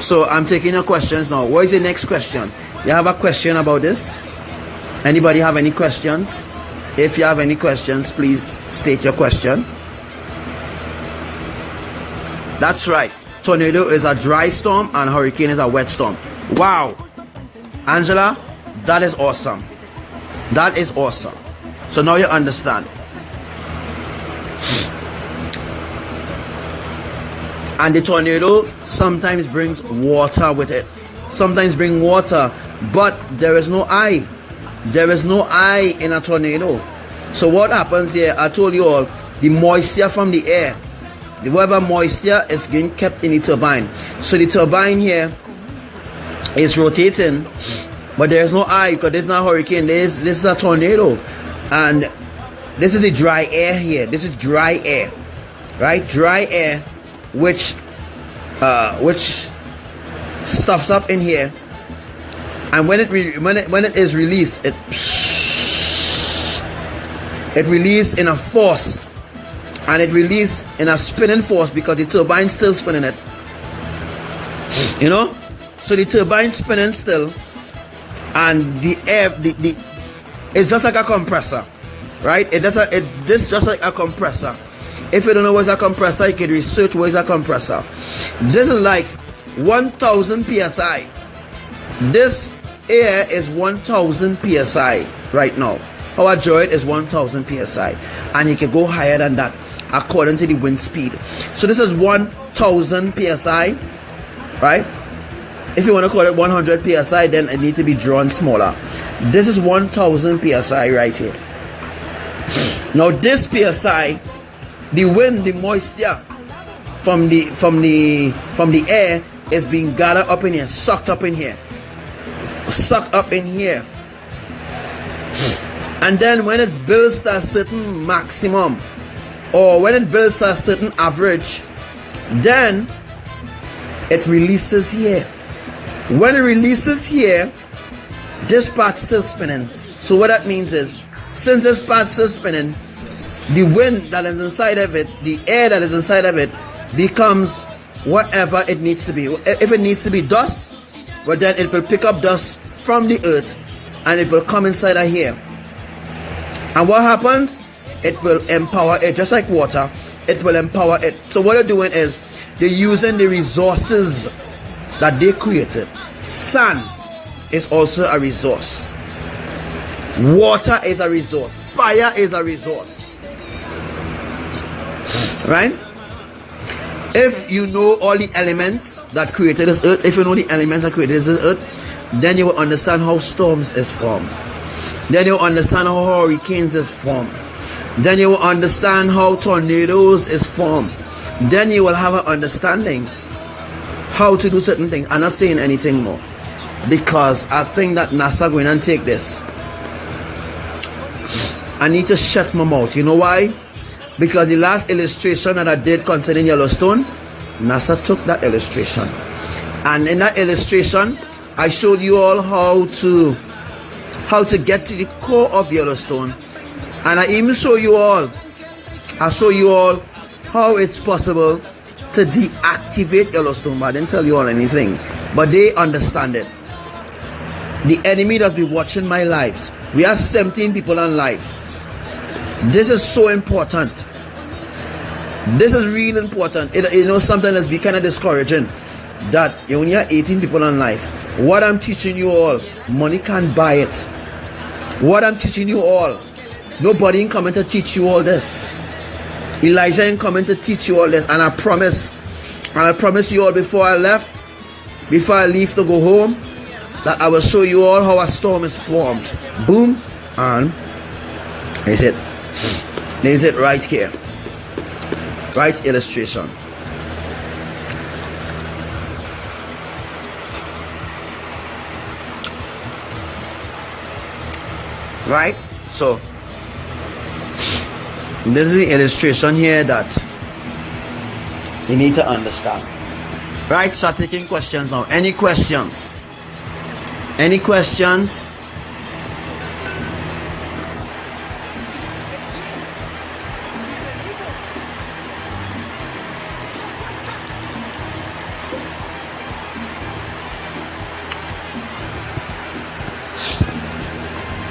So I'm taking your questions now. What is the next question? You have a question about this? Anybody have any questions? If you have any questions, please state your question. That's right. Tornado is a dry storm and hurricane is a wet storm. Wow. Angela, that is awesome. That is awesome. So now you understand. And the tornado sometimes brings water with it. Sometimes bring water, but there is no eye. There is no eye in a tornado. So what happens here, I told you all, the moisture from the air, whatever moisture is being kept in the turbine. So the turbine here is rotating, but there is no eye because this is not a hurricane. This is a tornado, and this is the dry air here. This is dry air, right? Dry air, which stuffs up in here, and when it is released, it released in a force. And it released in a spinning force because the turbine still spinning it. You know? So the turbine spinning still, and the air, it's just like a compressor, right? This just like a compressor. If you don't know what's a compressor, you can research what is a compressor. This is like 1000 psi. This air is 1000 psi right now. Our droid is 1000 psi, and he can go higher than that according to the wind speed. So this is 1000 psi, right? If you want to call it 100 psi, then it needs to be drawn smaller. This is 1000 psi right here. Now this psi, the wind, the moisture from the air is being gathered up in here, sucked up in here, and then when it builds to a certain maximum, or when it builds to a certain average, then it releases here. When it releases here, this part's still spinning. So what that means is, since this part's still spinning, the wind that is inside of it, the air that is inside of it, becomes whatever it needs to be. If it needs to be dust, well then it will pick up dust from the earth and it will come inside of here. And what happens? It will empower it, just like water. It will empower it. So what they're doing is, they're using the resources that they created. Sun is also a resource. Water is a resource. Fire is a resource. Right? If you know all the elements that created this earth, if you know the elements that created this earth, then you will understand how storms is formed. Then you will understand how hurricanes is formed. Then you will understand how tornadoes is formed. Then you will have an understanding how to do certain things. I'm not saying anything more, because I think that NASA going and take this. I need to shut my mouth. You know why? Because the last illustration that I did concerning Yellowstone, NASA took that illustration, and in that illustration I showed you all how to get to the core of Yellowstone, and I even show you all how it's possible to deactivate Yellowstone. But I didn't tell you all anything, but they understand it. The enemy that be watching my lives, we have 17 people on live. This is so important. This is really important. You know, sometimes it's be kind of discouraging that you only have 18 people on live. What I'm teaching you all, money can't buy it. What I'm teaching you all, nobody ain't coming to teach you all this. Elijah ain't coming to teach you all this. And I promise you all before I leave to go home, that I will show you all how a storm is formed. Boom, and there's it right here. Right illustration. Right? So this is the illustration here that you need to understand. Right? Start taking questions now. Any questions? Any questions?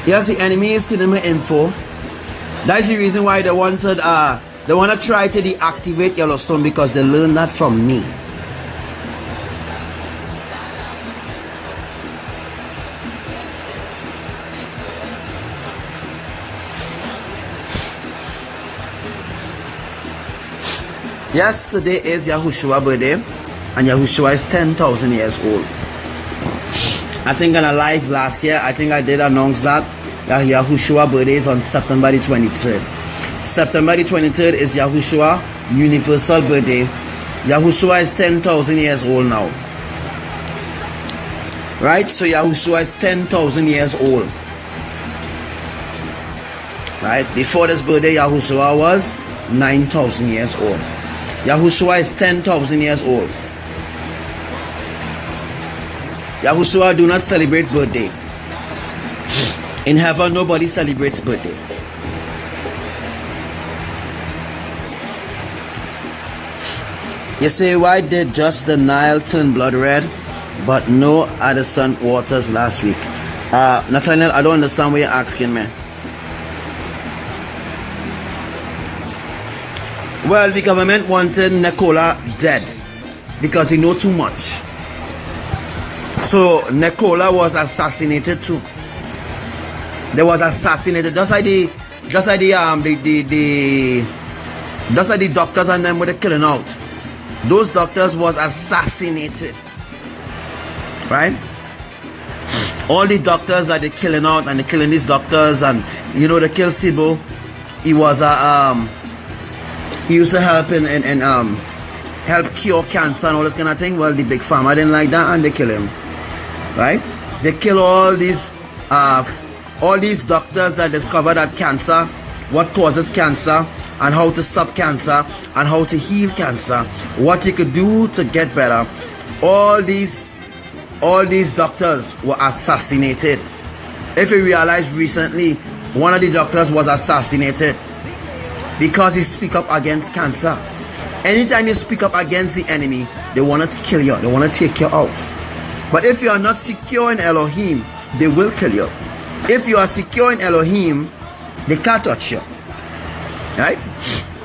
Yes, the enemy is stealing my info. That's the reason why they want to try to deactivate Yellowstone, because they learned that from me. Yes, today is Yahushua's birthday, and Yahushua is 10,000 years old. I think on a live last year, I think I did announce that Yahushua's birthday is on September the 23rd. September the 23rd is Yahushua's universal birthday. Yahushua is 10,000 years old now. Right? So Yahushua is 10,000 years old. Right? Before this birthday, Yahushua was 9,000 years old. Yahushua is 10,000 years old. Yahushua do not celebrate birthday. In heaven, nobody celebrates birthday. You say, why did just the Nile turn blood red? but no Addison Waters last week. Nathaniel, I don't understand what you're asking me. Well, the government wanted Nicola dead because he know too much. So Nicola was assassinated too. They was assassinated just like the doctors and them were killing out. Those doctors was assassinated, right? All the doctors that they killing out and they killing these doctors, and you know they kill Sibo. He was he used to help in help cure cancer and all this kind of thing. Well, the big pharma didn't like that and they kill him, right? They kill all these doctors that discover that cancer, what causes cancer, and how to stop cancer, and how to heal cancer, what you could do to get better. All these doctors were assassinated. If you realize recently, one of the doctors was assassinated because he speak up against cancer. Anytime you speak up against the enemy, they want to kill you. They want to take you out. But if you are not secure in Elohim, they will kill you. If you are secure in Elohim, they can't touch you. Right?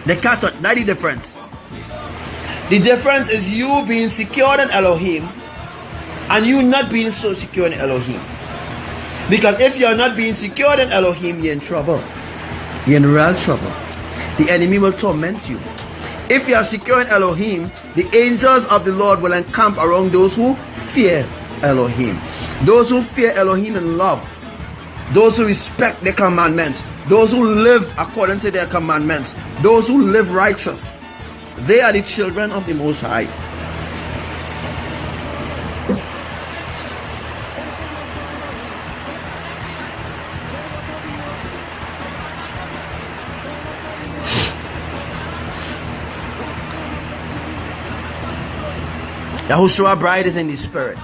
They can't touch. That's the difference. The difference is you being secure in Elohim and you not being so secure in Elohim. Because if you are not being secure in Elohim, you're in trouble. You're in real trouble. The enemy will torment you. If you are secure in Elohim, the angels of the Lord will encamp around those who fear Elohim. Those who fear Elohim in love. Those who respect their commandments. Those who live according to their commandments. Those who live righteous. They are the children of the Most High. Yahushua bride is in the spirit.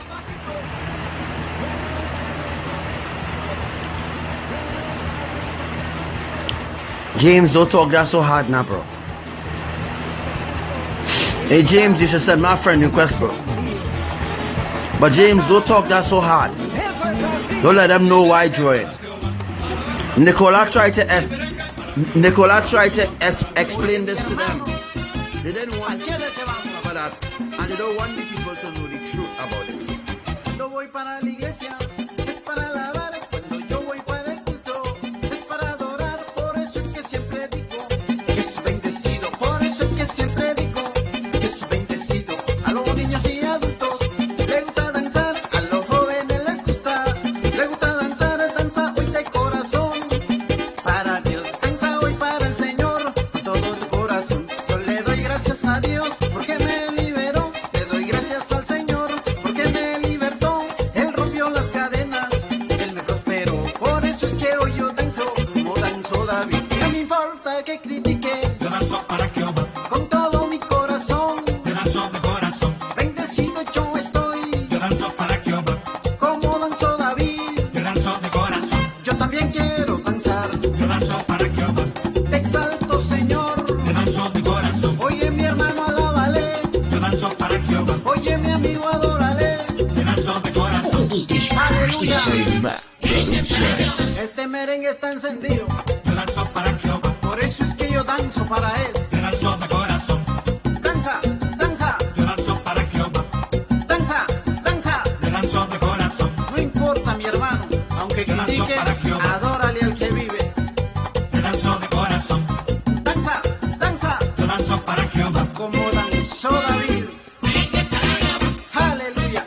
James, don't talk that so hard now, bro. Hey James, you should send my friend request, bro. But James, don't talk that so hard. Don't let them know why join. Nicola tried to explain this to them. They didn't want to about that, and they don't want the people to know the truth about it. Cuando voy para la iglesia, es para alabar. Cuando yo voy para el culto, es para adorar. Por eso es que siempre digo que es bendecido. Por eso es que siempre digo que es bendecido. A los niños y adultos les gusta danzar, a los jóvenes les gusta danzar, danza hoy de corazón. Para Dios, danza hoy para el Señor, con todo tu corazón. Yo le doy gracias a Dios porque me liberó. Le doy gracias al Señor porque me libertó. Él rompió las cadenas, Él me prosperó. Por eso es que hoy yo danzo como danzó David. No me importa que critique, yo danzo para Jehová. Con todo mi corazón, yo danzo de corazón. Bendecido yo estoy, yo danzo para Jehová. Como danzó David, yo danzo de corazón. Yo también quiero danzar, yo danzo para Jehová. Te exalto, Señor, yo danzo de corazón. Oye mi hermano, alábale, yo danzo para Jehová. Oye mi amigo, adórale, yo danzo de corazón. Aleluya. Este merengue está encendido, yo danzo para Jehová. Por eso es que yo danzo para Él, yo danzo de corazón. Danza, danza, yo danzo para Jehová. Danza, danza, yo danzo de corazón. No importa mi hermano, aunque critique, adórale al que vive. Yo danzo de corazón. Danza, danza, yo danzo para Jehová. Como danzó David. Aleluya.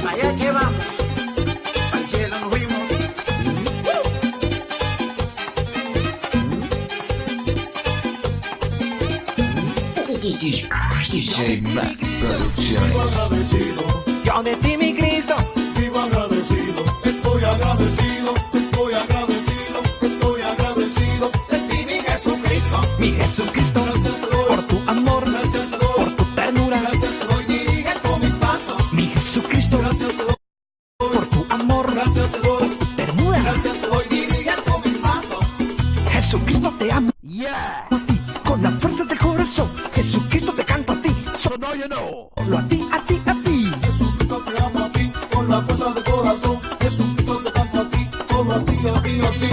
Allá que vamos, al cielo nos fuimos. DJ Mac Producciones. Yo de ti, mi Cristo, Vivo agradecido, estoy agradecido, estoy agradecido, estoy agradecido. de ti, mi Jesucristo, Mi Jesucristo, por tu amor, Gracias te doy, por tu ternura. gracias te doy, dirige con mis pasos. Mi Jesucristo, Gracias te doy, por tu amor, gracias te doy, ternura. Gracias te doy dirigiendo mis pasos. Jesucristo te ama. Yeah. A ti, con las fuerzas del corazón. Jesucristo te canta a ti. So now you know. Solo a ti, a ti, a ti. Jesucristo te ama a ti, con la fuerza del corazón. Jesucristo te canta a ti, solo a ti, a ti, a ti.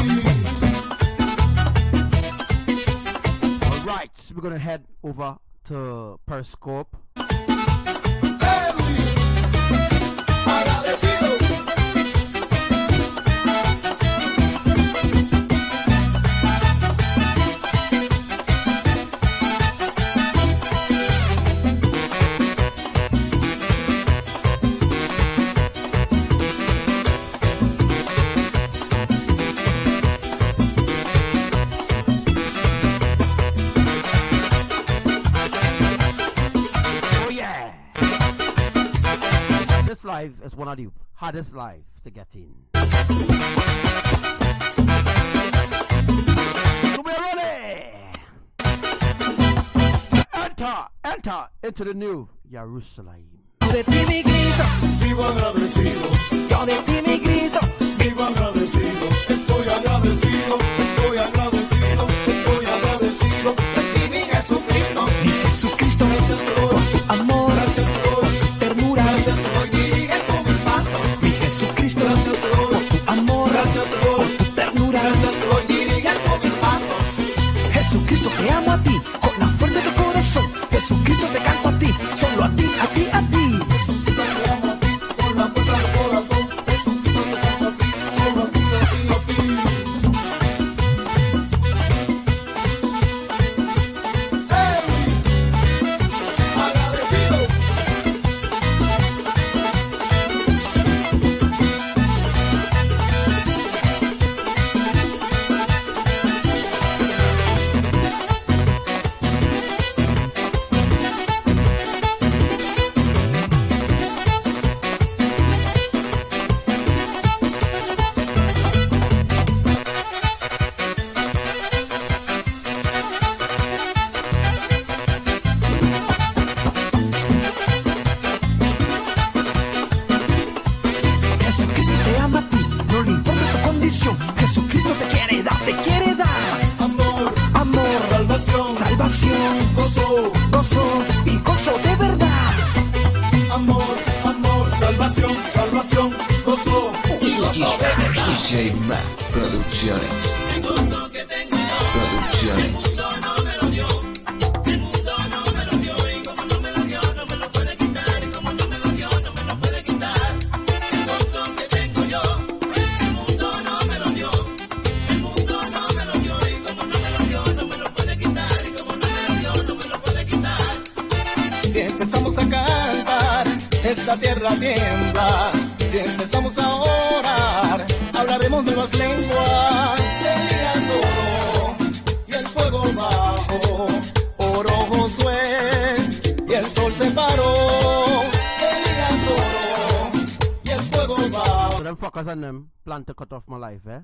Alright, so we're gonna head over to Periscope. Live is one of the hardest live to get in. So we're ready. Enter into the new Jerusalem. Yo de ti mi Cristo, vivo agradecido. Yo de ti mi Cristo, vivo agradecido. Estoy agradecido, estoy agradecido, estoy agradecido. De ti mi Jesucristo, mi Jesucristo, gracias te doy por tu amor, gracias te doy, ternura, gracias te doy. Mi Jesucristo, gracias te doy, por tu amor, gracias te doy, por tu ternura, gracias te doy, dirigiendo mis pasos. Jesucristo te amo a ti, con la fuerza del corazón. Jesucristo te canto a ti, solo a ti, a ti, a ti. Jesucristo te amo a ti, con la fuerza del corazón. Jesucristo te canto a ti, solo a ti, a ti, a ti. Jesucristo te quiere dar, te quiere dar amor, amor, salvación, salvación, gozo, gozo y gozo de verdad. Amor, amor, salvación, salvación, gozo y gozo de verdad. DJ Mac Producciones. El gozo que tengo yo, Producciones. el mundo no me lo dio. El mundo no me lo dio y como no me lo dio, no me lo puede quitar. Y como no me lo dio, no me lo puede quitar. El gozo que tengo yo, el mundo no me lo dio. El mundo no me lo dio y como no me lo dio, no me lo puede quitar. Y como no me lo dio, no me lo puede quitar. Si empezamos a cantar, esta tierra tiembla. Si empezamos a orar, hablaremos nuevas lenguas. Elías oró y el fuego bajó. Oró Josué y el sol se paró. Elías oró y el fuego bajó. So them fuckers and them plan to cut off my life, eh?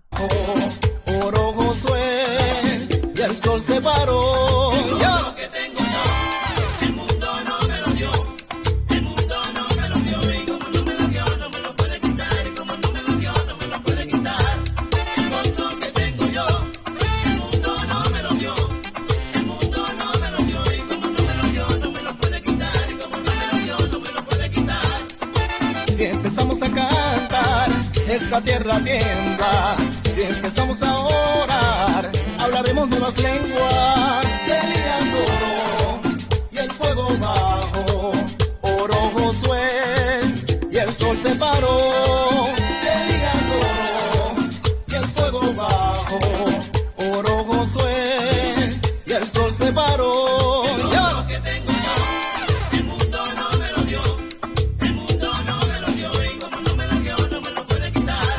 Oró Josué y el sol se paró. Lo que tengo yo, el mundo no me lo dio. El mundo no me lo dio y como no me lo dio, no me lo puede quitar. Y como no me lo dio, no me lo puede quitar. El gozo que tengo yo, el mundo no me lo dio. El mundo no me lo dio y como no me lo dio, no me lo puede quitar. Y como no me lo dio, no me lo puede quitar. Si empezamos a cantar, esta tierra tiembla. Si empezamos a orar, hablaremos nuevas lenguas. Elías oró y el fuego bajó. Oró Josué y el sol se paró. Elías oró y el fuego bajó. Oró Josué y el sol se paró. Lo que tengo yo, el mundo no me lo dio. El mundo no me lo dio y como no me lo dio, no me lo puede quitar.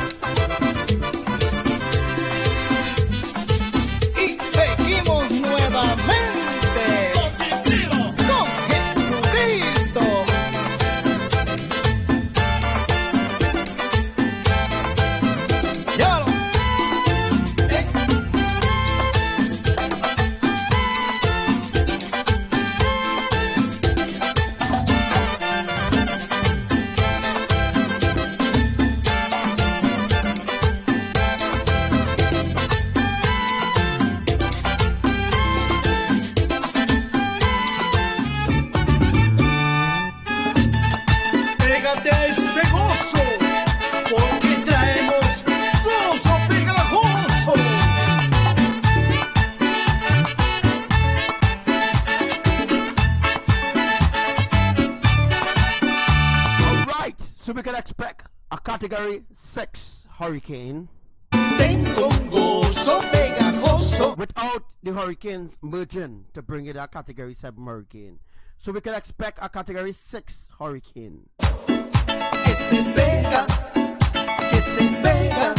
Y seguimos nuevamente con Jesucristo. Ya. Category 6 hurricane. Tengo un gozo pegajoso. Without the hurricanes merging to bring it a Category 7 hurricane. So we can expect a Category 6 hurricane. Que se pega, que se pega.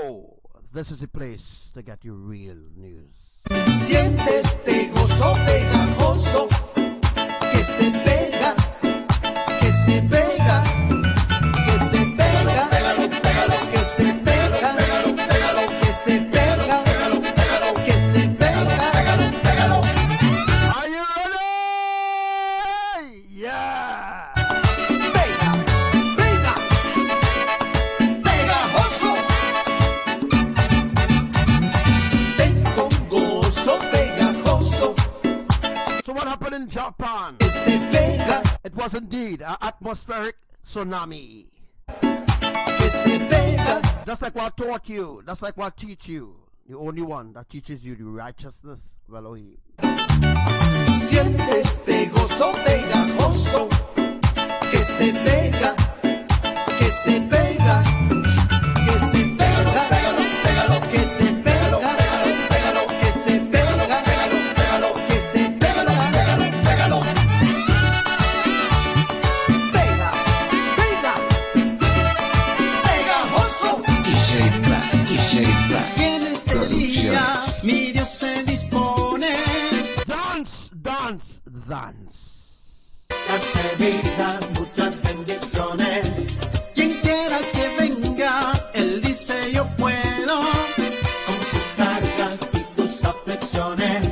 Oh, this is the place to get your real news. Siente este gozo pegajoso. Que se pega, que se pega, que se pega, pégalo, pégalo, que se pega, pégalo, pégalo, que se pega, pégalo, pégalo, que se pega, pégalo, pégalo. Are you ready? Yeah. Pega, pega, pegajoso. Tengo un gozo pegajoso. So what happened in Japan? Que se pega, It was indeed an atmospheric tsunami. que se pega. That's like what I taught you. That's like what I teach you. The only one that teaches you the righteousness of Elohim. Siente este gozo pegajoso. Que se pega, que se pega, que se pega, pégalo, pégalo, que se pega, pégalo, pégalo, que se pega, pégalo, pégalo, que se pega, pégalo, pégalo. Pega, pega, pegajoso. DJ Mac, Y en este día mi Dios se dispone. Dance, dance, dance. Darte vida, muchas bendiciones. Quien quiera que venga, Él dice yo puedo. Con tus cargas y tus aflicciones.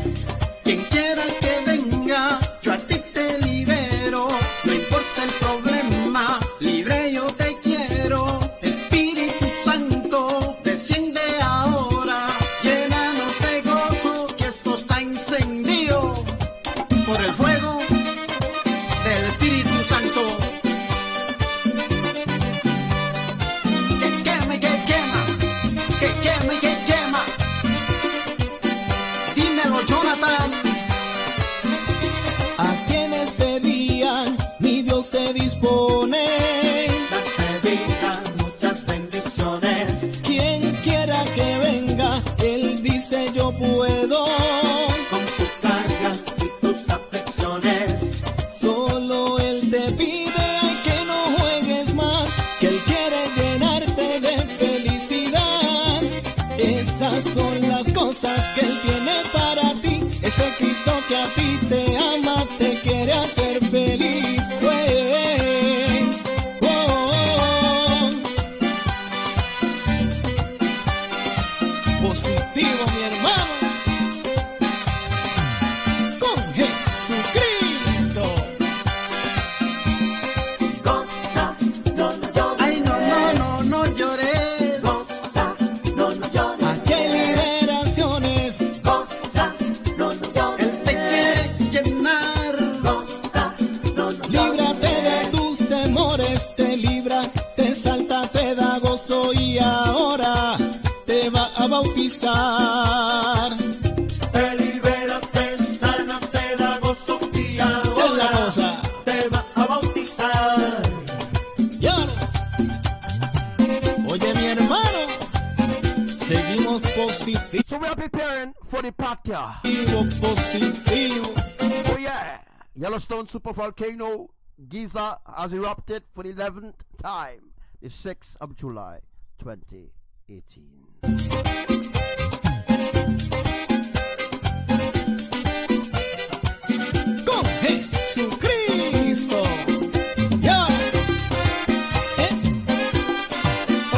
Quien quiera que venga, yo a ti te libero. No importa el problema, libre yo te quiero. Espíritu Santo, desciende ahora. Llénanos de gozo, que esto está encendido por el fuego del Espíritu Santo. Que queme, que quema, que queme, que quema. Dímelo, Jonathan. Aquí en este día mi Dios se dispone. Darte vida, muchas bendiciones. Quien quiera que venga, Él dice yo puedo. Con tus cargas y tus aflicciones. Solo Él te pide que no juegues más, que Él quiere llenarte de felicidad. Esas son las cosas que Él tiene para ti. Ese Cristo que a ti te ama, te quiere hacer feliz. Positivo, mi hermano. Con Jesucristo. Goza, no, no llores. Ay, no, no, no, no llores. Goza, no, no llores. Aquí hay liberaciones. Goza, no, no llores. Él te quiere llenar. Goza, no, no llores. Líbrate de tus temores, te libra, te salta, te da gozo y ahora te va a bautizar. Te libera, te sana, te da gozo y ¿Qué es la ahora cosa? te va a bautizar. Ya. Oye, mi hermano, seguimos positivo, So we are preparing for the Patya. positivo. Oh yeah. Yellowstone supervolcano Geyser has erupted for the 11th time, the 6th of July 2018. Con Jesucristo. Ya.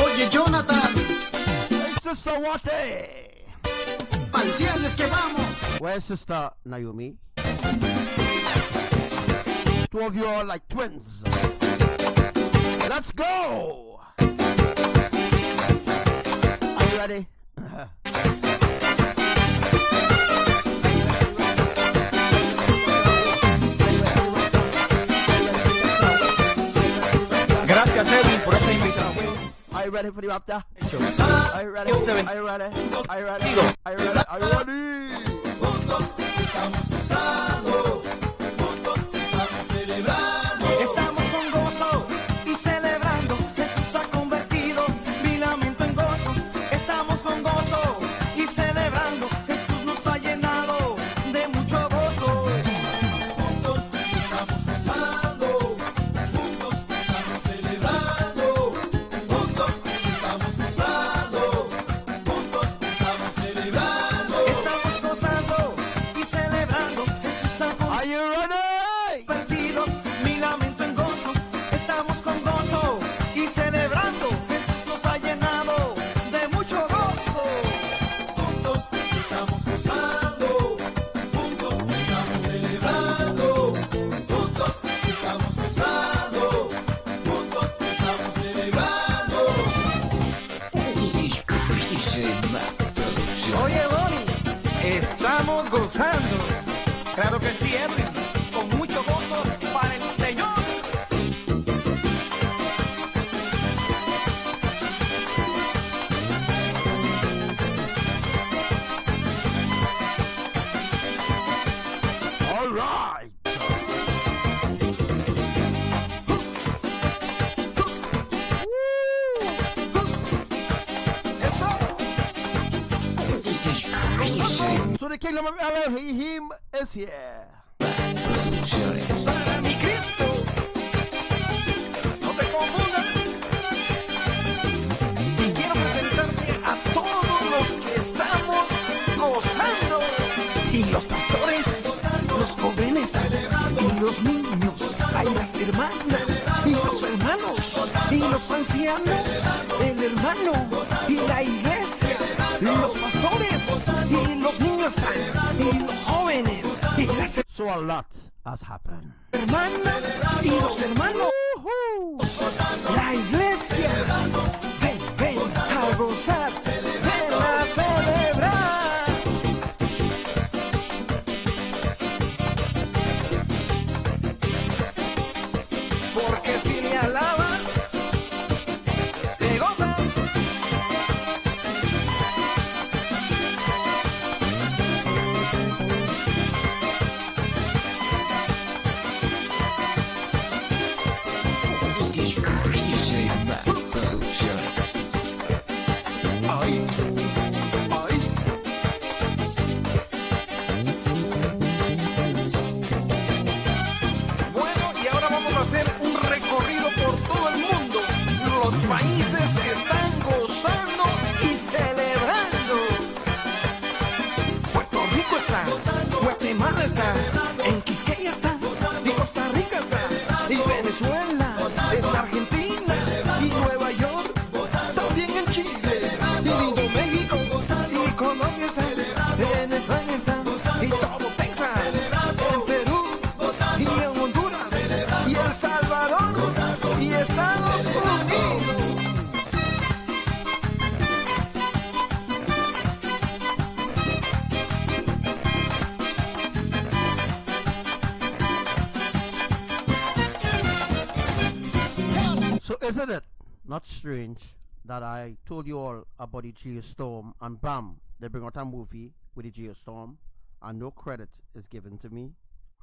Oye, Jonathan, Hey, Sister Wate. al cielo es que vamos. Where's Sister Naomi? Two of you are like twins. Let's go. Are you ready? Gracias, Edwin, por esta invitación. Are you ready for the rapture? Are you ready? Are you ready? Are you ready? Are you ready? Are you ready? Estamos con gozo y celebrando. Jesús gozando. Claro que sí, Edwin, con mucho gozo para el Señor. All right. So the kingdom of Elohim is here. Para mi Cristo, no te confundas. Y quiero presentarte a todos los que estamos gozando. Y los pastores, los jóvenes, y los niños, hay las hermanas, y los hermanos, y los ancianos, el hermano, y la iglesia, y los pastores, y los niños, y los jóvenes, y las So a lot has happened. hermanas, y los hermanos, la iglesia, ven a gozar, ven a celebrar. Porque si le alabas, te gozas. Bueno, y ahora vamos a hacer un recorrido por todo el mundo. Los países que están gozando y celebrando. Puerto Rico está, Guatemala está, en Quisqueya está, y Costa Rica está, y Venezuela, en Argentina, y Nueva York, también en Chile, y lindo México, y Colombia está, en España está, y todo Texas, en Perú, y en Honduras, y El Salvador, y Estados Unidos. So isn't it not strange that I told you all about the geostorm and bam, they bring out a movie with the geostorm and no credit is given to me?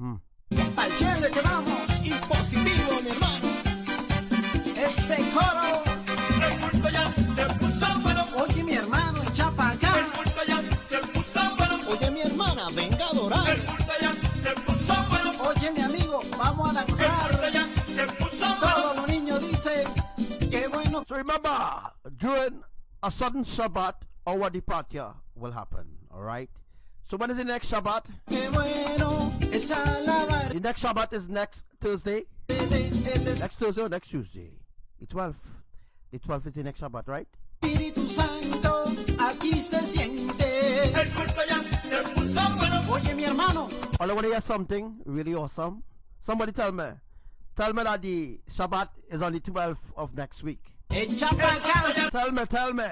Al cielo que vamos, y positivo, mi hermano. Ese coro, El culto ya se puso bueno. oye mi hermano, echa pa' acá. El culto ya se puso bueno. Oye, mi hermana, venga a adorar. El culto ya se puso bueno. Oye mi amigo, vamos a El culto danzar. ya se puso Todos bueno. los niños dicen, qué bueno. So remember, during a sudden Shabbat, our departure will happen, alright? So when is the next Shabbat? Qué bueno es alabar. The next Shabbat is next Thursday? Next Thursday or next Tuesday? The 12th. The 12th is the next Shabbat, right? Espíritu Santo, aquí se siente. El culto ya se puso bueno. Oye mi hermano, All I want to hear something really awesome. Somebody tell me. Tell me that the Shabbat is on the 12th of next week. echa pa' acá. Tell me.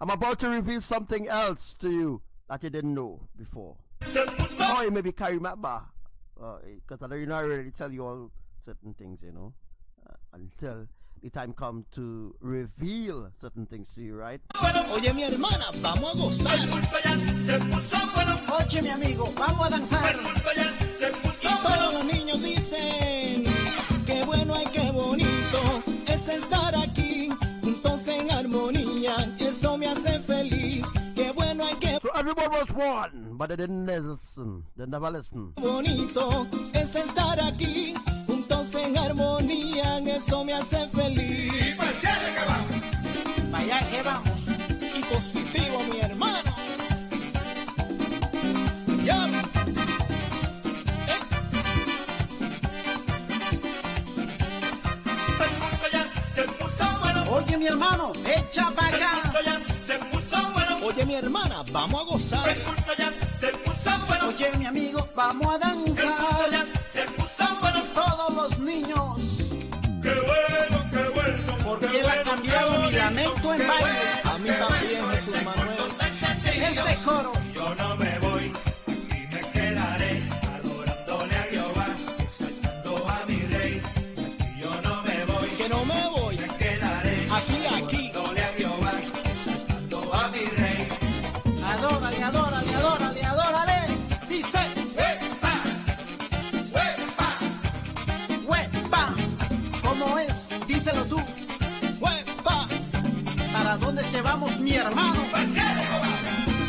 I'm about to reveal something else to you that you didn't know before. Se puso. Or you maybe carry my bar. Because I don't really tell you all certain things, you know. Until the time comes to reveal certain things to you, right? Oye, mi hermana, vamos a gozar. El culto ya se puso bueno. Oye mi amigo, vamos a danzar. El culto ya se puso Todos bueno. los niños dicen, qué bueno y qué bonito es estar aquí, juntos en armonía, eso me hace feliz. Qué bueno y qué So everyone was one, but they didn't listen. They never listened. bonito es estar aquí, juntos en armonía, eso me hace feliz. Vaya que vamos. Y positivo, mi hermano. Ya. El culto ya se puso bueno. Oye mi hermano, echa pa' El acá. culto ya se puso bueno. Oye, mi hermana, vamos a gozar. El culto ya se puso bueno. Oye mi amigo, vamos a El culto danzar. ya se puso bueno. Todos los niños, Qué bueno, qué bueno. porque él ha cambiado mi lamento en baile. A mí también, Jesús Manuel. Ese coro, Yo no me voy Dímelo tú. ¡Huepa! ¿Para dónde te vamos, mi hermano?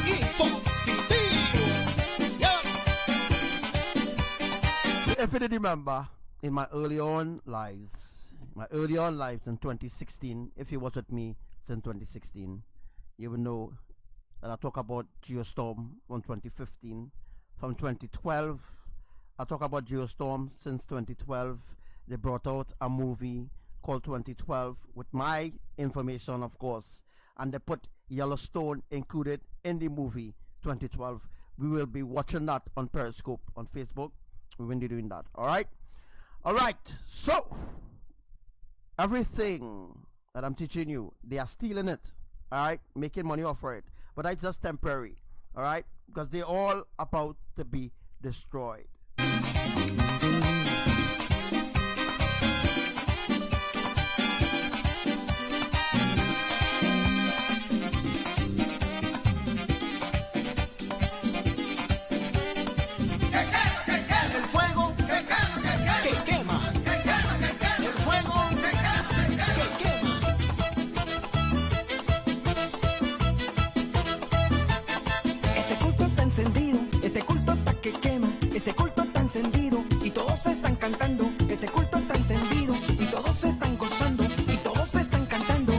Y positivo. Yeah. If you remember, in my early on lives in 2016, if you was with me since 2016, you will know that I talk about Geostorm from 2015. From 2012, I talk about Geostorm since 2012. They brought out a movie called 2012 with my information, of course, and they put Yellowstone included in the movie 2012. We will be watching that on Periscope on Facebook. We will be doing that. All right. So everything that I'm teaching you, they are stealing it. All right, making money off of it, but that's just temporary. All right, because they're all about to be destroyed. Y todos están cantando, este culto está encendido, y todos están gozando, y todos están cantando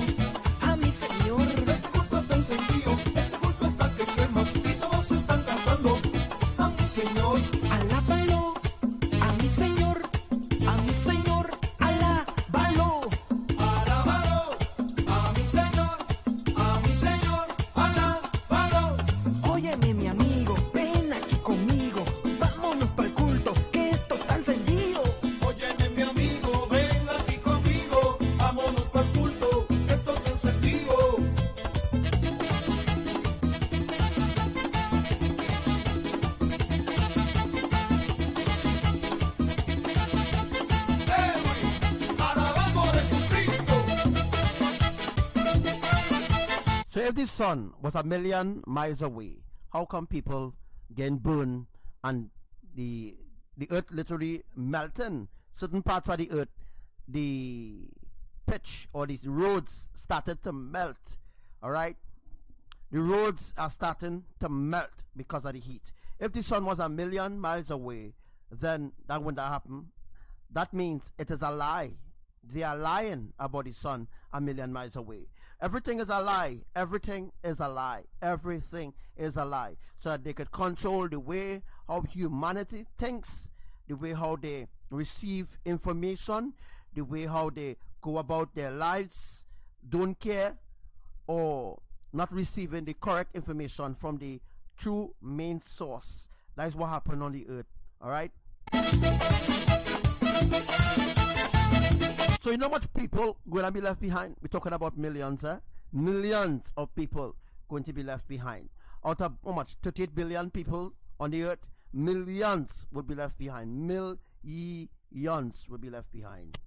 a mi Señor. Este culto está encendido, este culto está que quema, y todos están cantando a mi Señor. Alábalo, a mi Señor, alábalo. Alábalo, a mi Señor, alábalo. Óyeme, mi amigo, ven aquí conmigo, vámonos para el culto. So if the sun was 1,000,000 miles away, how come people getting burned and the earth literally melting? Certain parts of the earth, the pitch or these roads started to melt. All right, the roads are starting to melt because of the heat. If the sun was 1,000,000 miles away, then that wouldn't happen. That means it is a lie. They are lying about the sun 1,000,000 miles away. Everything is a lie. Everything is a lie. Everything is a lie. So that they could control the way how humanity thinks, the way how they receive information, the way how they go about their lives, don't care, or not receiving the correct information from the true main source. That's what happened on the earth. All right. So you know much people going to be left behind? We're talking about millions, millions of people going to be left behind. Out of how much? 38 billion people on the earth, millions will be left behind. Millions will be left behind.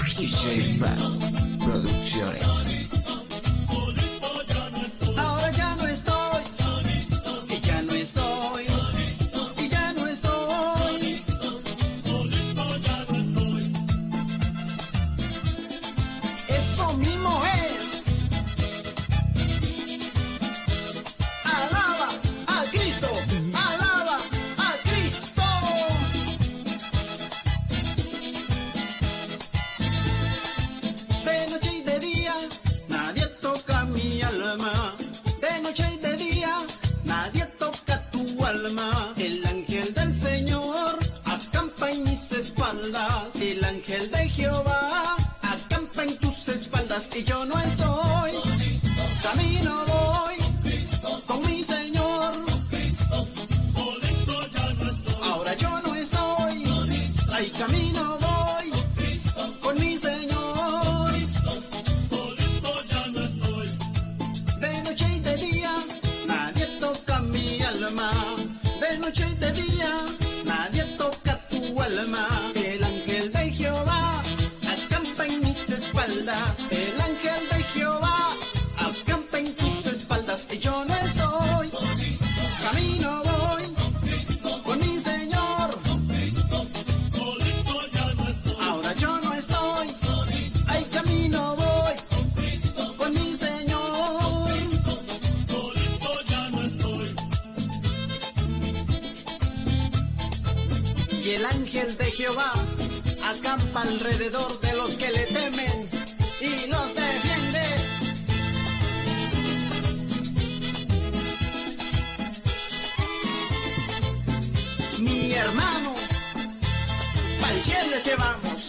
DJ Producciones. Ahora ya no estoy, y ya no estoy, y ya no estoy. Eso mismo es. Alaba a Cristo, alaba espaldas. El ángel de Jehová acampa en tus espaldas y yo no estoy. Camino voy con mi Señor. Ahora yo no estoy. Ay, camino voy con mi Señor. De noche y de día nadie toca mi alma. De noche y de día nadie toca tu alma. El ángel de Jehová acampa en mis espaldas. El ángel de Jehová acampa en tus espaldas y yo no estoy. Camino voy con mi Señor. Ahora yo no estoy. Ay, camino voy con mi Señor. Y el ángel de Jehová acampa alrededor de los que le temen y los defiende. Mi hermano, pa'l cielo que vamos.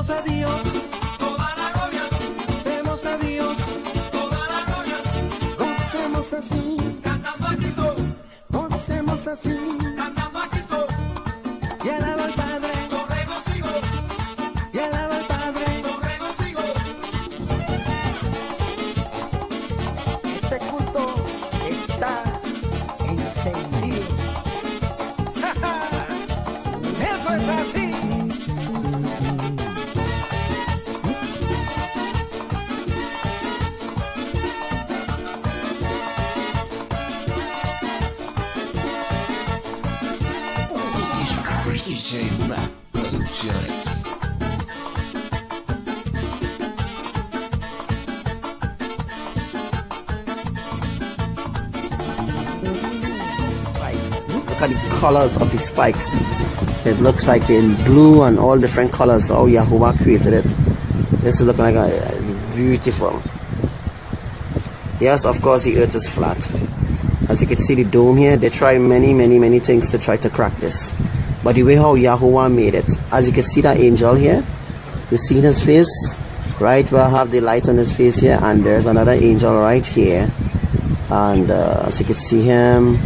Demos a Dios toda la gloria, demos a Dios, toda la gloria, gocemos así, cantando a Cristo, gocemos así, cantando a Cristo, y alaba al Padre, con regocijo, y alaba al Padre. con regocijo. Este culto está encendido. ¡Ja, ja! Eso es así. DJ Rap Producciones. Look at the colors of the spikes. It looks like in blue and all different colors. Oh, Yahuwah created it. This is looking like a beautiful. Yes, of course the earth is flat. As you can see the dome here, they try many things to try to crack this. But the way how Yahuwah made it, as you can see that angel here, you see his face, right where I have the light on his face here, and there's another angel right here. And as you can see him,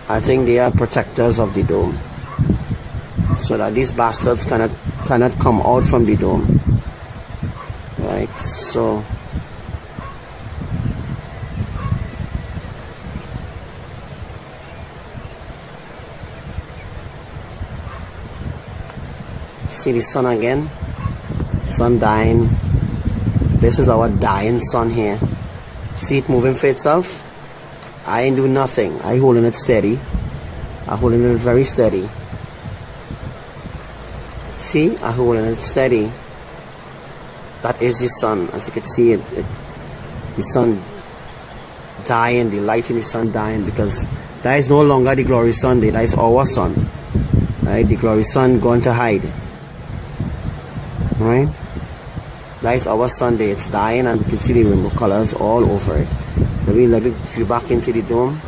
I think they are protectors of the dome, so that these bastards cannot come out from the dome. Right, so see the sun again, sun dying. This is our dying sun here. See it moving for itself. I ain't doing nothing. I holding it steady. I holding it very steady. See, I holding it steady. That is the sun. As you can see, the sun dying, the light in the sun dying, because that is no longer the glory sun. That is our sun. Right, the glory sun going to hide. Right, that is our Sunday. It's dying, and you can see the rainbow colors all over it. Let me view back into the dome.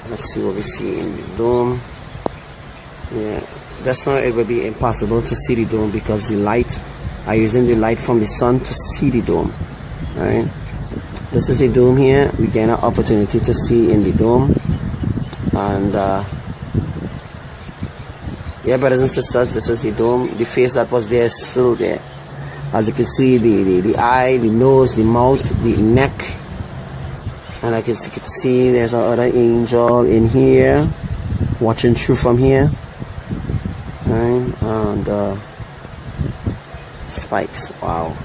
Let's see what we see in the dome. Yeah, just now it will be impossible to see the dome because the light, I'm using the light from the sun to see the dome. Right, this is the dome here. We get an opportunity to see in the dome, and yeah, brothers and sisters, this is the dome. The face that was there is still there. As you can see, the eye, the nose, the mouth, the neck. And like you can see, there's another angel in here, watching through from here. Right? And spikes, wow.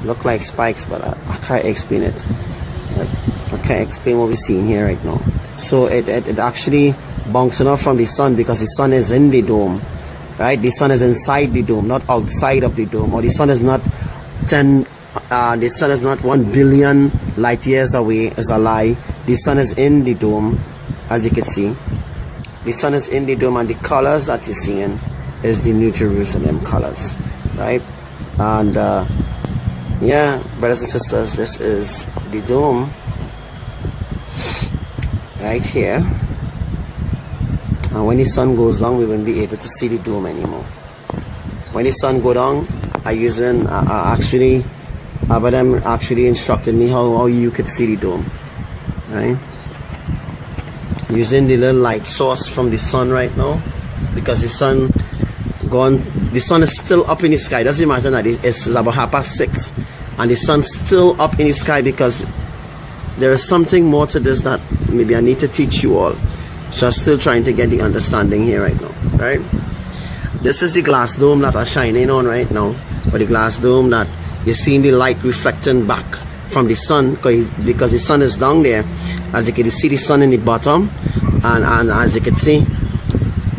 Look like spikes, but I can't explain it. I can't explain what we're seeing here right now. So it actually bouncing off from the sun, because the sun is in the dome. Right? The sun is inside the dome, not outside of the dome. Or the sun is not the sun is not 1 billion light years away. Is a lie. The sun is in the dome, as you can see. The sun is in the dome, and the colors that you're seeing is the New Jerusalem colors, right? And yeah, brothers and sisters, this is the dome right here. And when the sun goes down, we won't be able to see the dome anymore. When the sun go down, Abraham actually instructed me how you could see the dome, right? Using the little light source from the sun right now, because the sun is still up in the sky. Doesn't matter that it's about 6:30, and the sun's still up in the sky, because there is something more to this that maybe I need to teach you all. So I'm still trying to get the understanding here right now, right? This is the glass dome that I'm shining on right now, or the glass dome that you're seeing the light reflecting back from the sun, because the sun is down there. As you can see, the sun in the bottom, and as you can see,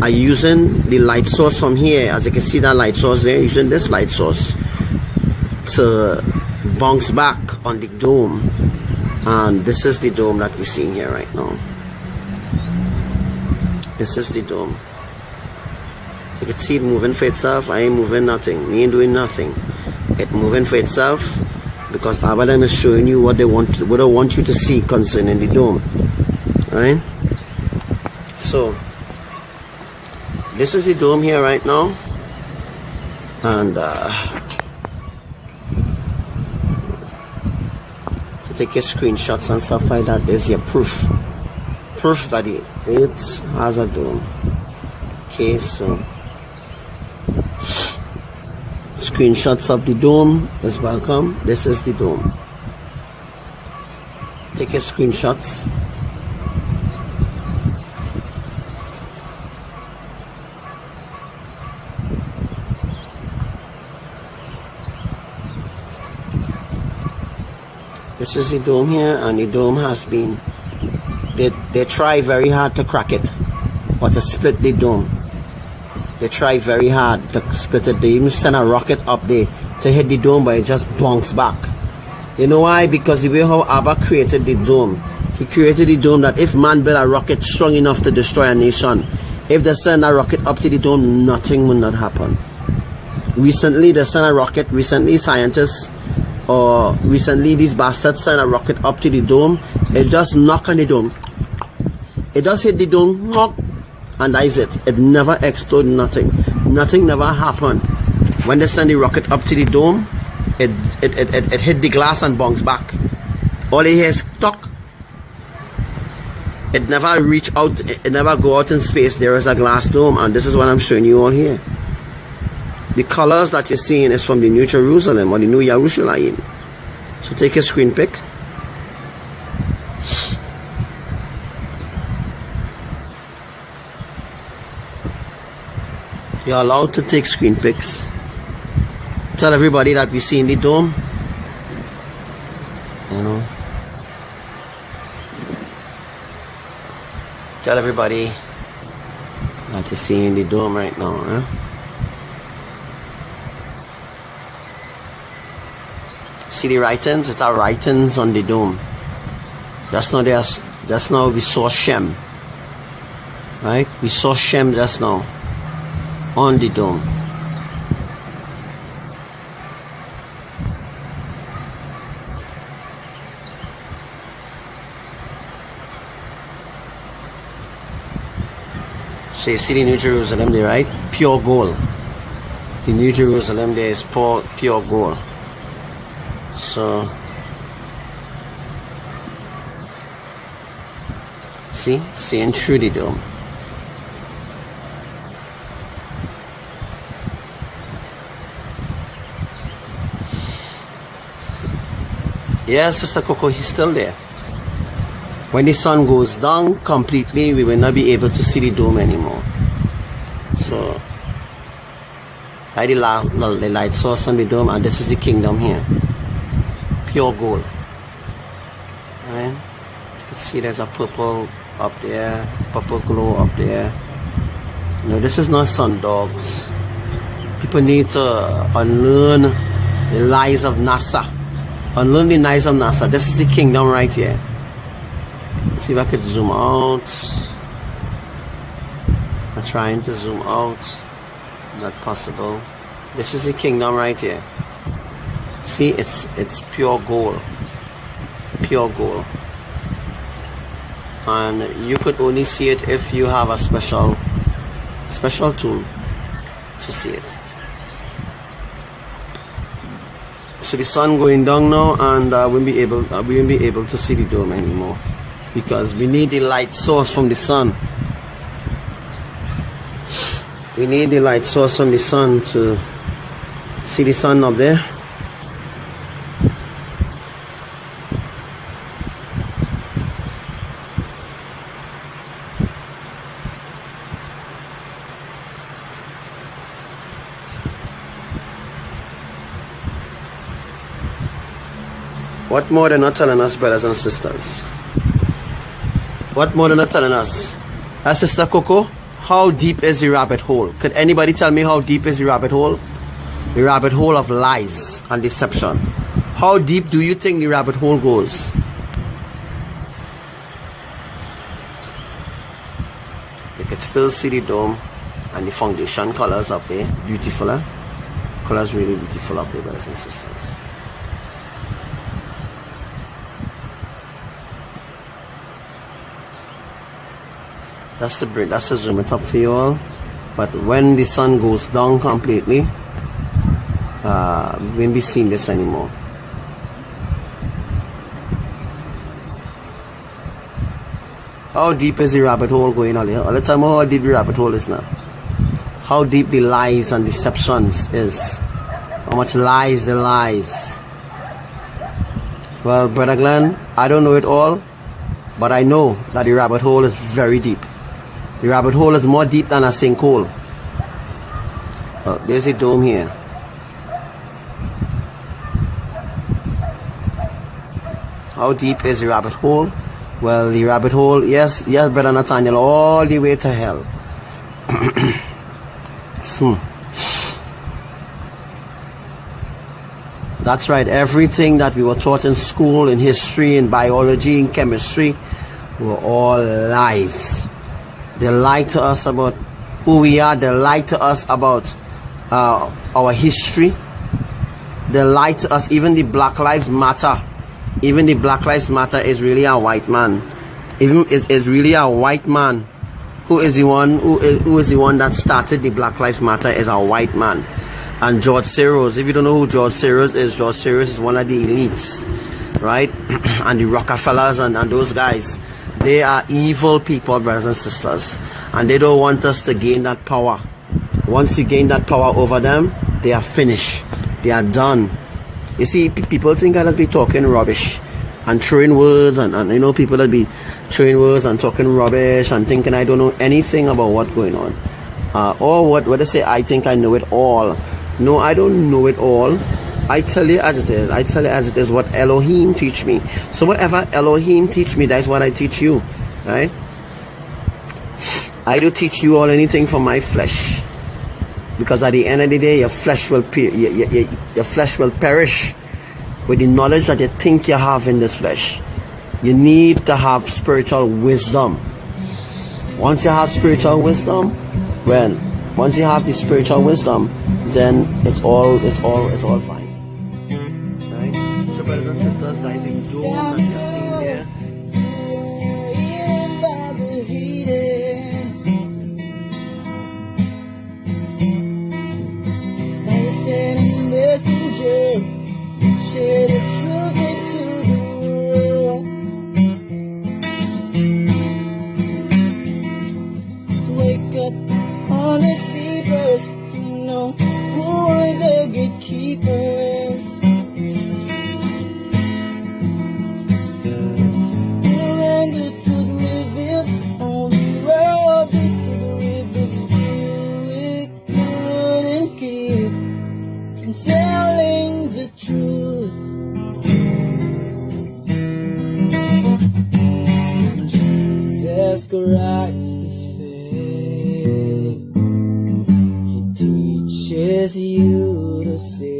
I'm using the light source from here. As you can see that light source there, using this light source to bounce back on the dome. And this is the dome that we're seeing here right now. This is the dome. So you can see it moving for itself. I ain't moving nothing. Me ain't doing nothing. It moving for itself, because Abraham is showing you what I want you to see concerning the dome. Right? So this is the dome here right now. And to take your screenshots and stuff like that. There's your proof that it has a dome. Okay, so screenshots of the dome is welcome. This is the dome. Take your screenshots. This is the dome here, and the dome has been, they try very hard to crack it or to split the dome. They try very hard to split it. They even send a rocket up there to hit the dome, but it just bounces back. You know why? Because the way how Abba created the dome, he created the dome that if man built a rocket strong enough to destroy a nation, if they send a rocket up to the dome, nothing will not happen. Recently, they sent a rocket, scientists, or recently these bastards sent a rocket up to the dome. It just knocked on the dome. It just hit the dome, knock, and that is it. It never exploded, nothing. Nothing never happened. When they send the rocket up to the dome, it hit the glass and bounced back. All you hear is tuck. It never reach out, it never go out in space. There is a glass dome, and this is what I'm showing you all here. The colors that you're seeing is from the New Jerusalem or the New Yerushalayim. So take a screen pic. You're allowed to take screen pics. Tell everybody that we see in the dome. You know. Tell everybody that you see in the dome right now. Huh? See the writings? It's our writings on the dome. Just now we saw Shem. Right? We saw Shem just now on the dome. So you see the New Jerusalem there, right? Pure gold. The New Jerusalem there is pure gold. So see, seeing through the dome. Yes, Sister Coco, he's still there. When the sun goes down completely, we will not be able to see the dome anymore. So, I the light source on the dome, and this is the kingdom here. Pure gold. Right? You can see there's a purple up there, purple glow up there. No, this is not sun dogs. People need to unlearn the lies of NASA. Unlearn the lies of NASA. This is the kingdom right here. Let's see if I could zoom out. I'm trying to zoom out. Not possible. This is the kingdom right here. See, it's pure gold. Pure gold. And you could only see it if you have a special tool to see it. So the sun going down now, and we won't be able to see the dome anymore, because we need the light source from the sun. We need the light source from the sun to see the sun up there. What more they're not telling us, brothers and sisters? What more they're not telling us? Sister Coco, how deep is the rabbit hole? Could anybody tell me how deep is the rabbit hole? The rabbit hole of lies and deception. How deep do you think the rabbit hole goes? You can still see the dome and the foundation colors up there. Beautiful, eh? Colors really beautiful up there, brothers and sisters. That's the zoom it up for you all. But when the sun goes down completely, We won't be seeing this anymore. How deep is the rabbit hole going on here? All the time, how deep the rabbit hole is now? How deep the lies and deceptions is? How much lies the lies? Well, Brother Glenn, I don't know it all, but I know that the rabbit hole is very deep. The rabbit hole is more deep than a sinkhole. Well, there's a dome here. How deep is the rabbit hole? Well, the rabbit hole, yes, Brother Nathaniel, all the way to hell. That's right, everything that we were taught in school, in history, in biology, in chemistry, were all lies. They lied to us about who we are. They lied to us about our history. They lied to us. Even the Black Lives Matter. Even the Black Lives Matter is really a white man. Even is really a white man who is the one who is the one that started the Black Lives Matter is a white man. And George Soros, if you don't know who George Soros is one of the elites, right? And the Rockefellers and those guys, they are evil people, brothers and sisters, and they don't want us to gain that power. Once you gain that power over them, they are finished. They are done. You see, people think I just be talking rubbish and throwing words, and you know, people that be throwing words and talking rubbish and thinking I don't know anything about what's going on, or what they say, I think I know it all. No, I don't know it all. I tell you as it is. I tell you as it is what Elohim teach me. So whatever Elohim teach me, that's what I teach you, right? I do teach you all anything from my flesh, because at the end of the day, your flesh will your flesh will perish with the knowledge that you think you have in this flesh. You need to have spiritual wisdom. Once you have spiritual wisdom, once you have the spiritual wisdom, then it's all fine. Right? So brothers and sisters, I think those that you're seeing here, messenger, share the truth into the world. To wake up honest sleepers, to know who are the gatekeepers. And the truth revealed on the world, this cigarette, but still we couldn't keep telling the truth. Jesus Christ is faith. He teaches you to sin.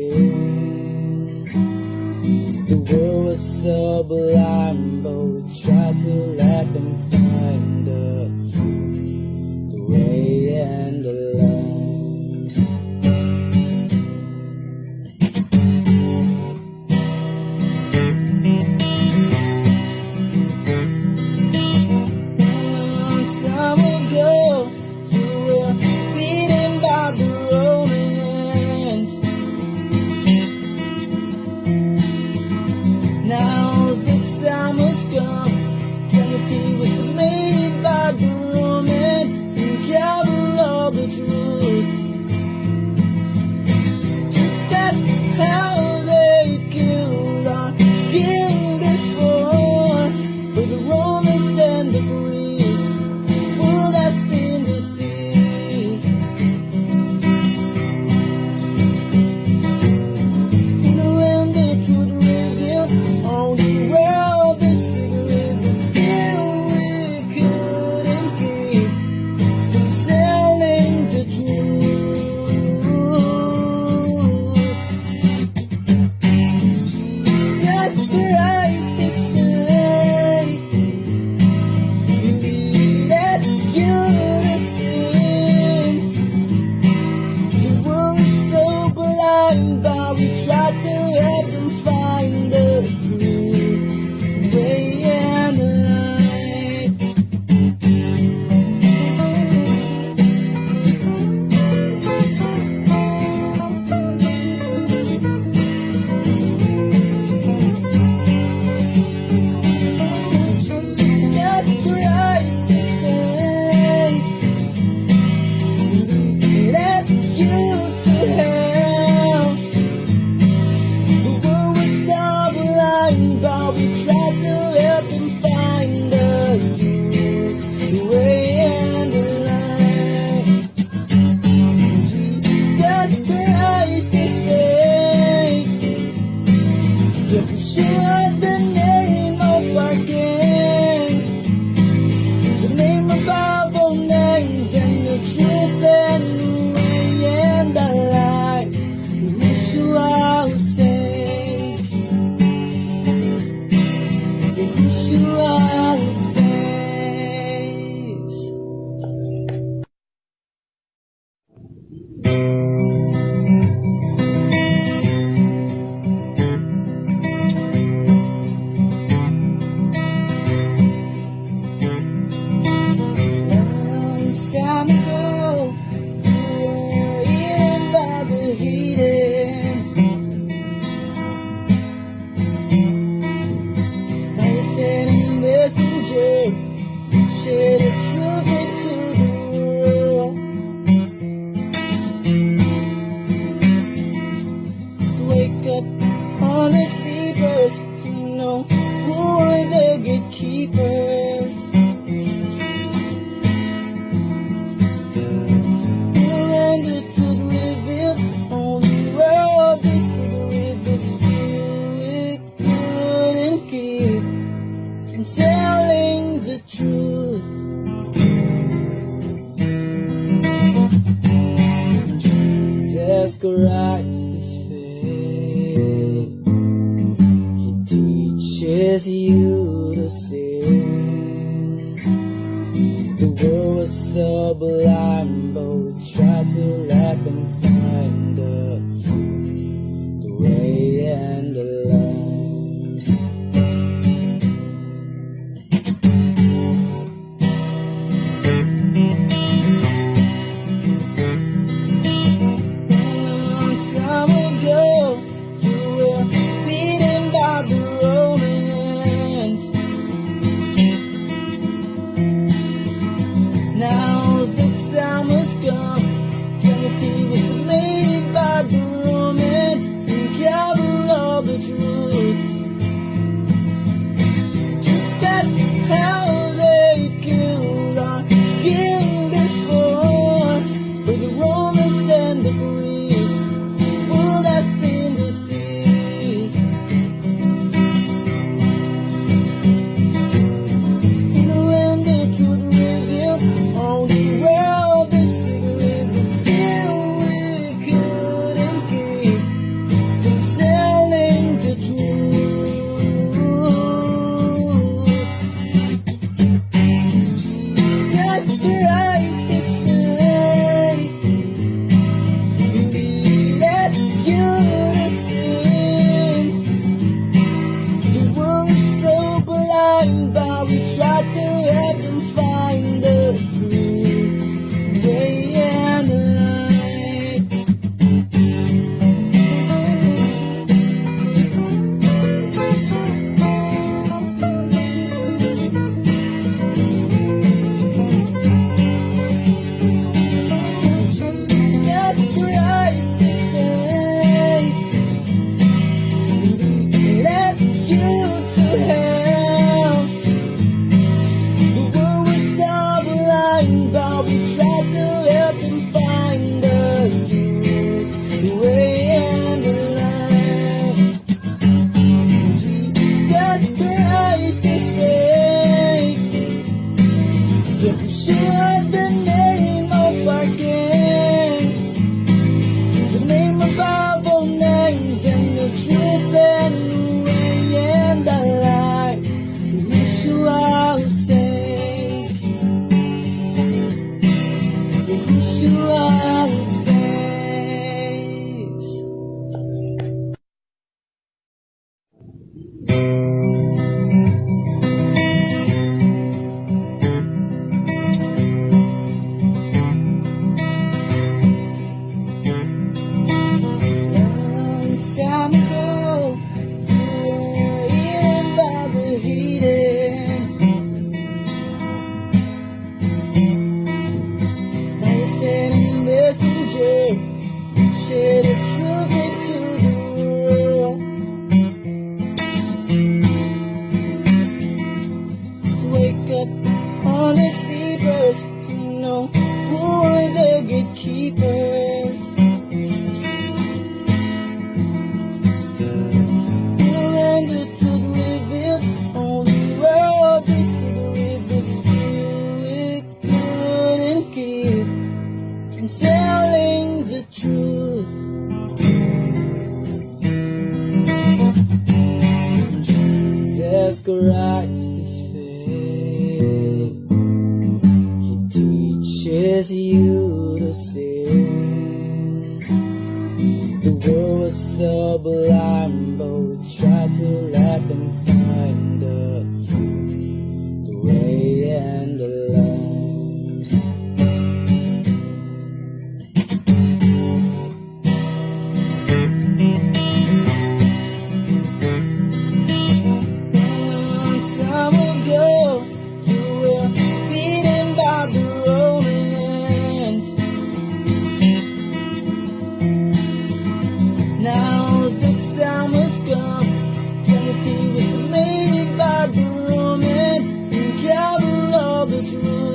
The world was so blind, but we tried to let them find the truth, the way and the light. Made by the romance and capital Jesus Christ is faith. He teaches you to sin. The world was so blind, but we tried to let them find the way and the light. Long time ago, you were beaten by the Romans. Now the time has come. Eternity was made by the Romans. And carry all the truth. Just that's how they killed our king before. With the Romans and the Greeks, world has been deceived. And when the truth revealed, all the world the secret, but still we couldn't keep from telling the truth. Jesus Christ is faith. He led you to sin. The world is so blind, but we try to help them find the truth, way and the light. Jesus Christ is faith. He led you to hell. The world was so blind, but we tried to help them find the truth, the way and the light. Jesus Christ is faith. Yeshua, the name of our King, the name above all names, and the truth and the way and the light. Yeshua will save. Yeshua will save. Long time ago, you were eaten by the heathens. Now you're standing messenger, share the truth into the world. To wake up all the sleepers, to know who are the gatekeepers. And the truth revealed, on the world they cigarette, but still we couldn't keep from telling the truth. Jesus Christ is faith. He teaches you to sin. The world was so blind, but we tried to let them find the way and the light. Long time ago, you were beaten by the Romans. Now the time has come. Eternity was made by the Romans. And carry all the truth.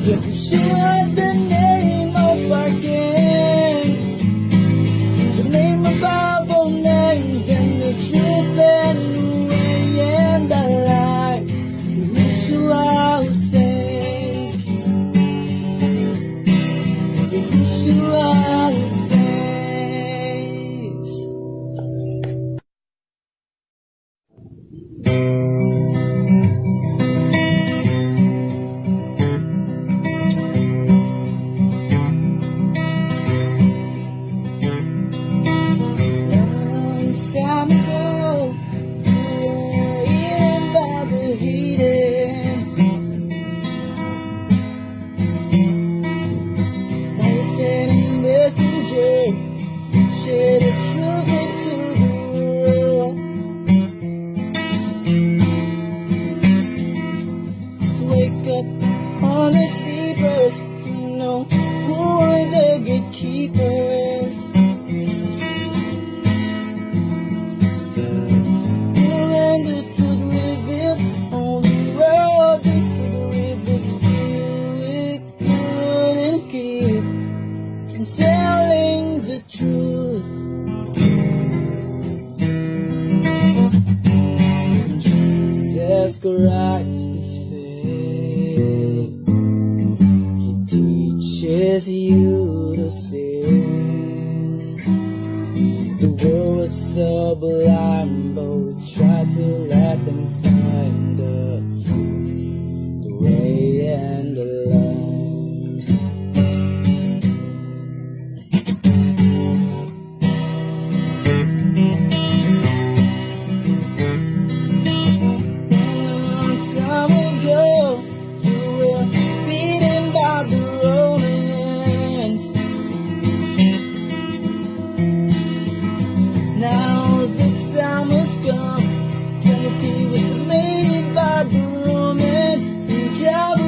Yeshua, the name of our King, the name above all names, and the truth and the way and the life. Yeshua will save. Yeshua will save. Time ago, you were eaten by the heathens. Now you sent a messenger, share the truth into the world. To wake up all the sleepers, to know who are the gatekeepers. And the truth revealed on the road, they cigarette was filled with good and keep from telling the truth. Jesus Christ is faith. He teaches you to sin. The world was so blind, but we tried to let them find the way and the light. Long time ago, you were beaten by the Romans. Now the time has come. Eternity was made by the Romans in Calvary.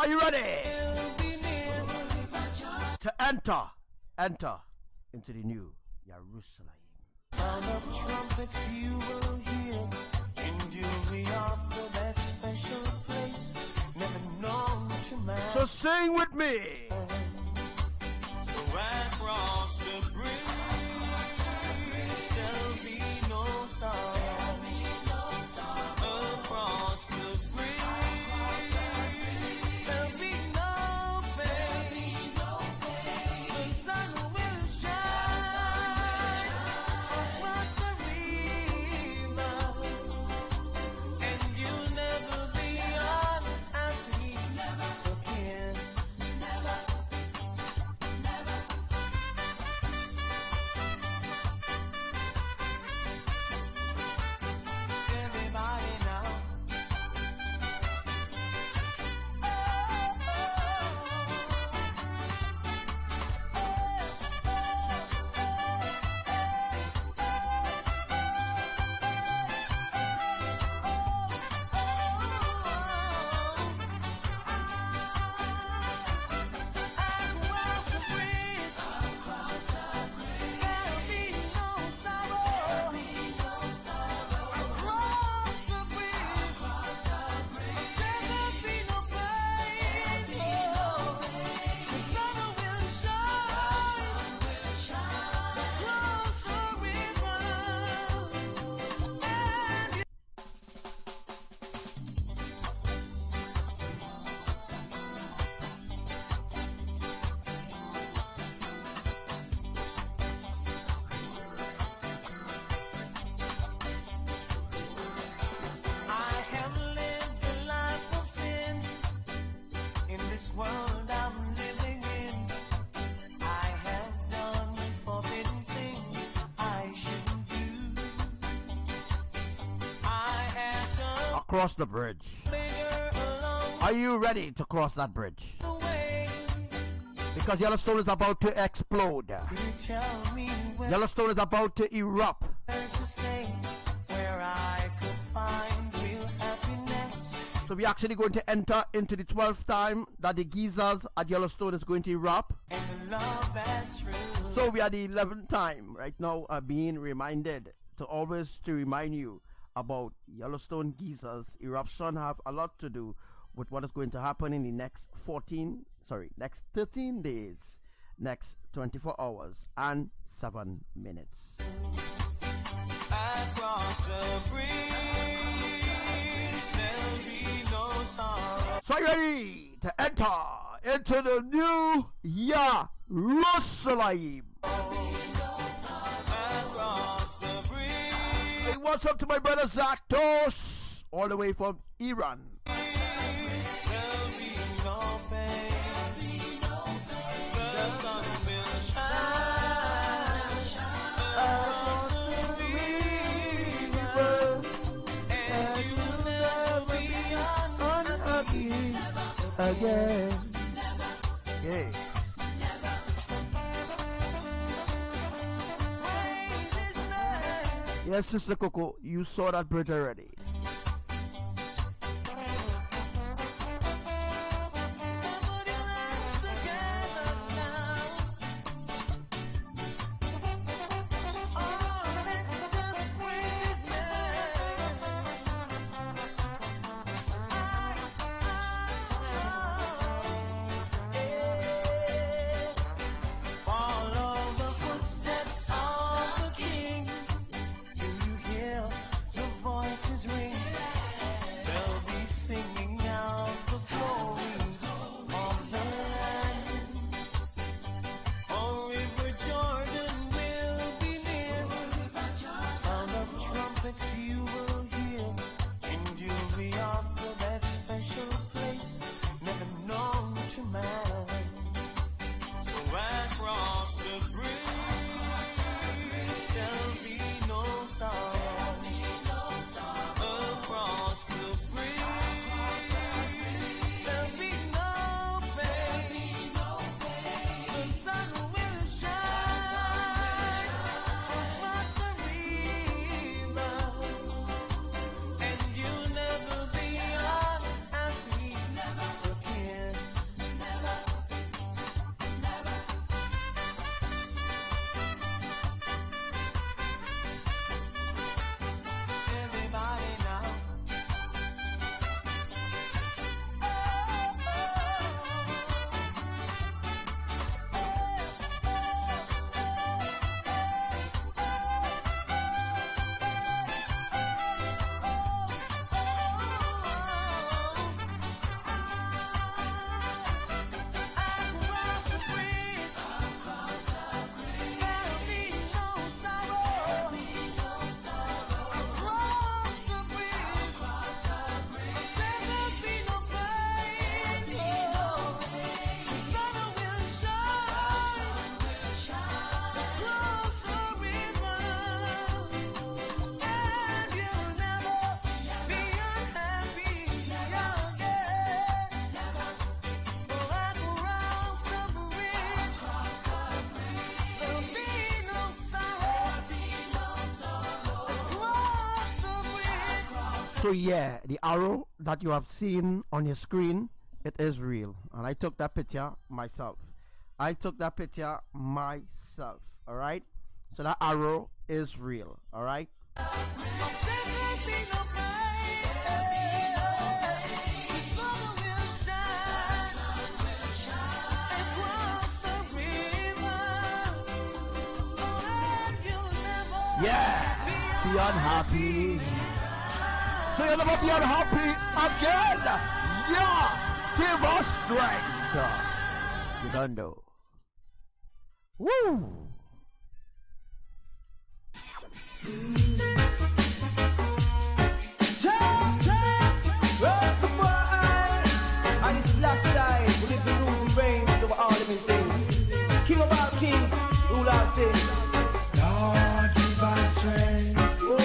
are you ready to enter into the new Jerusalem? Sound of trumpets you will hear, and you'll be off to that special place, never known to man. So sing with me. So across the bridge, there'll be no sorrow. Across the bridge, there'll be no pain. The sun will shine across the river, and you'll never be unhappy again. Everybody now. World I'm living in, I have done forbidden things I shouldn't do. I have done Across the bridge. Are you ready to cross that bridge? Because Yellowstone is about to explode. Tell me Yellowstone is about to erupt. to stay, where I could find real happiness. So we're actually going to enter into the 12th time that the geysers at Yellowstone is going to erupt. And the love that's true. So we are the 11th time right now, being reminded to always to remind you about Yellowstone geysers eruption have a lot to do with what is going to happen in the next 13 days, next 24 hours and 7 minutes. Across the bridge, there'll be no sorrow. So you ready to enter into the new Jerusalem? Across the bridge. Hey, what's up to my brother Zach Tosh, all the way from Iran? There'll be no pain. The sun will shine across the river, and you'll never be unhappy again. Yeah. Yes, Sister Coco, you saw that bridge already. Voices ring. So yeah, the arrow that you have seen on your screen, it is real. And I took that picture myself. Alright? So that arrow is real. Alright? Yeah! Be unhappy. So you'll never be unhappy again. Yeah! Give us strength. You don't know. Woo! And it's last time who lives and rules and reigns over all living things. King of all kings, rule all things. Lord, give us strength. Oh,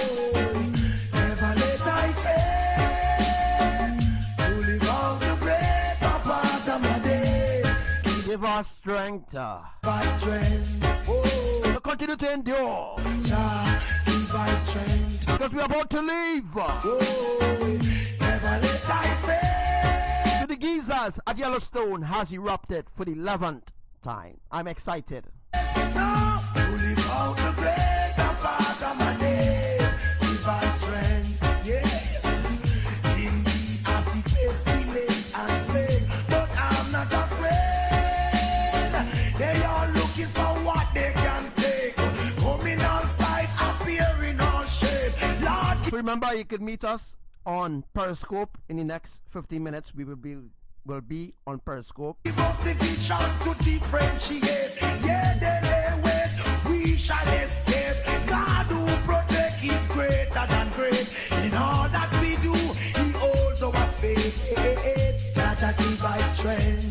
never let I fail. To live out the greater part of my days. Give us strength. Give us strength. Oh, to continue to endure. Give us strength. Because we're about to leave. Oh, never let I fail. So the geysers at Yellowstone has erupted for the 11th time. I'm excited. To live out the greater part of my days. Give us strength. Yes. Indeed, I see pestilence and plague, but I'm not afraid. They are looking for what they can take. Coming all sides, appearing all shape. Lord, So remember, you could meet us on Periscope in the next 15 minutes. We will be on Periscope. give us the vision to differentiate. Yeah, they wait, we shall escape. God who protect is greater than great. In all that we do, He holds our faith. Jah give us strength.